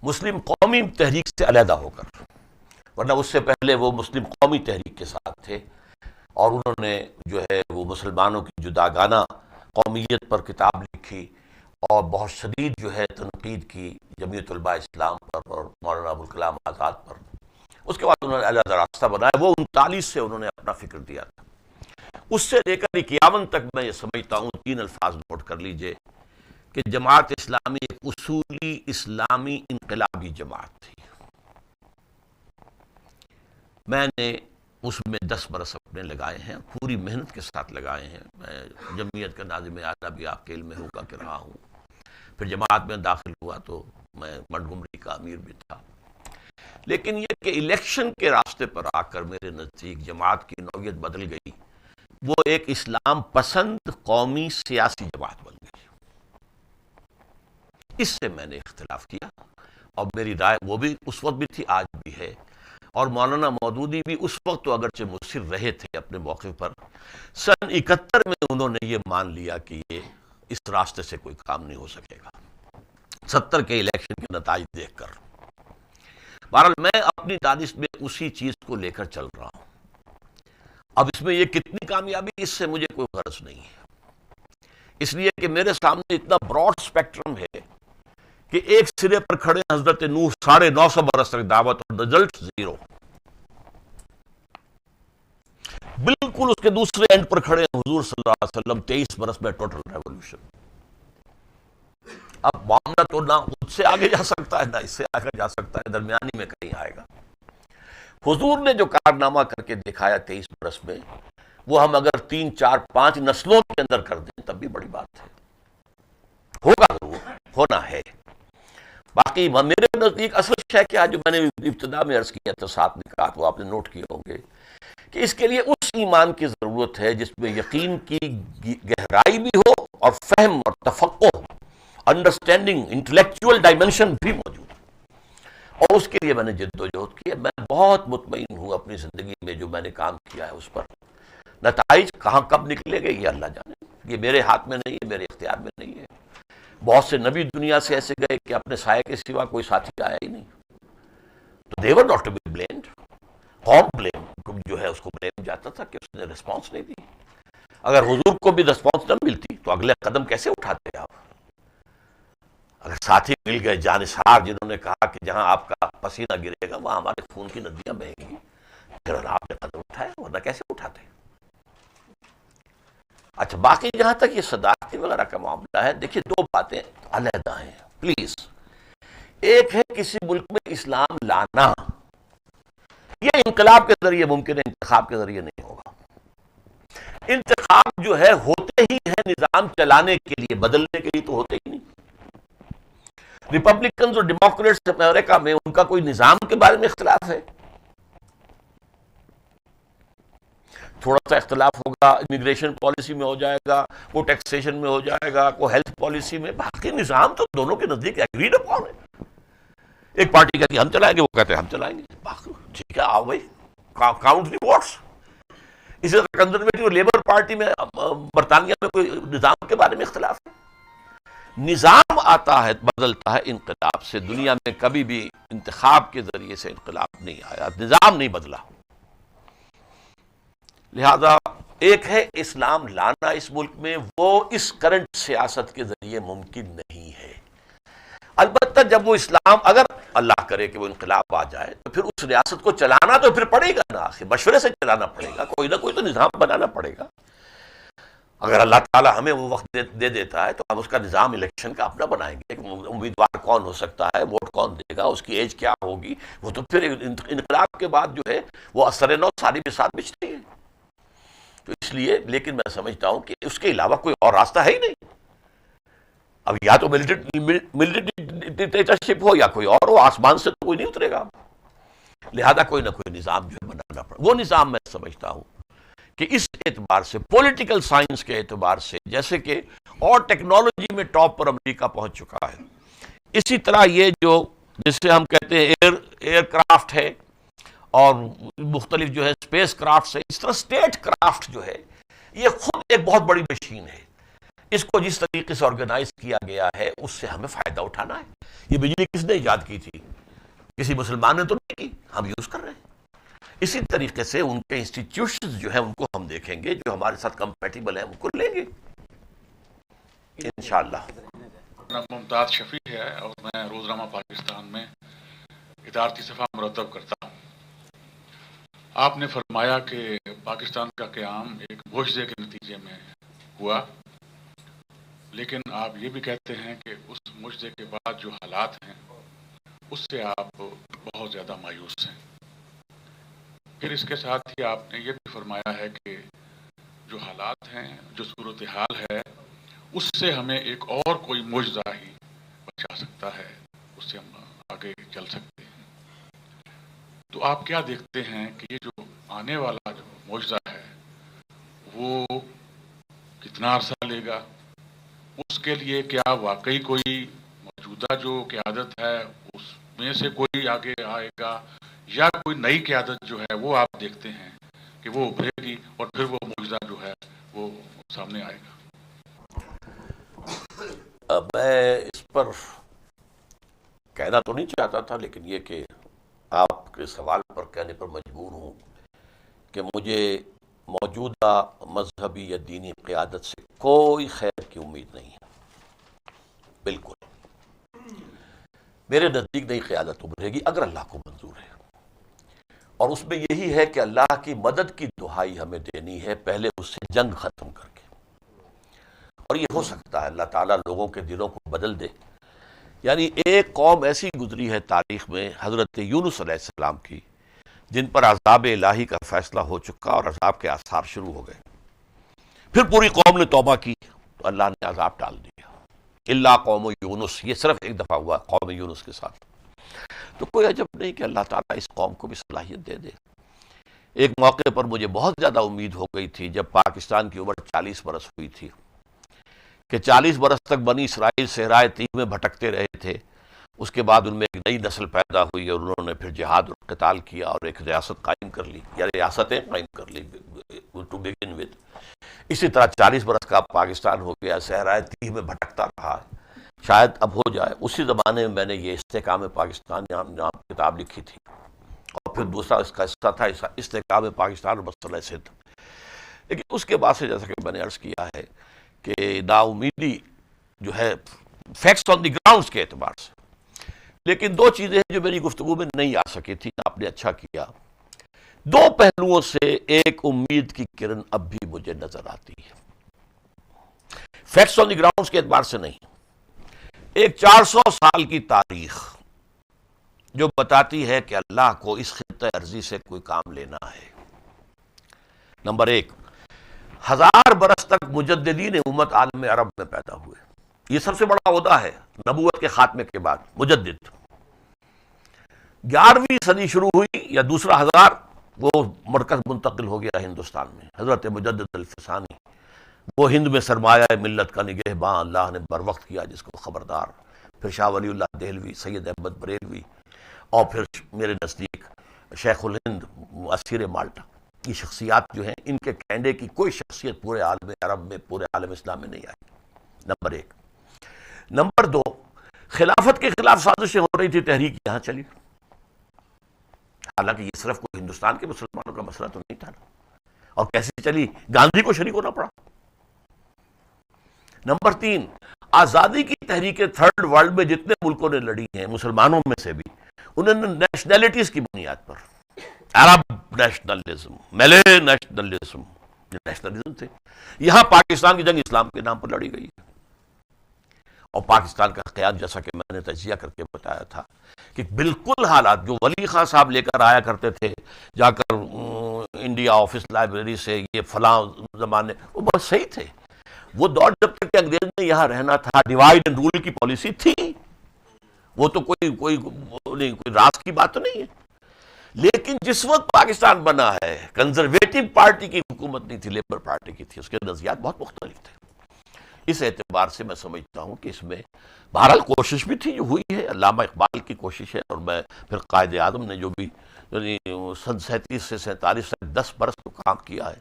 مسلم قومی تحریک سے علیحدہ ہو کر، ورنہ اس سے پہلے وہ مسلم قومی تحریک کے ساتھ تھے، اور انہوں نے جو ہے وہ مسلمانوں کی جداگانہ قومیت پر کتاب لکھی اور بہت شدید جو ہے تنقید کی جمعیت علماء اسلام پر اور مولانا ابوالکلام آزاد پر۔ اس کے بعد انہوں نے علیحدہ راستہ بنایا، وہ 39 سے انہوں نے اپنا فکر دیا تھا۔ اس سے لے کر 51 تک میں یہ سمجھتا ہوں، 3 الفاظ نوٹ کر لیجئے، کہ جماعت اسلامی ایک اصولی اسلامی انقلابی جماعت تھی۔ میں نے اس میں 10 برس اپنے لگائے ہیں، پوری محنت کے ساتھ لگائے ہیں۔ میں جمعیت کا ناظم اعلیٰ بھی آپ کے علم میں ہوگا کہ رہا ہوں، پھر جماعت میں داخل ہوا تو میں منٹگمری کا امیر بھی تھا۔ لیکن یہ کہ الیکشن کے راستے پر آ کر میرے نزدیک جماعت کی نوعیت بدل گئی، وہ ایک اسلام پسند قومی سیاسی جماعت بن گئی۔ اس سے میں نے اختلاف کیا، اور میری رائے وہ بھی اس وقت بھی تھی، آج بھی ہے، اور مولانا مودودی بھی اس وقت تو اگرچہ مصر رہے تھے اپنے موقع پر، سن 71 میں انہوں نے یہ مان لیا کہ یہ اس راستے سے کوئی کام نہیں ہو سکے گا، 70 کے الیکشن کے نتائج دیکھ کر۔ بہرحال میں اپنی دانش میں اسی چیز کو لے کر چل رہا ہوں۔ اب اس میں یہ کتنی کامیابی، اس سے مجھے کوئی غرض نہیں ہے، اس لیے کہ میرے سامنے اتنا براڈ سپیکٹرم ہے کہ ایک سرے پر کھڑے حضرت نوح 950 برس تک دعوت اور رزلٹ 0، بالکل اس کے دوسرے اینڈ پر کھڑے حضور صلی اللہ علیہ وسلم 23 برس میں ٹوٹل ریولوشن۔ اب معاملہ تو نہ خود سے آگے جا سکتا ہے، نہ اس سے آگے جا سکتا ہے، درمیانی میں کہیں آئے گا۔ حضور نے جو کارنامہ کر کے دکھایا 23 برس میں، وہ ہم اگر 3 4 5 نسلوں کے اندر کر دیں تب بھی بڑی بات ہے، ہوگا ضرور، ہونا ہے۔ باقی میرے نزدیک اصل شے کیا، جو میں نے ابتدا میں عرض کیا تھا، 7 نکات وہ آپ نے نوٹ کیے ہوں گے، کہ اس کے لیے اس ایمان کی ضرورت ہے جس میں یقین کی گہرائی بھی ہو اور فہم اور تفقہ، انڈرسٹینڈنگ، انٹلیکچوئل ڈائمنشن بھی موجود ہے، اور اس کے لیے میں نے جد و جہد کی ہے۔ میں بہت مطمئن ہوں اپنی زندگی میں جو میں نے کام کیا ہے اس پر، نتائج کہاں کب نکلے گے یہ اللہ جانے، یہ میرے ہاتھ میں نہیں ہے، میرے اختیار میں نہیں ہے۔ بہت سے نبی دنیا سے ایسے گئے کہ اپنے سائے کے سوا کوئی ساتھی آیا ہی نہیں، تو they were not to be blamed۔ قوم بلیم جو ہے اس کو بلیم جاتا تھا کہ اس نے ریسپانس نہیں دی۔ اگر حضور کو بھی ریسپانس نہ ملتی تو اگلے قدم کیسے اٹھاتے آپ؟ اگر ساتھی مل گئے جانثار جنہوں نے کہا کہ جہاں آپ کا پسینہ گرے گا وہاں ہمارے خون کی ندیاں بہیں گی، پھر آپ نے قدم اٹھایا، ورنہ کیسے اٹھاتے؟ اچھا، باقی جہاں تک یہ صداقتی وغیرہ کا معاملہ ہے، دیکھیے 2 باتیں علیحدہ ہیں پلیز۔ ایک ہے کسی ملک میں اسلام لانا، یہ انقلاب کے ذریعے ممکن ہے، انتخاب کے ذریعے نہیں ہوگا۔ انتخاب جو ہے ہوتے ہی ہے نظام چلانے کے لیے، بدلنے کے لیے تو ہوتے ہی نہیں۔ ریپبلکنز اور ڈیموکریٹس امریکہ میں ان کا کوئی نظام کے بارے میں اختلاف ہے، تھوڑا سا اختلاف ہوگا، امیگریشن پالیسی میں ہو جائے گا، وہ ٹیکسیشن میں ہو جائے گا، وہ ہیلتھ پالیسی میں، باقی نظام تو دونوں کے نزدیک ایگریڈ اپون ہے۔ ایک پارٹی کہتی ہے ہم چلائیں گے، وہ کہتے ہیں ہم چلائیں گے، باقی ٹھیک ہے، آؤ بھائی، کاؤنٹ دی ووٹس۔ اسی طرح کنزرویٹو لیبر پارٹی میں برطانیہ میں کوئی نظام کے بارے میں اختلاف ہے۔ نظام آتا ہے، بدلتا ہے انقلاب سے، دنیا میں کبھی بھی انتخاب کے ذریعے سے انقلاب نہیں آیا، نظام نہیں بدلا۔ لہذا ایک ہے اسلام لانا اس ملک میں، وہ اس کرنٹ سیاست کے ذریعے ممکن نہیں ہے۔ البتہ جب وہ اسلام، اگر اللہ کرے کہ وہ انقلاب آ جائے، تو پھر اس ریاست کو چلانا تو پھر پڑے گا نا، آخر مشورے سے چلانا پڑے گا، کوئی نہ کوئی تو نظام بنانا پڑے گا۔ اگر اللہ تعالیٰ ہمیں وہ وقت دے دیتا ہے تو ہم اس کا نظام الیکشن کا اپنا بنائیں گے کہ امیدوار کون ہو سکتا ہے، ووٹ کون دے گا، اس کی ایج کیا ہوگی، وہ تو پھر انقلاب کے بعد جو ہے وہ اثر نو ساری بساط بچتی ہے۔ تو اس لیے لیکن میں سمجھتا ہوں کہ اس کے علاوہ کوئی اور راستہ ہے ہی نہیں۔ اب یا تو ملٹری ڈکٹیٹرشپ ہو یا کوئی اور ہو، آسمان سے تو کوئی نہیں اترے گا، لہذا کوئی نہ کوئی نظام جو ہے بنانا پڑے۔ وہ نظام میں سمجھتا ہوں کہ اس اعتبار سے، پولیٹیکل سائنس کے اعتبار سے، جیسے کہ اور ٹیکنالوجی میں ٹاپ پر امریکہ پہنچ چکا ہے، اسی طرح یہ جو جسے ہم کہتے ہیں ایئر کرافٹ ہے اور مختلف جو ہے اسپیس کرافٹ ہے، اس طرح اسٹیٹ کرافٹ جو ہے یہ خود ایک بہت بڑی مشین ہے۔ اس کو جس طریقے سے آرگنائز کیا گیا ہے اس سے ہمیں فائدہ اٹھانا ہے۔ یہ بجلی کس نے ایجاد کی تھی؟ کسی مسلمان نے تو نہیں کی، ہم یوز کر رہے ہیں۔ اسی طریقے سے ان کے انسٹیٹیوشنز جو ہیں ان کو ہم دیکھیں گے، جو ہمارے ساتھ کمپیٹیبل ہیں ان کو لیں گے انشاءاللہ۔ نام ممتاز شفیع ہے اور میں روزنامہ پاکستان میں ادارتی صفحہ مرتب کرتا ہوں۔ آپ نے فرمایا کہ پاکستان کا قیام ایک معجزے کے نتیجے میں ہوا، لیکن آپ یہ بھی کہتے ہیں کہ اس معجزے کے بعد جو حالات ہیں اس سے آپ بہت زیادہ مایوس ہیں۔ پھر اس کے ساتھ ہی آپ نے یہ بھی فرمایا ہے کہ جو حالات ہیں، جو صورتحال ہے، اس سے ہمیں ایک اور کوئی معجزہ ہی بچا سکتا ہے، اس سے ہم آگے چل سکتے ہیں۔ تو آپ کیا دیکھتے ہیں کہ یہ جو آنے والا جو معجزہ ہے وہ کتنا عرصہ لے گا؟ اس کے لیے کیا واقعی کوئی موجودہ جو قیادت ہے اس میں سے کوئی آگے آئے گا، یا کوئی نئی قیادت جو ہے وہ آپ دیکھتے ہیں کہ وہ ابھرے گی اور پھر وہ معجزہ جو ہے وہ سامنے آئے گا؟ میں اس پر کہنا تو نہیں چاہتا تھا، لیکن یہ کہ آپ کے سوال پر کہنے پر مجبور ہوں کہ مجھے موجودہ مذہبی یا دینی قیادت سے کوئی خیر کی امید نہیں ہے، بالکل۔ میرے نزدیک نئی قیادت ابھرے گی اگر اللہ کو منظور ہے، اور اس میں یہی ہے کہ اللہ کی مدد کی دہائی ہمیں دینی ہے، پہلے اس سے جنگ ختم کر کے۔ اور یہ ہو سکتا ہے اللہ تعالیٰ لوگوں کے دلوں کو بدل دے۔ یعنی ایک قوم ایسی گزری ہے تاریخ میں، حضرت یونس علیہ السلام کی، جن پر عذاب الہی کا فیصلہ ہو چکا اور عذاب کے آثار شروع ہو گئے، پھر پوری قوم نے توبہ کی تو اللہ نے عذاب ٹال دیا۔ اللہ قوم یونس، یہ صرف ایک دفعہ ہوا قوم یونس کے ساتھ۔ تو کوئی عجب نہیں کہ اللہ تعالیٰ اس قوم کو بھی صلاحیت دے دے۔ ایک موقع پر مجھے بہت زیادہ امید ہو گئی تھی جب پاکستان کی عمر 40 برس ہوئی تھی، کہ 40 برس تک بنی اسرائیل صحرائے تیہ میں بھٹکتے رہے تھے، اس کے بعد ان میں ایک نئی نسل پیدا ہوئی اور انہوں نے پھر جہاد اور قتال کیا اور ایک ریاست قائم کر لی، یا ریاستیں قائم کر لی ٹو بگن ود۔ اسی طرح 40 برس کا پاکستان ہو گیا، صحرائے تیہ میں بھٹکتا رہا، شاید اب ہو جائے۔ اسی زمانے میں نے یہ استحکام پاکستان یہاں کتاب لکھی تھی، اور پھر دوسرا اس کا حصہ تھا استحکام پاکستان اور مسئلہ سندھ۔ لیکن اس کے بعد سے جیسا کہ میں نے عرض کیا ہے کہ نا امیدی جو ہے فیکٹس آن دی گراؤنڈز کے اعتبار سے۔ لیکن دو چیزیں ہیں جو میری گفتگو میں نہیں آ سکی تھی، آپ نے اچھا کیا۔ دو پہلوؤں سے ایک امید کی کرن اب بھی مجھے نظر آتی ہے، فیکٹس آن دی گراؤنڈز کے اعتبار سے نہیں۔ ایک 400 سال کی تاریخ جو بتاتی ہے کہ اللہ کو اس خطہ ارضی سے کوئی کام لینا ہے۔ نمبر ایک، 1000 برس تک مجددین امت عالم عرب میں پیدا ہوئے، یہ سب سے بڑا عہدہ ہے نبوت کے خاتمے کے بعد، مجدد۔ 11ویں صدی شروع ہوئی یا دوسرا 1000، وہ مرکز منتقل ہو گیا ہندوستان میں، حضرت مجدد الفسانی، وہ ہند میں سرمایہ ملت کا نگہباں اللہ نے بر وقت کیا، جس کو خبردار۔ پھر شاہ ولی اللہ دہلوی، سید احمد بریلوی، اور پھر میرے نزدیک شیخ الہند اسیر مالٹا۔ یہ شخصیات جو ہیں، ان کے کینڈے کی کوئی شخصیت پورے عالم عرب میں، پورے عالم اسلام میں نہیں آئی، نمبر ایک۔ نمبر دو، خلافت کے خلاف سازشیں ہو رہی تھی، تحریک یہاں چلی، حالانکہ یہ صرف کوئی ہندوستان کے مسلمانوں کا مسئلہ تو نہیں تھا، اور کیسے چلی؟ گاندھی کو شریک ہونا پڑا۔ نمبر تین، آزادی کی تحریکیں تھرڈ ورلڈ میں جتنے ملکوں نے لڑی ہیں، مسلمانوں میں سے بھی، انہوں نے نیشنلٹیز کی بنیاد پر، عرب نیشنلزم، ملے نیشنلزم، نیشنلزم تھے. یہاں پاکستان کی جنگ اسلام کے نام پر لڑی گئی ہے. اور پاکستان کا قیام، جیسا کہ میں نے تجزیہ کر کے بتایا تھا، کہ بالکل حالات جو ولی خان صاحب لے کر آیا کرتے تھے جا کر انڈیا آفس لائبریری سے، یہ فلاں زمانے، وہ بہت صحیح تھے. وہ دور جب تک کہ انگریز نے یہاں رہنا تھا، ڈیوائڈ اینڈ رول کی پالیسی تھی. وہ تو کوئی راز کی بات نہیں ہے. لیکن جس وقت پاکستان بنا ہے، کنزرویٹو پارٹی کی حکومت نہیں تھی، لیبر پارٹی کی تھی. اس کے نظریات بہت مختلف تھے. اس اعتبار سے میں سمجھتا ہوں کہ اس میں بہرحال کوشش بھی تھی جو ہوئی ہے. علامہ اقبال کی کوشش ہے، اور میں پھر قائد اعظم نے جو بھی سن 37 سے 47 سے 10 برس تو کام کیا ہے،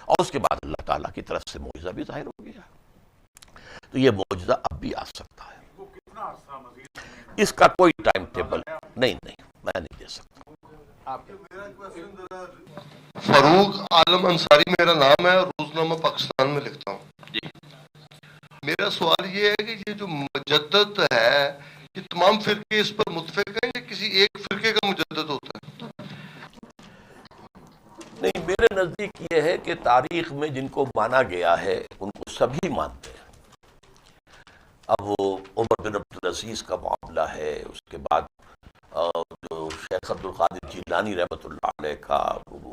اور اس کے بعد اللہ تعالیٰ کی طرف سے معجزہ بھی ظاہر ہو گیا. تو یہ معجزہ اب بھی آ سکتا ہے. اس کا کوئی ٹائم ٹیبل نہیں، میں نہیں دے سکتا. فاروق عالم انصاری میرا نام ہے، اور روزنامہ پاکستان میں لکھتا ہوں. میرا سوال یہ ہے کہ یہ جو مجدد ہے، یہ تمام فرقے اس پر متفق ہیں یا کسی ایک فرقے کا مجدد ہوتا ہے؟ نہیں، میرے نزدیک یہ ہے کہ تاریخ میں جن کو مانا گیا ہے ان کو سبھی مانتے ہیں. اب وہ عمر بن عبدالعزیز کا معاملہ ہے، اس کے بعد جو شیخ عبد القادر جیلانی رحمۃ اللہ علیہ کا،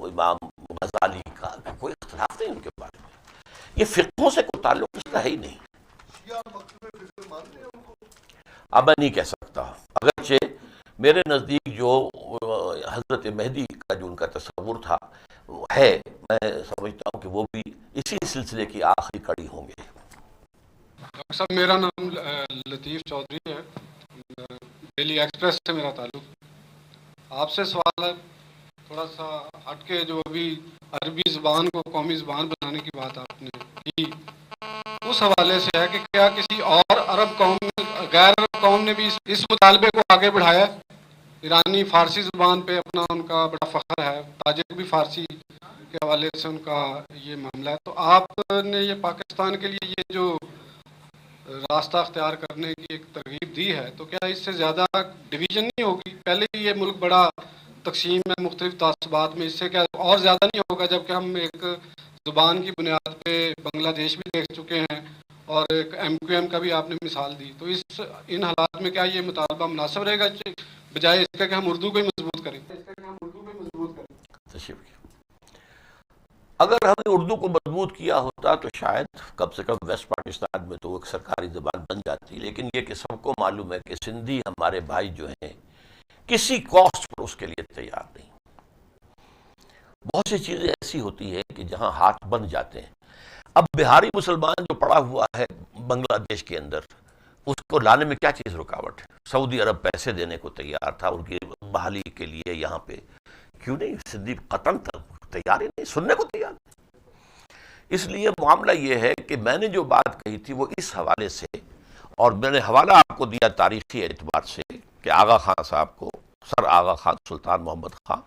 امام غزالی کا، کوئی اختلاف نہیں ان کے بارے میں. یہ فرقوں سے کوئی تعلق اس کا ہے ہی نہیں. اب میں نہیں کہہ سکتا، اگرچہ میرے نزدیک جو حضرت مہدی کا جو ان کا تصور تھا ہے، میں سمجھتا ہوں کہ وہ بھی اسی سلسلے کی آخری کڑی ہوں گے. ڈاکٹر صاحب، میرا نام لطیف چودھری ہے، ڈیلی ایکسپریس سے میرا تعلق. آپ سے سوال ہے تھوڑا سا ہٹ کے، جو ابھی عربی زبان کو قومی زبان بنانے کی بات آپ نے کی، اس حوالے سے ہے کہ کیا کسی اور عرب قوم نے، غیر عرب قوم نے بھی اس مطالبے کو آگے بڑھایا؟ ایرانی فارسی زبان پہ اپنا ان کا بڑا فخر ہے، تاجک بھی فارسی کے حوالے سے ان کا یہ معاملہ ہے. تو آپ نے یہ پاکستان کے لیے یہ جو راستہ اختیار کرنے کی ایک ترغیب دی ہے، تو کیا اس سے زیادہ ڈویژن نہیں ہوگی؟ پہلے ہی یہ ملک بڑا تقسیم ہے مختلف تعصبات میں، اس سے کیا اور زیادہ نہیں ہوگا؟ جبکہ ہم ایک زبان کی بنیاد پہ بنگلہ دیش بھی دیکھ چکے ہیں، اور ایک MQM کا بھی آپ نے مثال دی. تو ان حالات میں کیا یہ مطالبہ مناسب رہے گا بجائے اس کا کہ ہم اردو کو ہی مضبوط کریں؟ اگر ہم نے اردو کو مضبوط کیا ہوتا تو شاید کم سے کم ویسٹ پاکستان میں تو ایک سرکاری زبان بن جاتی. لیکن یہ کہ سب کو معلوم ہے کہ سندھی ہمارے بھائی جو ہیں کسی کاسٹ پر اس کے لیے تیار نہیں. بہت سی چیزیں ایسی ہوتی ہیں کہ جہاں ہاتھ بن جاتے ہیں. اب بہاری مسلمان جو پڑا ہوا ہے بنگلہ دیش کے اندر، اس کو لانے میں کیا چیز رکاوٹ ہے؟ سعودی عرب پیسے دینے کو تیار تھا ان کی بحالی کے لیے یہاں پہ، کیوں نہیں؟ سندھی قطن تیار ہی نہیں، سننے کو تیار نہیں. اس لیے معاملہ یہ ہے کہ میں نے جو بات کہی تھی وہ اس حوالے سے، اور میں نے حوالہ آپ کو دیا تاریخی اعتبار سے کہ آغا خان صاحب کو، سر آغا خان سلطان محمد خان،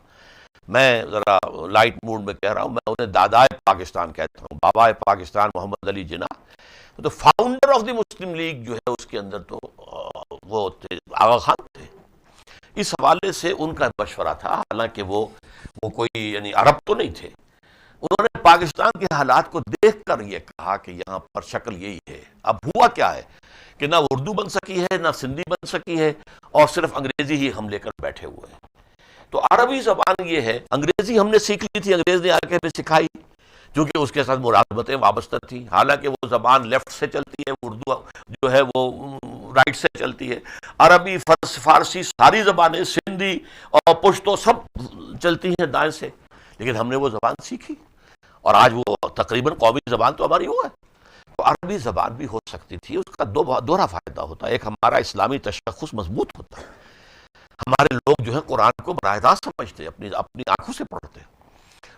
میں ذرا لائٹ موڈ میں کہہ رہا ہوں، میں انہیں دادائے پاکستان کہتا ہوں، بابائے پاکستان محمد علی جناح. تو founder of the Muslim league جو ہے اس کے اندر تو وہ تھے، آغا خان تھے. اس حوالے سے ان کا مشورہ تھا، حالانکہ وہ کوئی یعنی عرب تو نہیں تھے. انہوں نے پاکستان کے حالات کو دیکھ کر یہ کہا کہ یہاں پر شکل یہی ہے. اب ہوا کیا ہے کہ نہ اردو بن سکی ہے، نہ سندھی بن سکی ہے، اور صرف انگریزی ہی ہم لے کر بیٹھے ہوئے ہیں. تو عربی زبان یہ ہے، انگریزی ہم نے سیکھ لی تھی، انگریز نے آ کے ہمیں سکھائی، کیونکہ اس کے ساتھ ملازمتیں وابستہ تھیں. حالانکہ وہ زبان لیفٹ سے چلتی ہے، اردو جو ہے وہ رائٹ سے چلتی ہے. عربی، فارسی، ساری زبانیں، سندھی اور پشتو سب چلتی ہیں دائیں سے. لیکن ہم نے وہ زبان سیکھی، اور آج وہ تقریباً قومی زبان تو ہماری ہوا ہے. تو عربی زبان بھی ہو سکتی تھی. اس کا دوہرا فائدہ ہوتا ہے. ایک ہمارا اسلامی تشخص مضبوط ہوتا ہے، ہمارے لوگ جو ہے قرآن کو براہ راست سمجھتے، اپنی آنکھوں سے پڑھتے.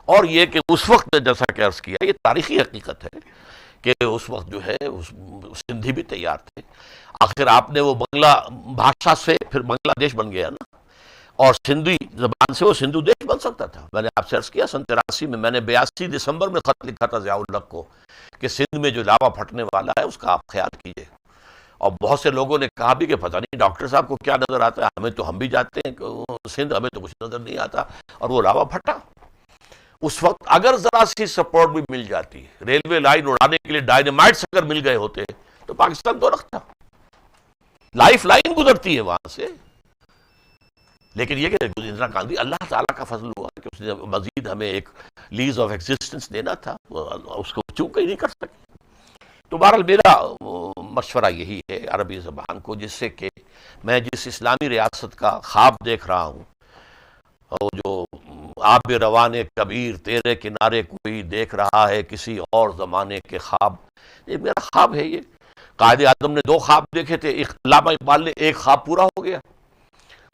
اور یہ کہ اس وقت جیسا کہ عرض کیا، یہ تاریخی حقیقت ہے کہ اس وقت جو ہے سندھی بھی تیار تھے. آخر آپ نے وہ بنگلہ بھاشا سے پھر بنگلہ دیش بن گیا نا، اور سندھی زبان سے وہ سندھو دیش بن سکتا تھا. میں نے آپ سے عرض کیا سن 83 میں میں نے 82 دسمبر میں خط لکھا تھا ضیاء الحق کو کہ سندھ میں جو لاوا پھٹنے والا ہے اس کا آپ خیال کیجئے. اور بہت سے لوگوں نے کہا بھی کہ پتہ نہیں ڈاکٹر صاحب کو کیا نظر آتا ہے، ہمیں تو ہم بھی جاتے ہیں سندھ، ہمیں تو کچھ نظر نہیں آتا، اور وہ لاوا پھٹا۔ اس وقت اگر ذرا سی سپورٹ بھی مل جاتی، ریلوے لائن اڑانے کے لیے ڈائنامائٹس اگر مل گئے ہوتے تو پاکستان تو رکھتا، لائف لائن گزرتی ہے وہاں سے۔ لیکن یہ کہ اندرا گاندھی، اللہ تعالیٰ کا فضل ہوا کہ اس نے مزید ہمیں ایک لیز آف ایگزسٹنس دینا تھا، اس کو چونکہ ہی نہیں کر سکے۔ تو بہرحال میرا مشورہ یہی ہے عربی زبان کو، جس سے کہ میں جس اسلامی ریاست کا خواب دیکھ رہا ہوں، اور جو آب روان کبیر تیرے کنارے کوئی دیکھ رہا ہے کسی اور زمانے کے خواب، یہ میرا خواب ہے۔ یہ قائد اعظم نے 2 خواب دیکھے تھے، علامہ اقبال نے 1 خواب پورا ہو گیا،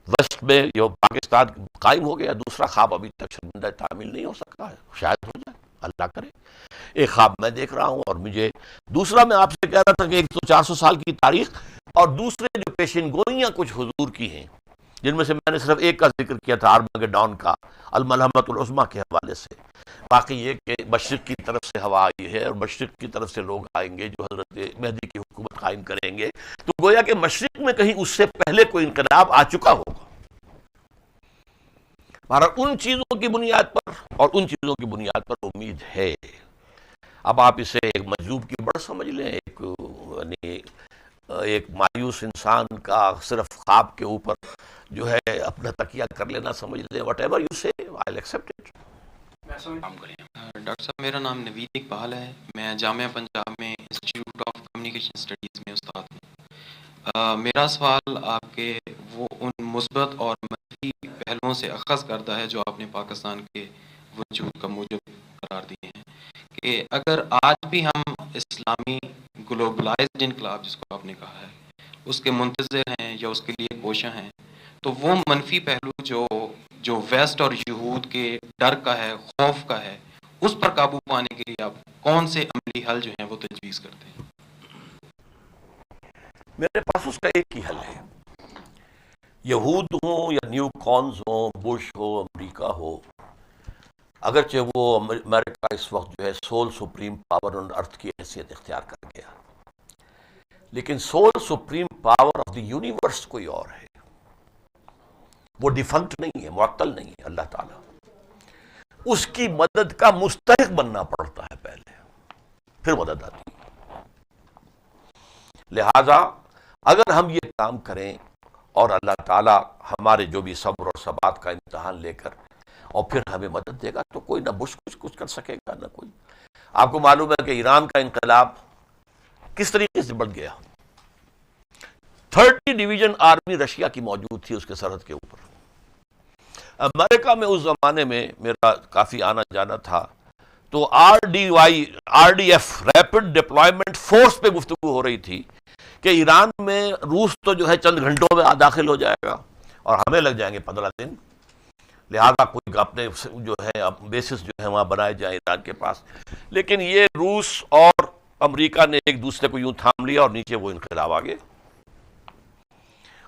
وسط میں جو پاکستان قائم ہو گیا، دوسرا خواب ابھی تک شرمندہ تعمیل نہیں ہو سکا ہے، شاید ہو جائے، اللہ کرے۔ 1 خواب میں دیکھ رہا ہوں، اور مجھے دوسرا میں آپ سے کہہ رہا تھا کہ ایک تو 400 سال کی تاریخ، اور دوسرے جو پیشن گوئیاں کچھ حضور کی ہیں، جن میں سے میں نے صرف ایک کا ذکر کیا تھا، آرمگڈون کا، الملحمۃ العظمیٰ کے حوالے سے۔ باقی یہ کہ مشرق کی طرف سے ہوا آئی ہے، اور مشرق کی طرف سے لوگ آئیں گے جو حضرت مہدی کی حکومت قائم کریں گے، تو گویا کہ مشرق میں کہیں اس سے پہلے کوئی انقلاب آ چکا ہوگا۔ ہمارا ان چیزوں کی بنیاد پر اور ان چیزوں کی بنیاد پر امید ہے۔ اب آپ اسے ایک مجذوب کی بڑھ سمجھ لیں، ایک مایوس انسان کا صرف خواب کے اوپر جو ہے اپنا تکیہ کر لینا سمجھ لیں، وٹ ایور یو سے آئی ول ایکسیپٹ اٹ۔ ڈاکٹر صاحب میرا نام نوید اقبال ہے، میں جامعہ پنجاب میں انسٹیٹیوٹ آف کمیونیکیشن اسٹڈیز میں استاد ہوں۔ میرا سوال آپ کے وہ ان مثبت اور منفی پہلوؤں سے اخذ کرتا ہے جو آپ نے پاکستان کے وجود کا موجب قرار دیے ہیں، کہ اگر آج بھی ہم اسلامی گلوبلائزڈ انقلاب جس کو آپ نے کہا ہے اس کے منتظر ہیں یا اس کے لیے کوشاں ہیں، تو وہ منفی پہلو جو ویسٹ اور یہود کے ڈر کا ہے، خوف کا ہے، اس پر قابو پانے کے لیے آپ کون سے عملی حل جو ہیں وہ تجویز کرتے ہیں؟ میرے پاس اس کا ایک ہی حل ہے۔ یہود ہوں یا نیو کونز ہوں، بش ہو، امریکہ ہو، اگرچہ وہ امریکہ اس وقت جو ہے سول سپریم پاور آن ارتھ کی حیثیت اختیار کر گیا، لیکن civil supreme power of the universe کوئی اور ہے، وہ ڈیفنکٹ نہیں ہے، معطل نہیں ہے، اللہ تعالیٰ۔ اس کی مدد کا مستحق بننا پڑتا ہے پہلے، پھر مدد آتی ہے۔ لہذا اگر ہم یہ کام کریں اور اللہ تعالیٰ ہمارے جو بھی صبر اور ثبات کا امتحان لے کر اور پھر ہمیں مدد دے گا، تو کوئی نہ بش کچھ کر سکے گا نہ کوئی۔ آپ کو معلوم ہے کہ ایران کا انقلاب کس طریقے سے بڑھ گیا۔ 30 ڈویژن آرمی رشیا کی موجود تھی اس کے سرحد کے اوپر۔ امریکہ میں اس زمانے میں میرا کافی آنا جانا تھا، تو RDF ریپڈ ڈپلائمنٹ فورس پہ گفتگو ہو رہی تھی کہ ایران میں روس تو جو ہے چند گھنٹوں میں داخل ہو جائے گا اور ہمیں لگ جائیں گے 15 دن، لہذا کوئی اپنے جو ہے بیسس جو ہے وہاں بنائے جائیں ایران کے پاس۔ لیکن یہ روس اور امریکہ نے ایک دوسرے کو یوں تھام لیا اور نیچے وہ انقلاب آ گئے،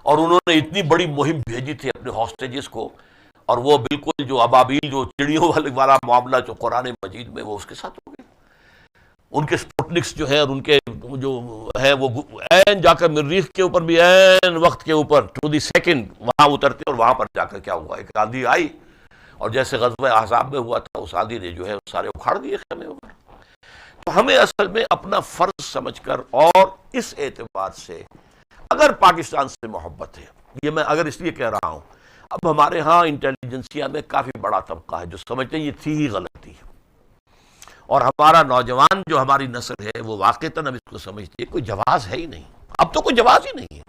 اور انہوں نے اتنی بڑی مہم بھیجی تھی اپنے ہاسٹیجز کو، اور وہ بالکل جو ابابیل جو چڑیوں والا معاملہ جو قرآن مجید میں وہ اس کے ساتھ ہو گیا۔ ان کے سپوٹنکس جو ہیں اور ان کے جو ہیں وہ این جا کر مریخ کے اوپر بھی این وقت کے اوپر ٹو دی سیکنڈ وہاں اترتے، اور وہاں پر جا کر کیا ہوا، ایک آندھی آئی اور جیسے غزوہ احزاب میں ہوا تھا، اس آندھی نے جو ہے سارے اکھاڑ دیے خیمے اوپر۔ تو ہمیں اصل میں اپنا فرض سمجھ کر اور اس اعتبار سے اگر پاکستان سے محبت ہے، یہ میں اگر اس لیے کہہ رہا ہوں، اب ہمارے ہاں انٹیلیجنسیا میں کافی بڑا طبقہ ہے جو سمجھتے ہیں یہ تھی ہی غلطی، اور ہمارا نوجوان جو ہماری نسل ہے وہ واقعتاً اب اس کو سمجھتی ہے کوئی جواز ہے ہی نہیں، اب تو کوئی جواز ہی نہیں ہے۔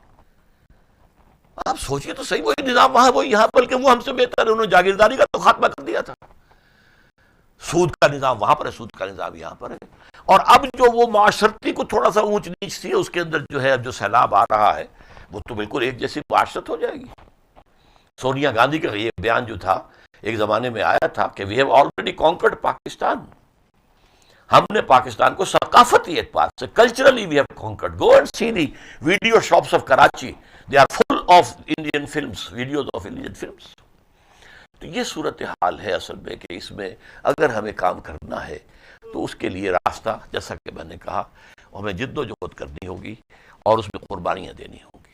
آپ سوچئے تو صحیح، وہی نظام وہاں وہی یہاں، بلکہ وہ ہم سے بہتر ہے، انہوں نے جاگیرداری کا تو خاتمہ کر دیا تھا۔ سود کا نظام وہاں پر ہے، سود کا نظام یہاں پر ہے، اور اب جو وہ معاشرتی کو تھوڑا سا اونچ نیچ تھی اس کے اندر جو ہے اب جو سیلاب آ رہا ہے وہ تو بالکل ایک جیسی معاشرت ہو جائے گی۔ سونیا گاندھی کا یہ بیان جو تھا ایک زمانے میں آیا تھا کہ we have already conquered Pakistan, ہم نے پاکستان کو ثقافتی اعتبار سے culturally we have conquered. Go and see the video shops of Karachi, they are full of Indian films, videos of Indian films. تو یہ صورتحال ہے اصل میں کہ اس میں اگر ہمیں کام کرنا ہے تو اس کے لیے راستہ جیسا کہ میں نے کہا ہمیں جد و جہد کرنی ہوگی، اور اس میں قربانیاں دینی ہوں گی۔